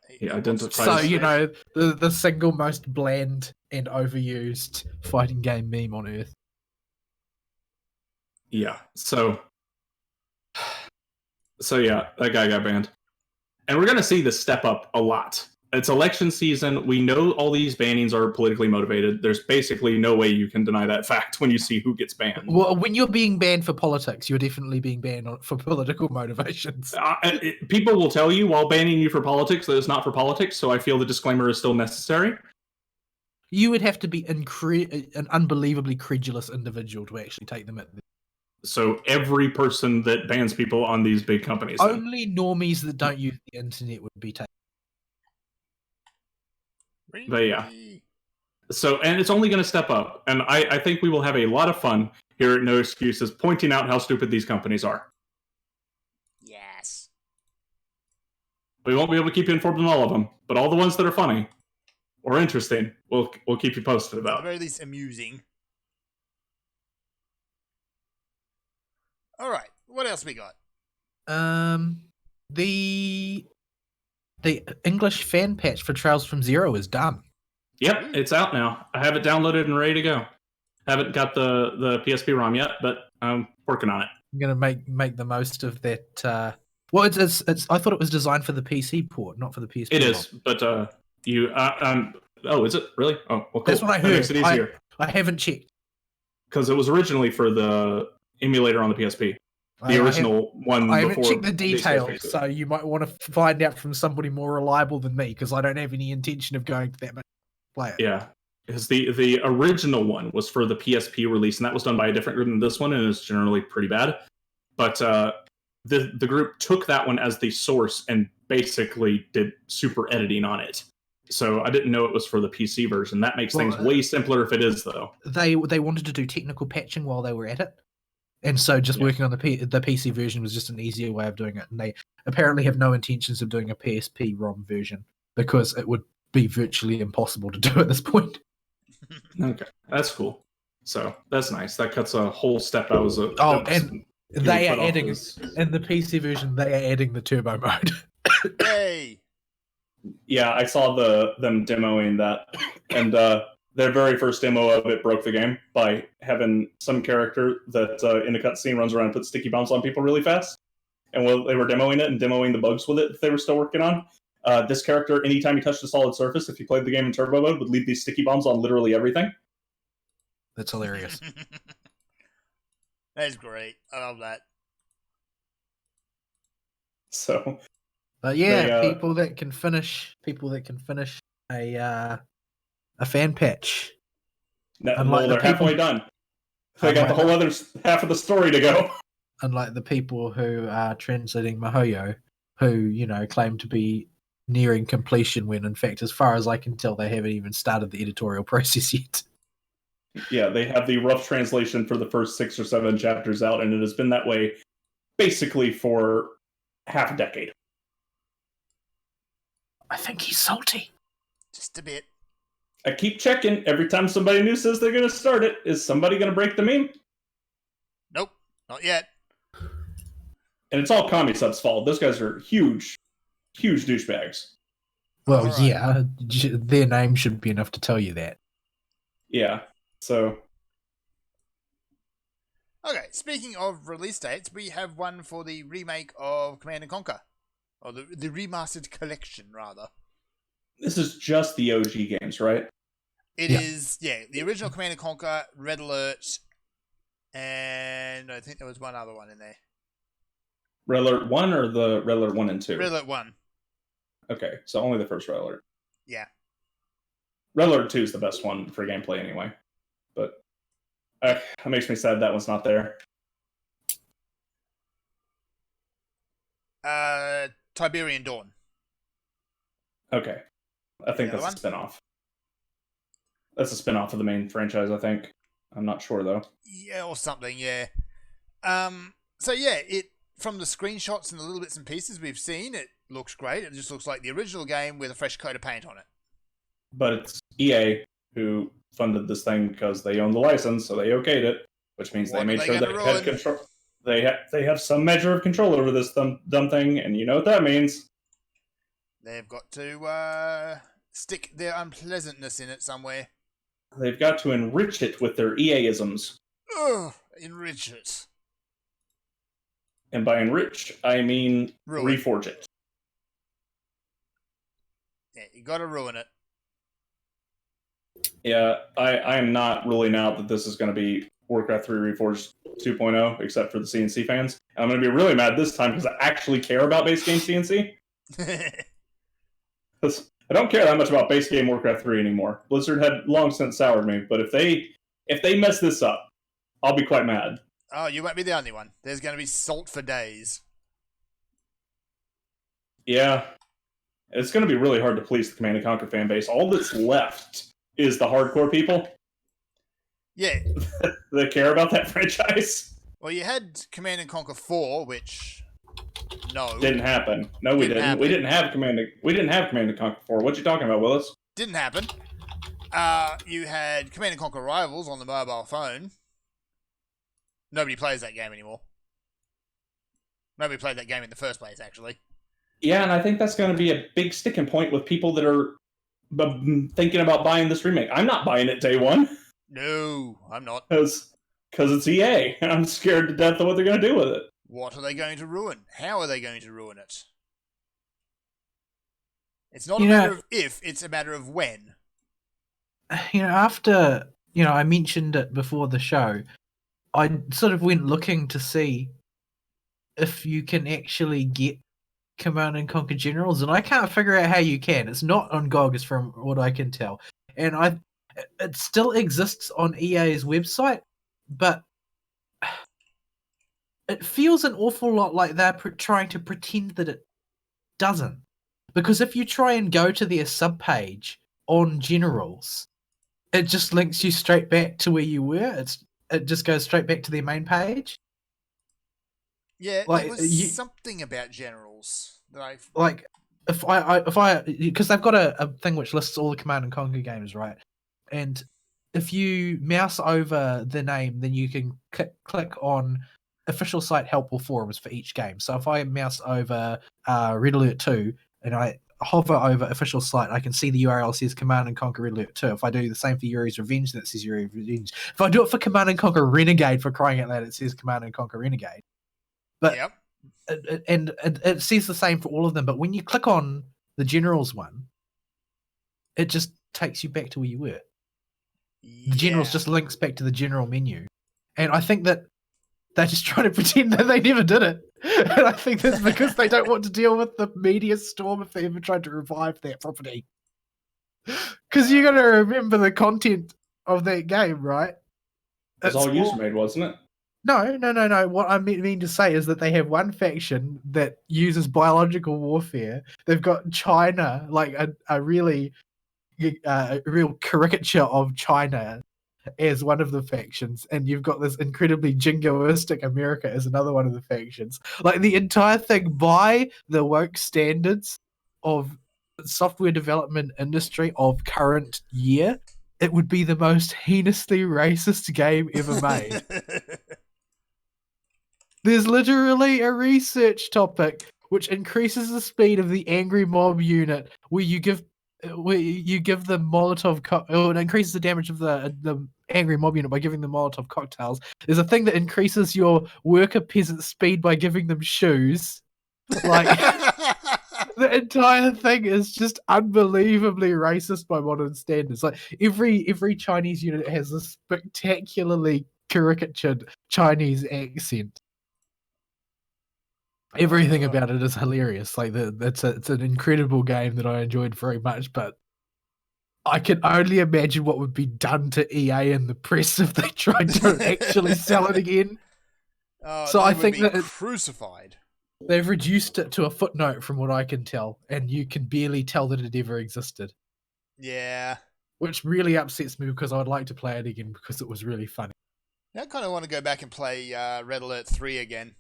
He identifies. So, you know, the single most bland and overused fighting game meme on Earth. Yeah. So yeah, that guy got banned. And we're gonna see this step up a lot. It's election season. We know all these bannings are politically motivated. There's basically no way you can deny that fact when you see who gets banned. Well, when you're being banned for politics, you're definitely being banned for political motivations. People will tell you while banning you for politics that it's not for politics, so I feel the disclaimer is still necessary. You would have to be an unbelievably credulous individual to actually take them at the... So every person that bans people on these big companies. then. Only normies that don't use the internet would be taken. But yeah. So, and it's only going to step up. And I think we will have a lot of fun here at No Excuses pointing out how stupid these companies are. Yes. We won't be able to keep you informed on all of them, but all the ones that are funny or interesting, we'll keep you posted At the about. very least, amusing. All right. What else we got? The English fan patch for Trails from Zero is done. Yep, it's out now. I have it downloaded and ready to go. Haven't got the PSP ROM yet, but I'm working on it. I'm gonna make the most of that. Well, it's I thought it was designed for the PC port, not for the PSP. It is, but you oh, is it really? Oh, well, cool. That's what I That heard. makes it easier I haven't checked. because it was originally for the emulator on the PSP, the original one. I haven't before checked the details, so you might want to find out from somebody more reliable than me, because I don't have any intention of going to that much play it. Yeah, because the original one was for the PSP release, and that was done by a different group than this one, and it's generally pretty bad. But the group took that one as the source and basically did super editing on it. So I didn't know it was for the PC version. That makes things way simpler if it is, though. They wanted to do technical patching while they were at it, and so just working on the PC version was just an easier way of doing it. And they apparently have no intentions of doing a PSP ROM version because it would be virtually impossible to do at this point. Okay, that's cool. So that's nice. That cuts a whole step. They are adding in the PC version. They are adding the turbo mode. Yay! Yeah, I saw them demoing that, and their very first demo of it broke the game by having some character that in the cutscene runs around and puts sticky bombs on people really fast. And while they were demoing it and demoing the bugs with it, they were still working on. This character, anytime he touched a solid surface, if you played the game in turbo mode, would leave these sticky bombs on literally everything. That's hilarious. That's great. I love that. So, but yeah, people that can finish a fan patch. Well, they're halfway done. They got the whole other half of the story to go. Unlike the people who are translating MiHoYo, who claim to be nearing completion when, in fact, as far as I can tell, they haven't even started the editorial process yet. Yeah, they have the rough translation for the first 6 or 7 chapters out, and it has been that way basically for half a decade. I think he's salty. Just a bit. I keep checking. Every time somebody new says they're going to start it, is somebody going to break the meme? Nope, not yet. And it's all Kami-Sub's fault. Those guys are huge douchebags. Well, right. Yeah, their name should be enough to tell you that. Yeah, so... Okay, speaking of release dates, we have one for the remake of Command & Conquer. Or the remastered collection, rather. This is just the OG games, right? It is, yeah. The original Command & Conquer, Red Alert, and I think there was one other one in there. Red Alert 1 or the Red Alert 1 and 2? Red Alert 1. Okay, so only the first Red Alert. Yeah. Red Alert 2 is the best one for gameplay anyway. But that makes me sad that one's not there. Tiberian Dawn. Okay. I think that's a spin-off. That's a spin-off of the main franchise, I think. I'm not sure, though. Yeah, or something, yeah. So yeah, it from the screenshots and the little bits and pieces we've seen, it looks great. It just looks like the original game with a fresh coat of paint on it. But it's EA who funded this thing because they own the license, so they okayed it, which means What they are made they sure gonna they had ruin? control. They have some measure of control over this dumb thing, and you know what that means. They've got to stick their unpleasantness in it somewhere. They've got to enrich it with their EA-isms. Ugh, enrich it. And by enrich, I mean Ruin. reforge it. Yeah, you got to ruin it. Yeah, I am not ruling out that this is going to be Warcraft 3 Reforged 2.0, except for the CNC fans. I'm going to be really mad this time because I actually care about base game CNC. Because I don't care that much about base game Warcraft 3 anymore. Blizzard had long since soured me, but if they mess this up, I'll be quite mad. Oh, you won't be the only one. There's going to be salt for days. Yeah, it's going to be really hard to please the Command & Conquer fan base. All that's left is the hardcore people. Yeah. That care about that franchise. Well, you had Command & Conquer 4, which no Didn't happen. No, we didn't. We didn't have Command & Conquer 4. What you talking about, Willis? Didn't happen. You had Command & Conquer Rivals on the mobile phone. Nobody plays that game anymore. Nobody played that game in the first place, actually. Yeah, and I think that's going to be a big sticking point with people that are thinking about buying this remake. I'm not buying it day one. No, I'm not. Because it's EA, and I'm scared to death of what they're going to do with it. What are they going to ruin? How are they going to ruin it? It's not a matter of if, it's a matter of when. After, I mentioned it before the show, I sort of went looking to see if you can actually get Command & Conquer Generals, and I can't figure out how you can. It's not on GOG, as from what I can tell. And it still exists on EA's website, but it feels an awful lot like they're trying to pretend that it doesn't. Because if you try and go to their subpage on Generals, it just links you straight back to where you were. It just goes straight back to their main page. Yeah, like, there was something about Generals that I like. If I because they've got a thing which lists all the Command & Conquer games, right? And if you mouse over the name, then you can click on official site help or forums for each game. So if I mouse over Red Alert 2 and I hover over official site, I can see the URL says Command & Conquer Red Alert 2. If I do the same for Yuri's Revenge, then it says Yuri's Revenge. If I do it for Command & Conquer Renegade, for crying out loud, it says Command & Conquer Renegade. But yep. It says the same for all of them. But when you click on the Generals one, it just takes you back to where you were. The Generals just links back to the general menu. And I think that they're just trying to pretend that they never did it. And I think that's because they don't want to deal with the media storm if they ever tried to revive that property. Because you got to remember the content of that game, right? It's all user made, wasn't it? No. What I mean to say is that they have one faction that uses biological warfare. They've got China, like a real caricature of China as one of the factions, and you've got this incredibly jingoistic America as another one of the factions. Like the entire thing, by the woke standards of software development industry of current year, it would be the most heinously racist game ever made. There's literally a research topic which increases the speed of the angry mob unit, where you give them Molotov or it increases the damage of the angry mob unit by giving them Molotov cocktails. There's a thing that increases your worker peasant speed by giving them shoes. Like the entire thing is just unbelievably racist by modern standards. Like every Chinese unit has a spectacularly caricatured Chinese accent. Everything about it is hilarious. Like it's an incredible game that I enjoyed very much, but I can only imagine what would be done to EA and the press if they tried to actually sell it again. So I think that crucified. They've reduced it to a footnote from what I can tell, and you can barely tell that it ever existed. Yeah. Which really upsets me because I would like to play it again because it was really funny. Now I kind of want to go back and play Red Alert 3 again.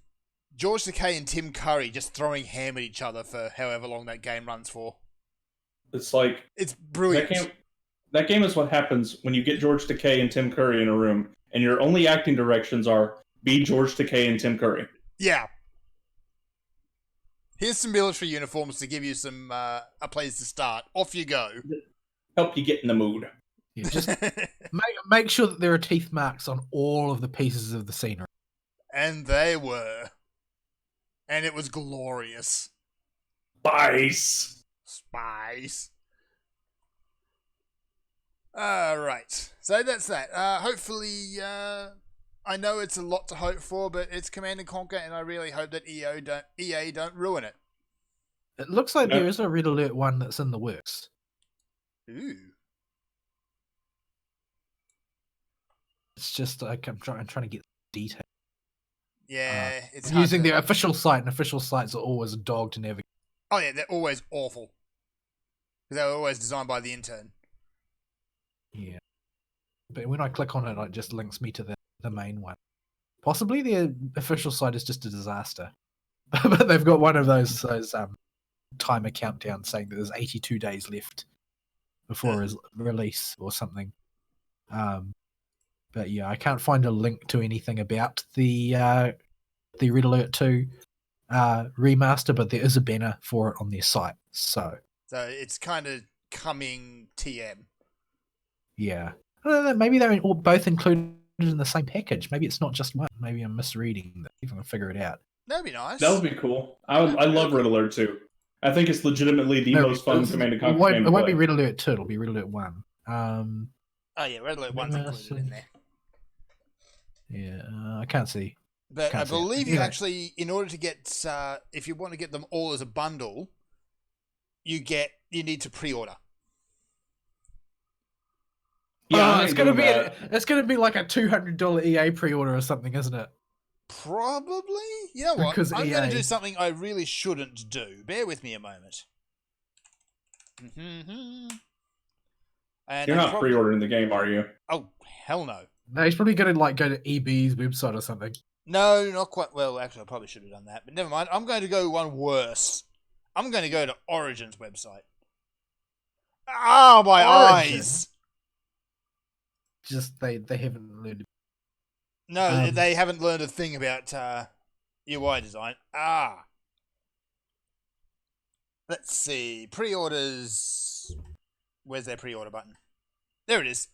George Takei and Tim Curry just throwing ham at each other for however long that game runs for. It's like It's brilliant. That game is what happens when you get George Takei and Tim Curry in a room, and your only acting directions are be George Takei and Tim Curry. Yeah. Here's some military uniforms to give you some a place to start. Off you go. Help you get in the mood. Yeah, just make sure that there are teeth marks on all of the pieces of the scenery. And they were. And it was glorious. Spice. Alright. So that's that. Hopefully, I know it's a lot to hope for, but it's Command & Conquer, and I really hope that EA don't ruin it. It looks like No. there is a Red Alert 1 that's in the works. Ooh. It's just like I'm trying to get detail. Yeah, it's I'm hard using to- the official site, and official sites are always a dog to navigate. Oh yeah, they're always awful. They were always designed by the intern. Yeah. But when I click on it, it just links me to the main one. Possibly the official site is just a disaster. But they've got one of those timer countdown saying that there's 82 days left before his release or something. But yeah, I can't find a link to anything about the Red Alert 2 remaster, but there is a banner for it on their site. So it's kind of coming TM. yeah, I don't know, maybe they're all both included in the same package. Maybe it's not just one. Maybe I'm misreading. If I can figure it out. That'd be nice. That would be cool. I love Red Alert 2. I think it's legitimately the most fun Command & Conquer game. It won't be Red Alert 2. It'll be Red Alert 1. Oh yeah, Red Alert 1's included in there. Yeah, I can't see. But Can't I see it. believe you Anyway. actually, in order to get, if you want to get them all as a bundle, you need to pre-order. Yeah, I it's ain't gonna doing be that. it's gonna be like a $200 EA pre-order or something, isn't it? Probably. You know what? Because I'm going to EA do something I really shouldn't do. Bear with me a moment. And You're I'm not probably- pre-ordering the game, are you? Oh, hell no. No, he's probably gonna go to EB's website or something. No, not quite. Well, actually, I probably should have done that, but never mind. I'm going to go one worse. I'm going to go to Origin's website. Ah, my Origin? eyes! Just they haven't learned. No, they haven't learned a thing about UI design. Let's see. Pre-orders. Where's their pre-order button? There it is.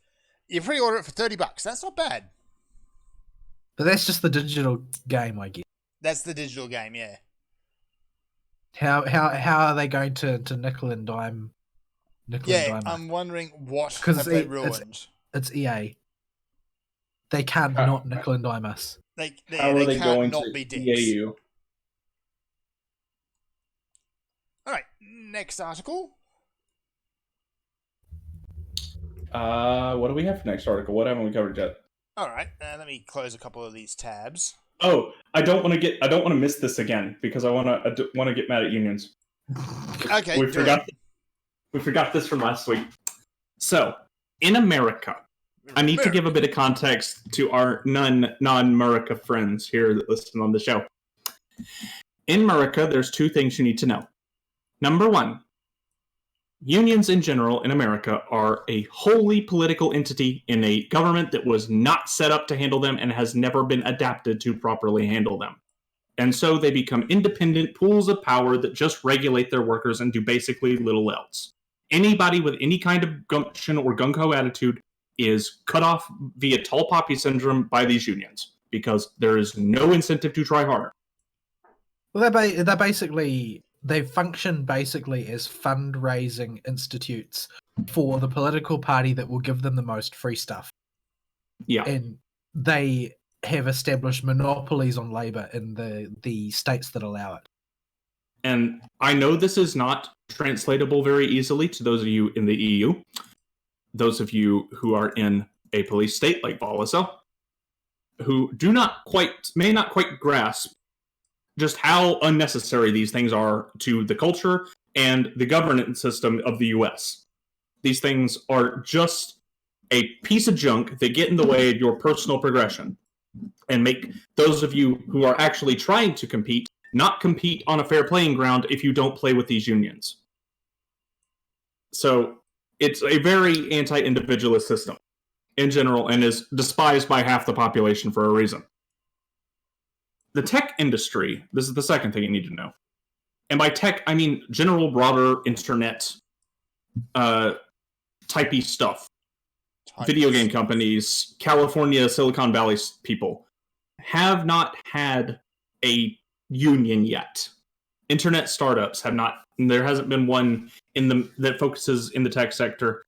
You pre-order it for $30. That's not bad. But that's just the digital game, I guess. That's the digital game, yeah. How are they going to nickel and dime? Nickel and Yeah, dime. I'm wondering what 'Cause have they it's- ruined. It's EA. They can't How- not nickel and dime us. They How are they can't going not to be dicks. EA you? All right, next article. What do we have for next article? What haven't we covered yet? All right, let me close a couple of these tabs. Oh, I don't want to miss this again because I want to get mad at unions. Okay, we do forgot it. we forgot this from last week. So, in America, I need to give a bit of context to our non-America friends here that listen on the show. In America, there's two things you need to know. Number one, unions in general in America are a wholly political entity in a government that was not set up to handle them and has never been adapted to properly handle them. And so they become independent pools of power that just regulate their workers and do basically little else. Anybody with any kind of gumption or gung-ho attitude is cut off via tall poppy syndrome by these unions because there is no incentive to try harder. Well, they function basically as fundraising institutes for the political party that will give them the most free stuff. Yeah. And they have established monopolies on labor in the states that allow it. And I know this is not translatable very easily to those of you in the EU, those of you who are in a police state like Volasa, who may not quite grasp just how unnecessary these things are to the culture and the governance system of the US. These things are just a piece of junk that get in the way of your personal progression. and make those of you who are actually trying to compete not compete on a fair playing ground if you don't play with these unions. So it's a very anti-individualist system in general and is despised by half the population for a reason. The tech industry, this is the second thing you need to know. And by tech, I mean general, broader internet typey stuff. Video game companies, California, Silicon Valley people have not had a union yet. Internet startups have not. There hasn't been one that focuses in the tech sector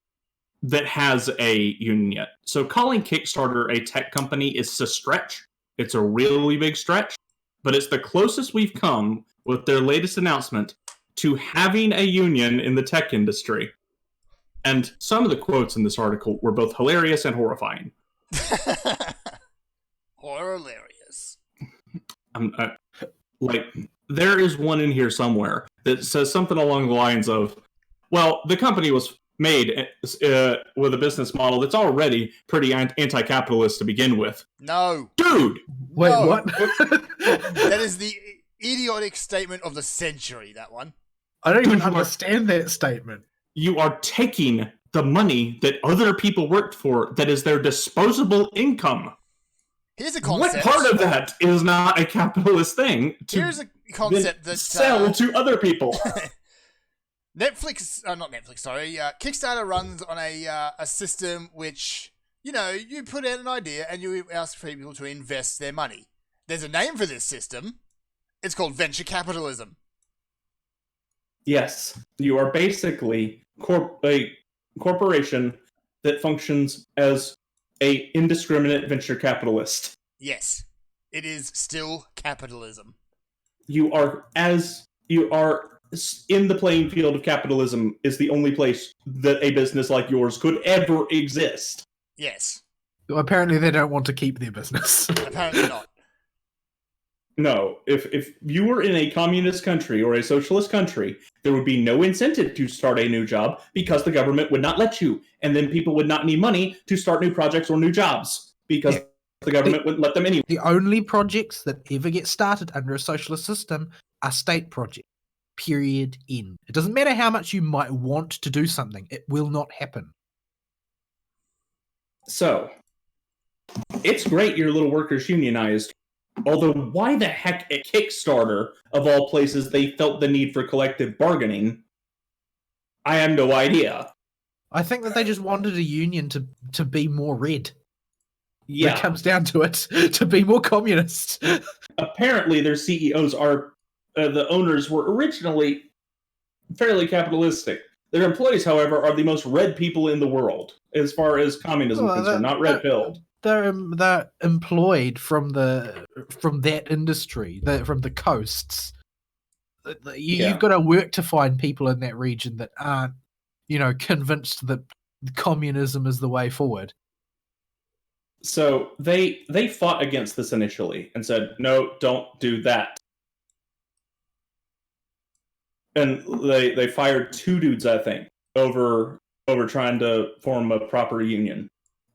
that has a union yet. So calling Kickstarter a tech company is a stretch. It's a really big stretch, but it's the closest we've come with their latest announcement to having a union in the tech industry. And some of the quotes in this article were both hilarious and horrifying. Hilarious. There is one in here somewhere that says something along the lines of, well, the company was made with a business model that's already pretty anti-capitalist to begin with. No. Dude! Wait, No. what? That is the idiotic statement of the century, that one. I don't even understand that statement. You are taking the money that other people worked for that is their disposable income. Here's a concept. What part of that is not a capitalist thing to Here's a concept that sell to other people? Kickstarter runs on a system which, you put out an idea and you ask people to invest their money. There's a name for this system. It's called venture capitalism. Yes, you are basically a corporation that functions as a indiscriminate venture capitalist. Yes, it is still capitalism. You are in the playing field of capitalism is the only place that a business like yours could ever exist. Yes. Apparently they don't want to keep their business. Apparently not. No, if you were in a communist country or a socialist country, there would be no incentive to start a new job because the government would not let you. And then people would not need money to start new projects or new jobs because the government wouldn't let them anyway. The only projects that ever get started under a socialist system are state projects. Period. End. It doesn't matter how much you might want to do something. It will not happen. So, it's great your little workers unionized. Although, why the heck at Kickstarter, of all places, they felt the need for collective bargaining, I have no idea. I think that they just wanted a union to be more red. Yeah. It comes down to it, to be more communist. Apparently, their CEOs are, the owners were originally fairly capitalistic. Their employees, however, are the most red people in the world, as far as communism is concerned, not red-pilled. They're employed from that industry, from the coasts. You've got to work to find people in that region that aren't, convinced that communism is the way forward. So they fought against this initially and said, no, don't do that. And they fired 2 dudes, I think, over trying to form a proper union.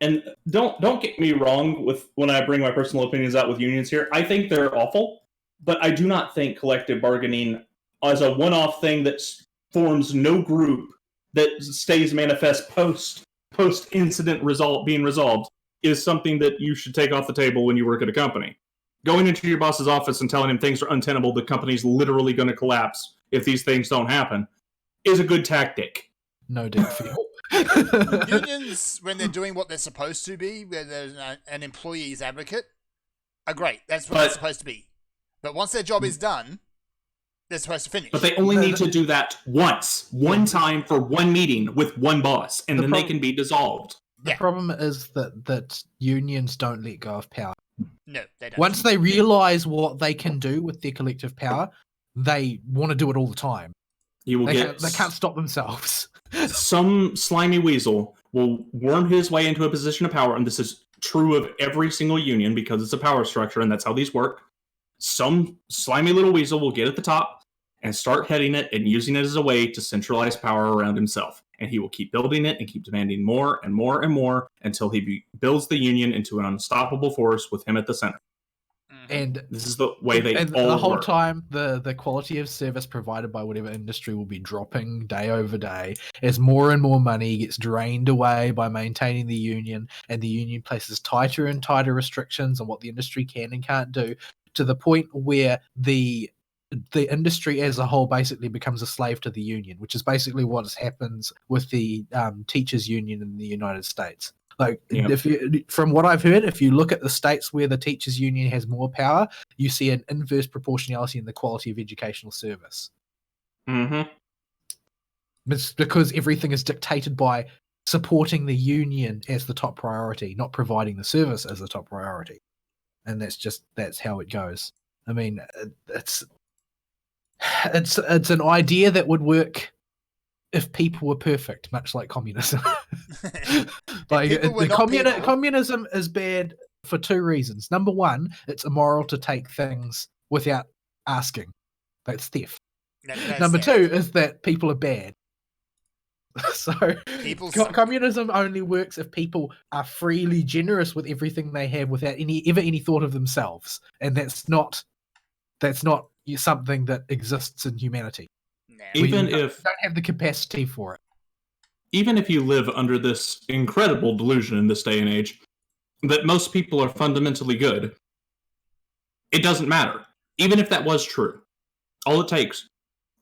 And don't get me wrong with when I bring my personal opinions out with unions here. I think they're awful, but I do not think collective bargaining as a one-off thing that forms no group that stays manifest post-incident being resolved is something that you should take off the table when you work at a company. Going into your boss's office and telling him things are untenable, the company's literally going to collapse if these things don't happen, is a good tactic. No deep feel. Unions, when they're doing what they're supposed to be, where there's an employee's advocate, are great. That's what they're supposed to be. But once their job is done, they're supposed to finish. But they only need to do that one time for one meeting with one boss, and then they can be dissolved. The problem is that unions don't let go of power. No, they don't. Once they realize what they can do with their collective power, they want to do it all the time. They can't stop themselves. Some slimy weasel will worm his way into a position of power, and this is true of every single union because it's a power structure, and that's how these work. Some slimy little weasel will get at the top and start heading it and using it as a way to centralize power around himself. and he will keep building it and keep demanding more and more and more until he builds the Union into an unstoppable force with him at the center. And this is the way they and all the whole work. time the quality of service provided by whatever industry will be dropping day over day as more and more money gets drained away by maintaining the union, and the union places tighter and tighter restrictions on what the industry can and can't do, to the point where the industry as a whole basically becomes a slave to the union, which is basically what happens with the teachers union in the United States. Like, if you, from what I've heard, if you look at the states where the teachers union has more power, you see an inverse proportionality in the quality of educational service. It's because everything is dictated by supporting the union as the top priority, not providing the service as the top priority. And that's how it goes. I mean, it's an idea that would work if people were perfect, much like communism. Like, communism is bad for two reasons. Number one, it's immoral to take things without asking. That's theft. Number two is that people are bad. So communism only works if people are freely generous with everything they have without any thought of themselves, and that's not something that exists in humanity. Even if don't have the capacity for it. Even if you live under this incredible delusion in this day and age that most people are fundamentally good, it doesn't matter. Even if that was true, all it takes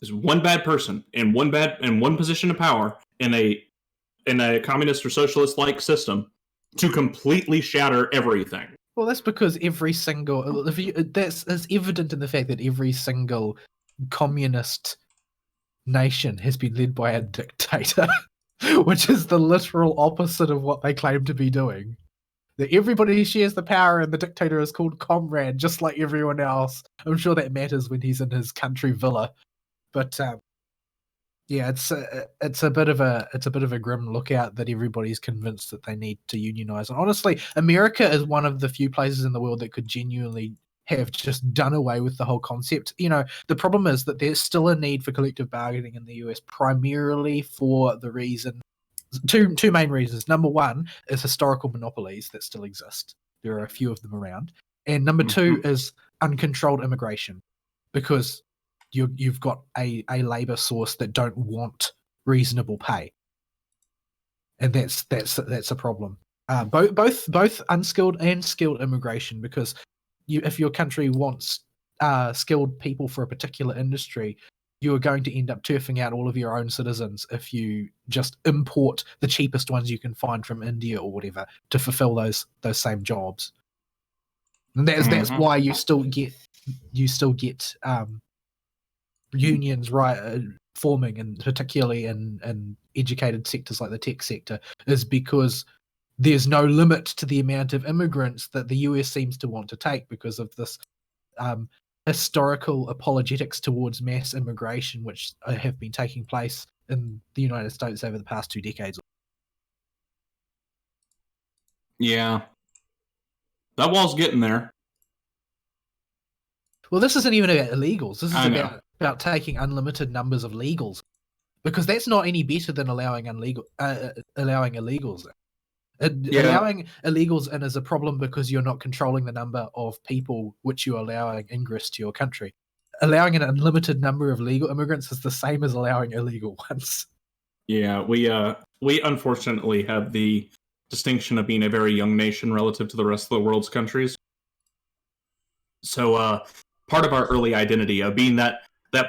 is one bad person in one position of power in a communist or socialist like system to completely shatter everything. Well, that's because that's evident in the fact that every single communist nation has been led by a dictator, which is the literal opposite of what they claim to be doing. That everybody shares the power and the dictator is called comrade, just like everyone else. I'm sure that matters when he's in his country villa, but yeah, it's a bit of a grim lookout that everybody's convinced that they need to unionize. And honestly, America is one of the few places in the world that could genuinely have just done away with the whole concept. You know, the problem is that there's still a need for collective bargaining in the US, primarily for the reason, two main reasons. Number one is historical monopolies that still exist. There are a few of them around. And number two is uncontrolled immigration, because you've got a labor source that don't want reasonable pay. And that's a problem. Both unskilled and skilled immigration, because if your country wants skilled people for a particular industry, you are going to end up turfing out all of your own citizens if you just import the cheapest ones you can find from India or whatever to fulfill those same jobs. And that's why you still get unions forming, and particularly in educated sectors like the tech sector, is because there's no limit to the amount of immigrants that the US seems to want to take because of this historical apologetics towards mass immigration, which have been taking place in the United States over the past 2 decades. Yeah. That wall's getting there. Well, this isn't even about illegals. This is about taking unlimited numbers of legals, because that's not any better than allowing illegals. Allowing illegals in is a problem because you're not controlling the number of people which you're allowing ingress to your country. Allowing an unlimited number of legal immigrants is the same as allowing illegal ones. Yeah, we unfortunately have the distinction of being a very young nation relative to the rest of the world's countries. So part of our early identity of being that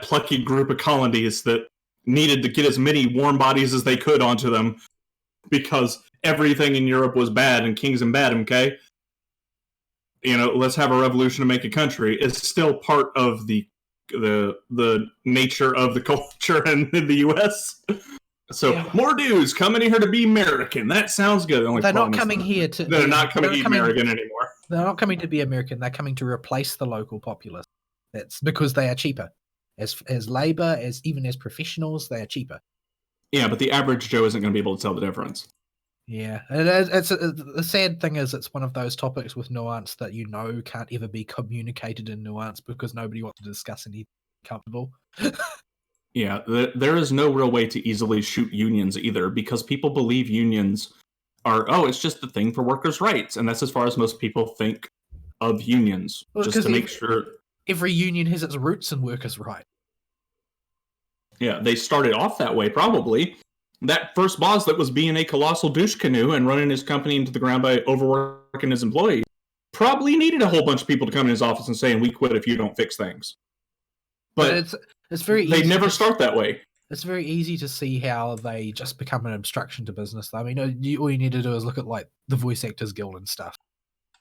plucky group of colonies that needed to get as many warm bodies as they could onto them because everything in Europe was bad and kings and bad, okay? You know, let's have a revolution to make a country, is still part of the nature of the culture in the US. So more dudes coming here to be American. That sounds good. They're not coming here to. They're not coming to be American anymore. They're not coming to be American. They're coming to replace the local populace. That's because they are cheaper. As labor, even as professionals, they are cheaper. Yeah, but the average Joe isn't going to be able to tell the difference. Yeah, the sad thing is it's one of those topics with nuance that can't ever be communicated in nuance because nobody wants to discuss anything comfortable. Yeah, there is no real way to easily shoot unions either, because people believe unions are, it's just the thing for workers' rights, and that's as far as most people think of unions, Well, just 'cause to make sure. Every union has its roots in workers' rights. Yeah, they started off that way, probably. That first boss that was being a colossal douche canoe and running his company into the ground by overworking his employees probably needed a whole bunch of people to come in his office and saying, "We quit if you don't fix things." But it's very they easy never to- start that way. It's very easy to see how they just become an obstruction to business. I mean, all you need to do is look at like the Voice Actors Guild and stuff.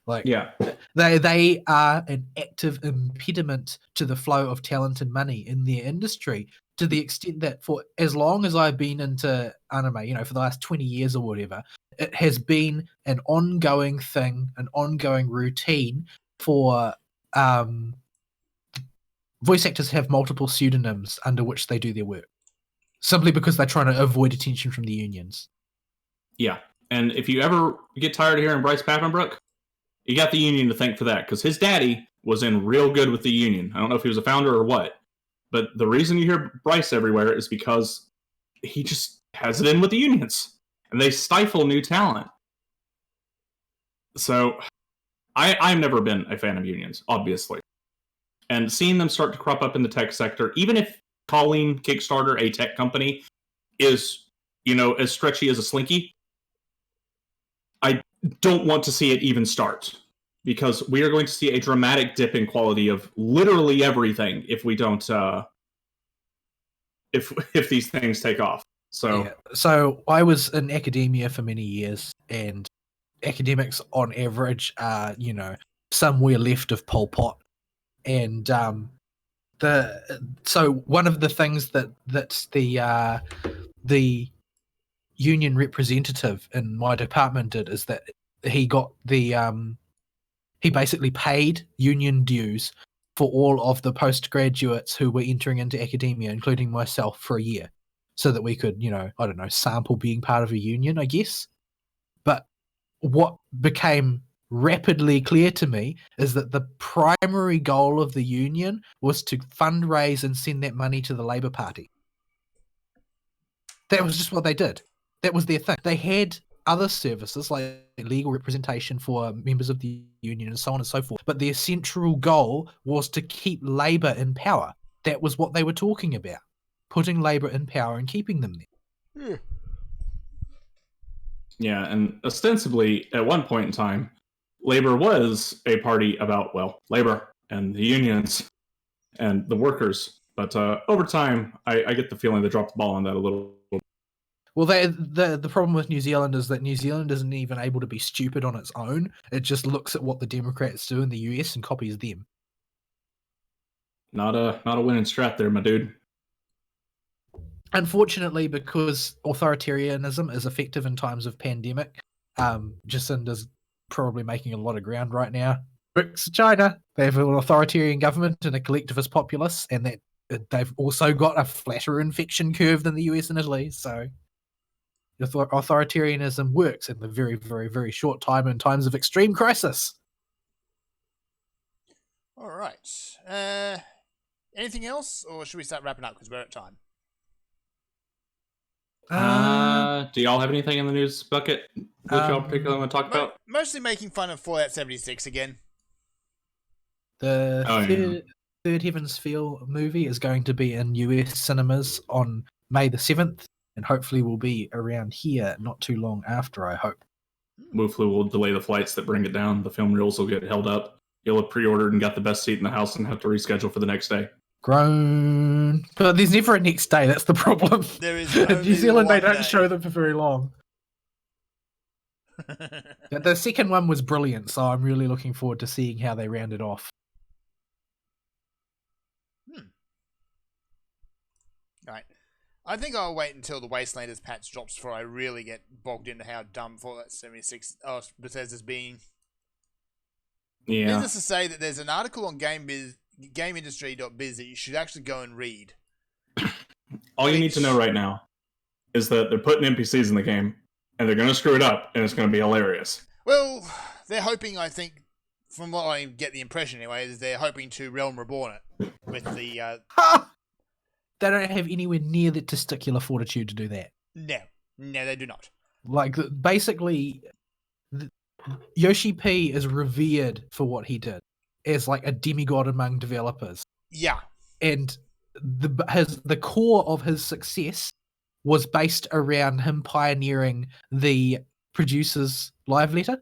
Like, Yeah, they are an active impediment to the flow of talent and money in their industry, to the extent that for as long as I've been into anime, for the last 20 years or whatever, it has been an ongoing thing, an ongoing routine for voice actors have multiple pseudonyms under which they do their work, simply because they're trying to avoid attention from the unions. yeah. And if you ever get tired of hearing Bryce Papenbrook, you got the union to thank for that, because his daddy was in real good with the union. I don't know if he was a founder or what, but the reason you hear Bryce everywhere is because he just has it in with the unions, and they stifle new talent. So I've never been a fan of unions, obviously. And seeing them start to crop up in the tech sector, even if calling Kickstarter a tech company is, as stretchy as a slinky, I don't want to see it even start, because we are going to see a dramatic dip in quality of literally everything if we don't if these things take off. So I was in academia for many years, and academics on average are somewhere left of Pol Pot, and so one of the things that the union representative in my department did is that he got he basically paid union dues for all of the postgraduates who were entering into academia, including myself, for a year, so that we could, sample being part of a union, I guess. But what became rapidly clear to me is that the primary goal of the union was to fundraise and send that money to the Labour Party. That was just what they did. That was their thing. They had other services like legal representation for members of the union and so on and so forth, but their central goal was to keep Labour in power. That was what they were talking about, putting Labour in power and keeping them there. Yeah, and ostensibly, at one point in time, Labour was a party about, Labour and the unions and the workers. But over time, I get the feeling they dropped the ball on that a little. Well, the problem with New Zealand is that New Zealand isn't even able to be stupid on its own. It just looks at what the Democrats do in the US and copies them. Not a winning strat there, my dude. Unfortunately, because authoritarianism is effective in times of pandemic, Jacinda's probably making a lot of ground right now. Bricks China, they have an authoritarian government and a collectivist populace, and that they've also got a flatter infection curve than the US and Italy. So authoritarianism works in the very, very, very short time in times of extreme crisis. All right. Anything else, or should we start wrapping up because we're at time? Do y'all have anything in the news bucket that y'all particularly want to talk about? Mostly making fun of Fallout 76 again. The Third Heaven's Feel movie is going to be in US cinemas on May the 7th, and hopefully will be around here not too long after, I hope. Wooflu will delay the flights that bring it down. The film reels will get held up. You'll have pre-ordered and got the best seat in the house and have to reschedule for the next day. Grown. But there's never a next day, that's the problem. There is New Zealand, they don't day. show them for very long. The second one was brilliant, so I'm really looking forward to seeing how they round it off. Right. I think I'll wait until the Wastelanders patch drops before I really get bogged into how dumb Fallout 76 Bethesda's being. Yeah. Needless to say that there's an article on GameIndustry.biz that you should actually go and read. All you need to know right now is that they're putting NPCs in the game, and they're going to screw it up, and it's going to be hilarious. Well, they're hoping, I think, from what I get the impression anyway, is they're hoping to Realm Reborn it with the... they don't have anywhere near the testicular fortitude to do that. No, they do not. Like, basically, Yoshi P is revered for what he did as like a demigod among developers. Yeah. And the core of his success was based around him pioneering the producer's live letter,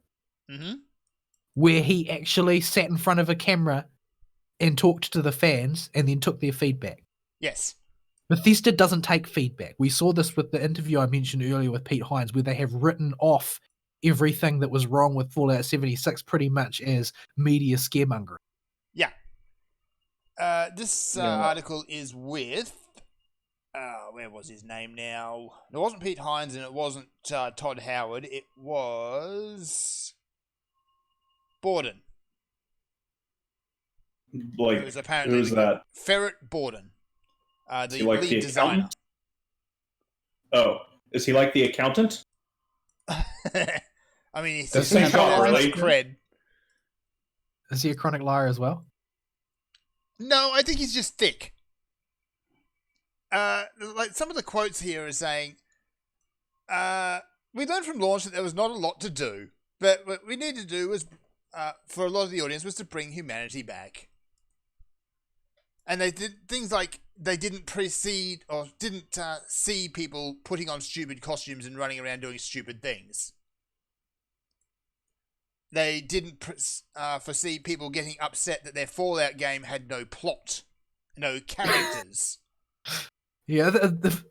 where he actually sat in front of a camera and talked to the fans and then took their feedback. Yes. Bethesda doesn't take feedback. We saw this with the interview I mentioned earlier with Pete Hines, where they have written off everything that was wrong with Fallout 76 pretty much as media scaremongering. Yeah. This article is with... where was his name now? It wasn't Pete Hines and it wasn't Todd Howard. It was... Borden. Like, it was apparently who's that? Ferret Borden. The like lead designer. Oh, is he like the accountant? I mean, he's Does got he shot really? cred. Is he a chronic liar as well? No, I think he's just thick. Like some of the quotes here are saying, we learned from launch that there was not a lot to do, but what we needed to do was, for a lot of the audience, was to bring humanity back. And they did things like they didn't precede or didn't see people putting on stupid costumes and running around doing stupid things. They didn't foresee people getting upset that their Fallout game had no plot, no characters. Yeah,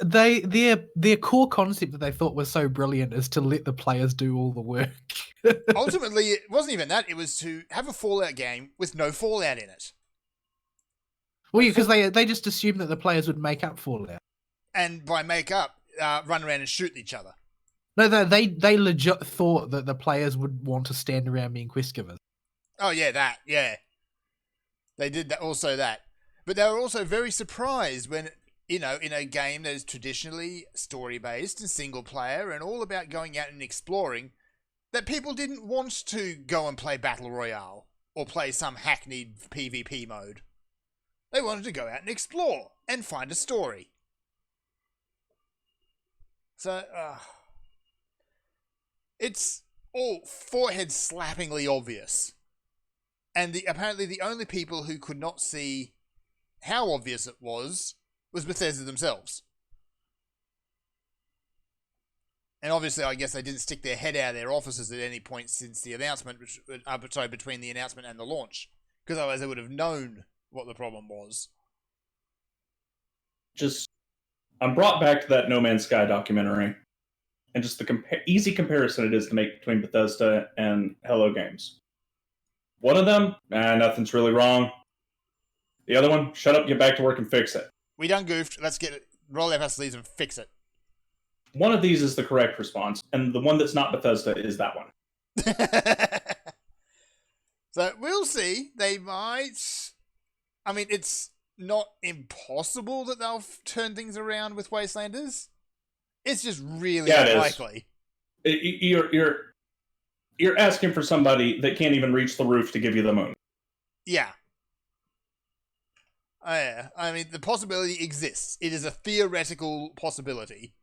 their core concept that they thought was so brilliant is to let the players do all the work. Ultimately, it wasn't even that. It was to have a Fallout game with no Fallout in it. Well, because they just assumed that the players would make up Fallout. And by make up, run around and shoot each other. No, they legit thought that the players would want to stand around being quest givers. Oh, yeah, that, yeah. They did that, also that. But they were also very surprised when, you know, in a game that is traditionally story-based and single-player and all about going out and exploring, that people didn't want to go and play Battle Royale or play some hackneyed PvP mode. They wanted to go out and explore and find a story. So, it's all forehead-slappingly obvious. And apparently the only people who could not see how obvious it was Bethesda themselves. And obviously, I guess they didn't stick their head out of their offices at any point since the announcement, between the announcement and the launch. Because otherwise they would have known what the problem was. I'm brought back to that No Man's Sky documentary. And just the easy comparison it is to make between Bethesda and Hello Games. One of them, nothing's really wrong. The other one, shut up, get back to work and fix it. We done goofed. Let's roll up our sleeves and fix it. One of these is the correct response, and the one that's not Bethesda is that one. So we'll see. They might... I mean, it's not impossible that they'll turn things around with Wastelanders. It's just really unlikely. You're asking for somebody that can't even reach the roof to give you the moon. Yeah. Yeah. I mean, the possibility exists. It is a theoretical possibility.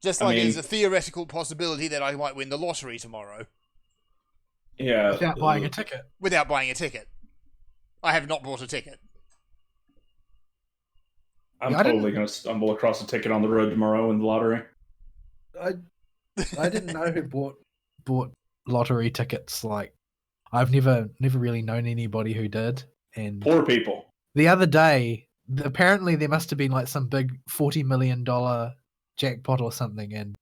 Just like it is a theoretical possibility that I might win the lottery tomorrow. Yeah. Without buying a ticket. Without buying a ticket. I have not bought a ticket. I'm totally going to stumble across a ticket on the road tomorrow in the lottery. I didn't know who bought lottery tickets. Like, I've never really known anybody who did. And poor people. The other day, apparently there must have been like some big $40 million jackpot or something, and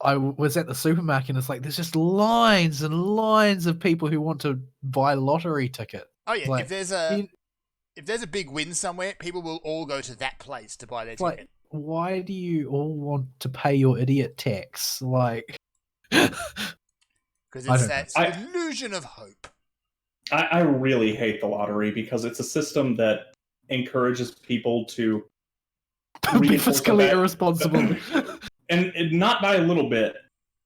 I was at the supermarket and it's like there's just lines and lines of people who want to buy lottery ticket. Oh yeah, like, if there's a big win somewhere, people will all go to that place to buy their ticket. Like, why do you all want to pay your idiot tax? Like, because it's that illusion of hope. I really hate the lottery because it's a system that encourages people to be fiscally irresponsible. And not by a little bit.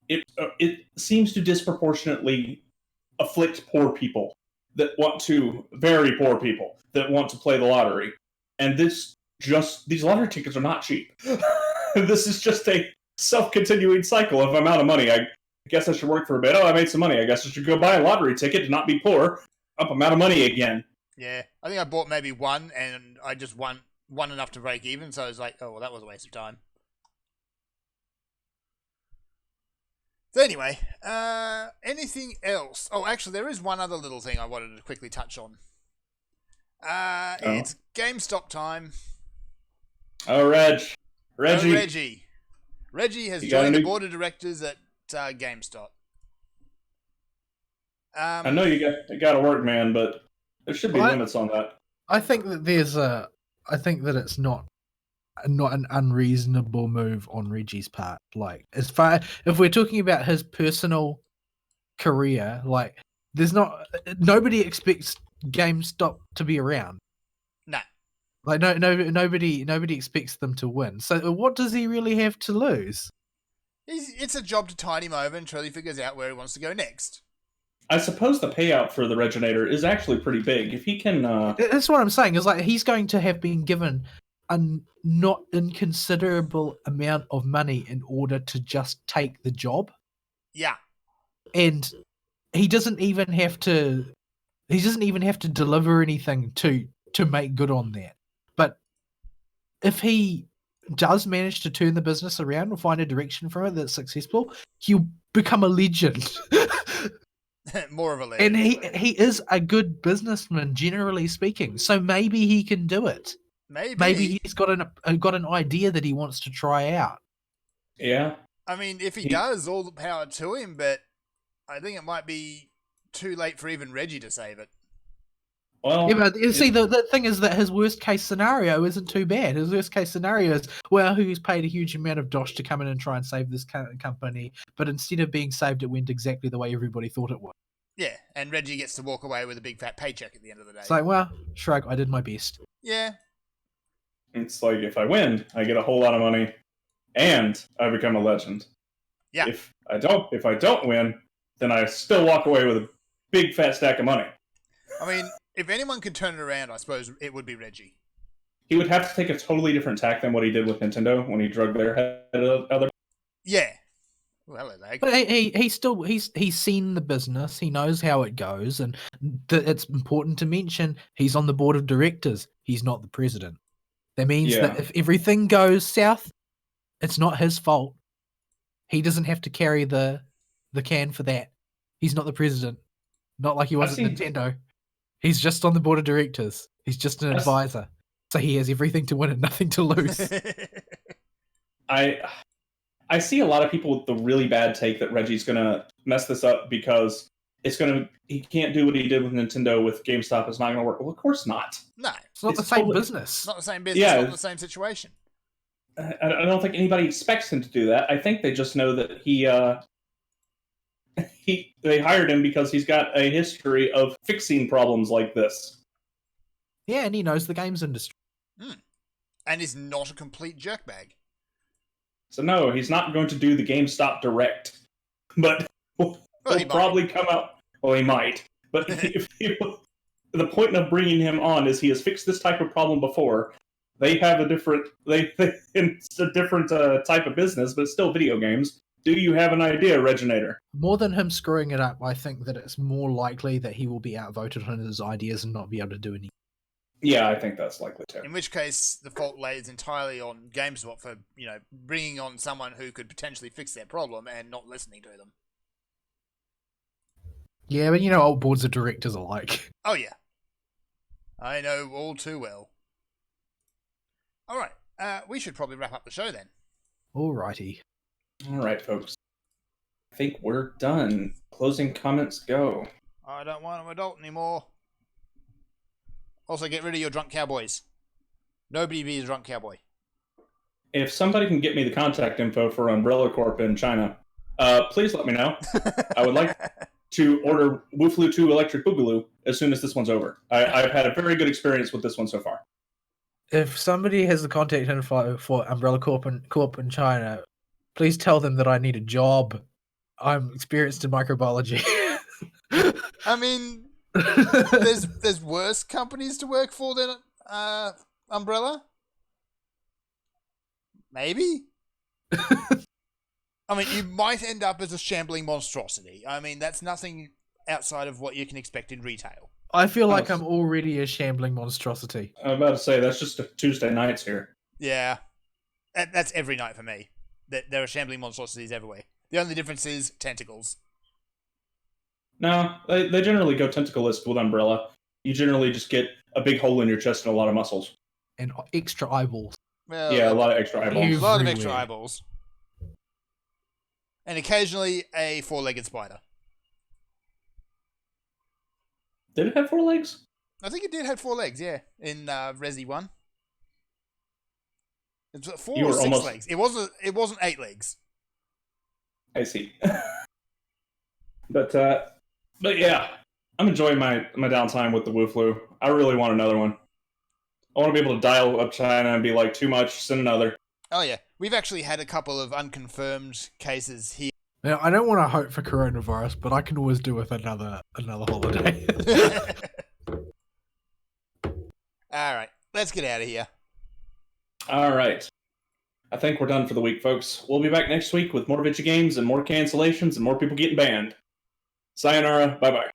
It seems to disproportionately afflict poor people very poor people that want to play the lottery. and these lottery tickets are not cheap. This is just a self-continuing cycle. If I'm out of money, I guess I should work for a bit. Oh, I made some money. I guess I should go buy a lottery ticket to not be poor. Up, I'm out of money again. Yeah, I think I bought maybe one, and I just won enough to break even. So I was like, oh well, that was a waste of time. So anyway, anything else? Oh, actually, there is one other little thing I wanted to quickly touch on. It's GameStop time. Oh, Reggie. Oh, Reggie has joined the board of directors at GameStop. I know you got to work, man, but there should be limits on that. I think that it's not an unreasonable move on Reggie's part. Like, if we're talking about his personal career, like, nobody expects GameStop to be around. No. Like, nobody expects them to win. So what does he really have to lose? It's a job to tide him over until he figures out where he wants to go next. I suppose the payout for the Reginator is actually pretty big. If he can... That's what I'm saying, is like, he's going to have been given a not inconsiderable amount of money in order to just take the job. Yeah. And he doesn't even have to deliver anything to make good on that. But if he does manage to turn the business around or find a direction from it that's successful, he'll become a legend. More of a legend. And he is a good businessman, generally speaking. So maybe he can do it. Maybe he's got an idea that he wants to try out. Yeah. I mean, if he does, all the power to him, but I think it might be too late for even Reggie to save it. Well, yeah, but you see, the thing is that his worst case scenario isn't too bad. His worst case scenario is, well, he's paid a huge amount of dosh to come in and try and save this company, but instead of being saved, it went exactly the way everybody thought it would. Yeah, and Reggie gets to walk away with a big fat paycheck at the end of the day. It's like, well, shrug, I did my best. Yeah. It's like, if I win, I get a whole lot of money, and I become a legend. Yeah. If I don't win, then I still walk away with a big fat stack of money. I mean, if anyone could turn it around, I suppose it would be Reggie. He would have to take a totally different tack than what he did with Nintendo when he drug their head other. Yeah. Well, hello, lag. But he's seen the business. He knows how it goes, and it's important to mention he's on the board of directors. He's not the president. That means that if everything goes south, it's not his fault. He doesn't have to carry the can for that. He's not the president. Not like he was at Nintendo. He's just on the board of directors. He's just an advisor. So he has everything to win and nothing to lose. I see a lot of people with the really bad take that Reggie's going to mess this up because he can't do what he did with Nintendo with GameStop. It's not going to work. Well, of course not. No. It's not the same business. It's not the same business. It's not the same situation. I don't think anybody expects him to do that. I think they just know that they hired him because he's got a history of fixing problems like this. Yeah, and he knows the games industry. And is not a complete jerkbag. So no, he's not going to do the GameStop Direct. But he'll probably come out. Well, he might. But the point of bringing him on is he has fixed this type of problem before. They have a different type of business, but it's still video games. Do you have an idea, Reginator? More than him screwing it up, I think that it's more likely that he will be outvoted on his ideas and not be able to do anything. Yeah, I think that's likely too. In which case, the fault lays entirely on GameStop for, bringing on someone who could potentially fix their problem and not listening to them. Yeah, but old boards of directors are like. Oh, yeah. I know all too well. All right, we should probably wrap up the show then. Alrighty. All right, folks. I think we're done. Closing comments go. I don't want an adult anymore. Also, get rid of your drunk cowboys. Nobody be a drunk cowboy. If somebody can get me the contact info for Umbrella Corp in China, please let me know. I would like to order Woofloo 2 Electric Boogaloo as soon as this one's over. I've had a very good experience with this one so far. If somebody has the contact info for Umbrella Corp in China, please tell them that I need a job. I'm experienced in microbiology. I mean, there's worse companies to work for than umbrella? Maybe? I mean, you might end up as a shambling monstrosity. I mean, that's nothing outside of what you can expect in retail. I feel like I'm already a shambling monstrosity. I'm about to say, that's just Tuesday nights here. Yeah. That's every night for me. There are shambling monstrosities everywhere. The only difference is tentacles. No, they generally go tentacleist with Umbrella. You generally just get a big hole in your chest and a lot of muscles. And extra eyeballs. Well, Yeah, a lot of extra eyeballs. A lot of extra Everywhere. eyeballs. And occasionally a four-legged spider. Did it have 4 legs? I think it did have 4 legs, yeah, in Resi 1. It's 4 You or were 6 almost- legs. It wasn't 8 legs. I see. But yeah, I'm enjoying my downtime with the Wu-Flu. I really want another one. I want to be able to dial up China and be like, too much, send another. Oh yeah, we've actually had a couple of unconfirmed cases here. Now, I don't want to hope for coronavirus, but I can always do with another holiday. Alright, let's get out of here. All right. I think we're done for the week, folks. We'll be back next week with more video games and more cancellations and more people getting banned. Sayonara. Bye-bye.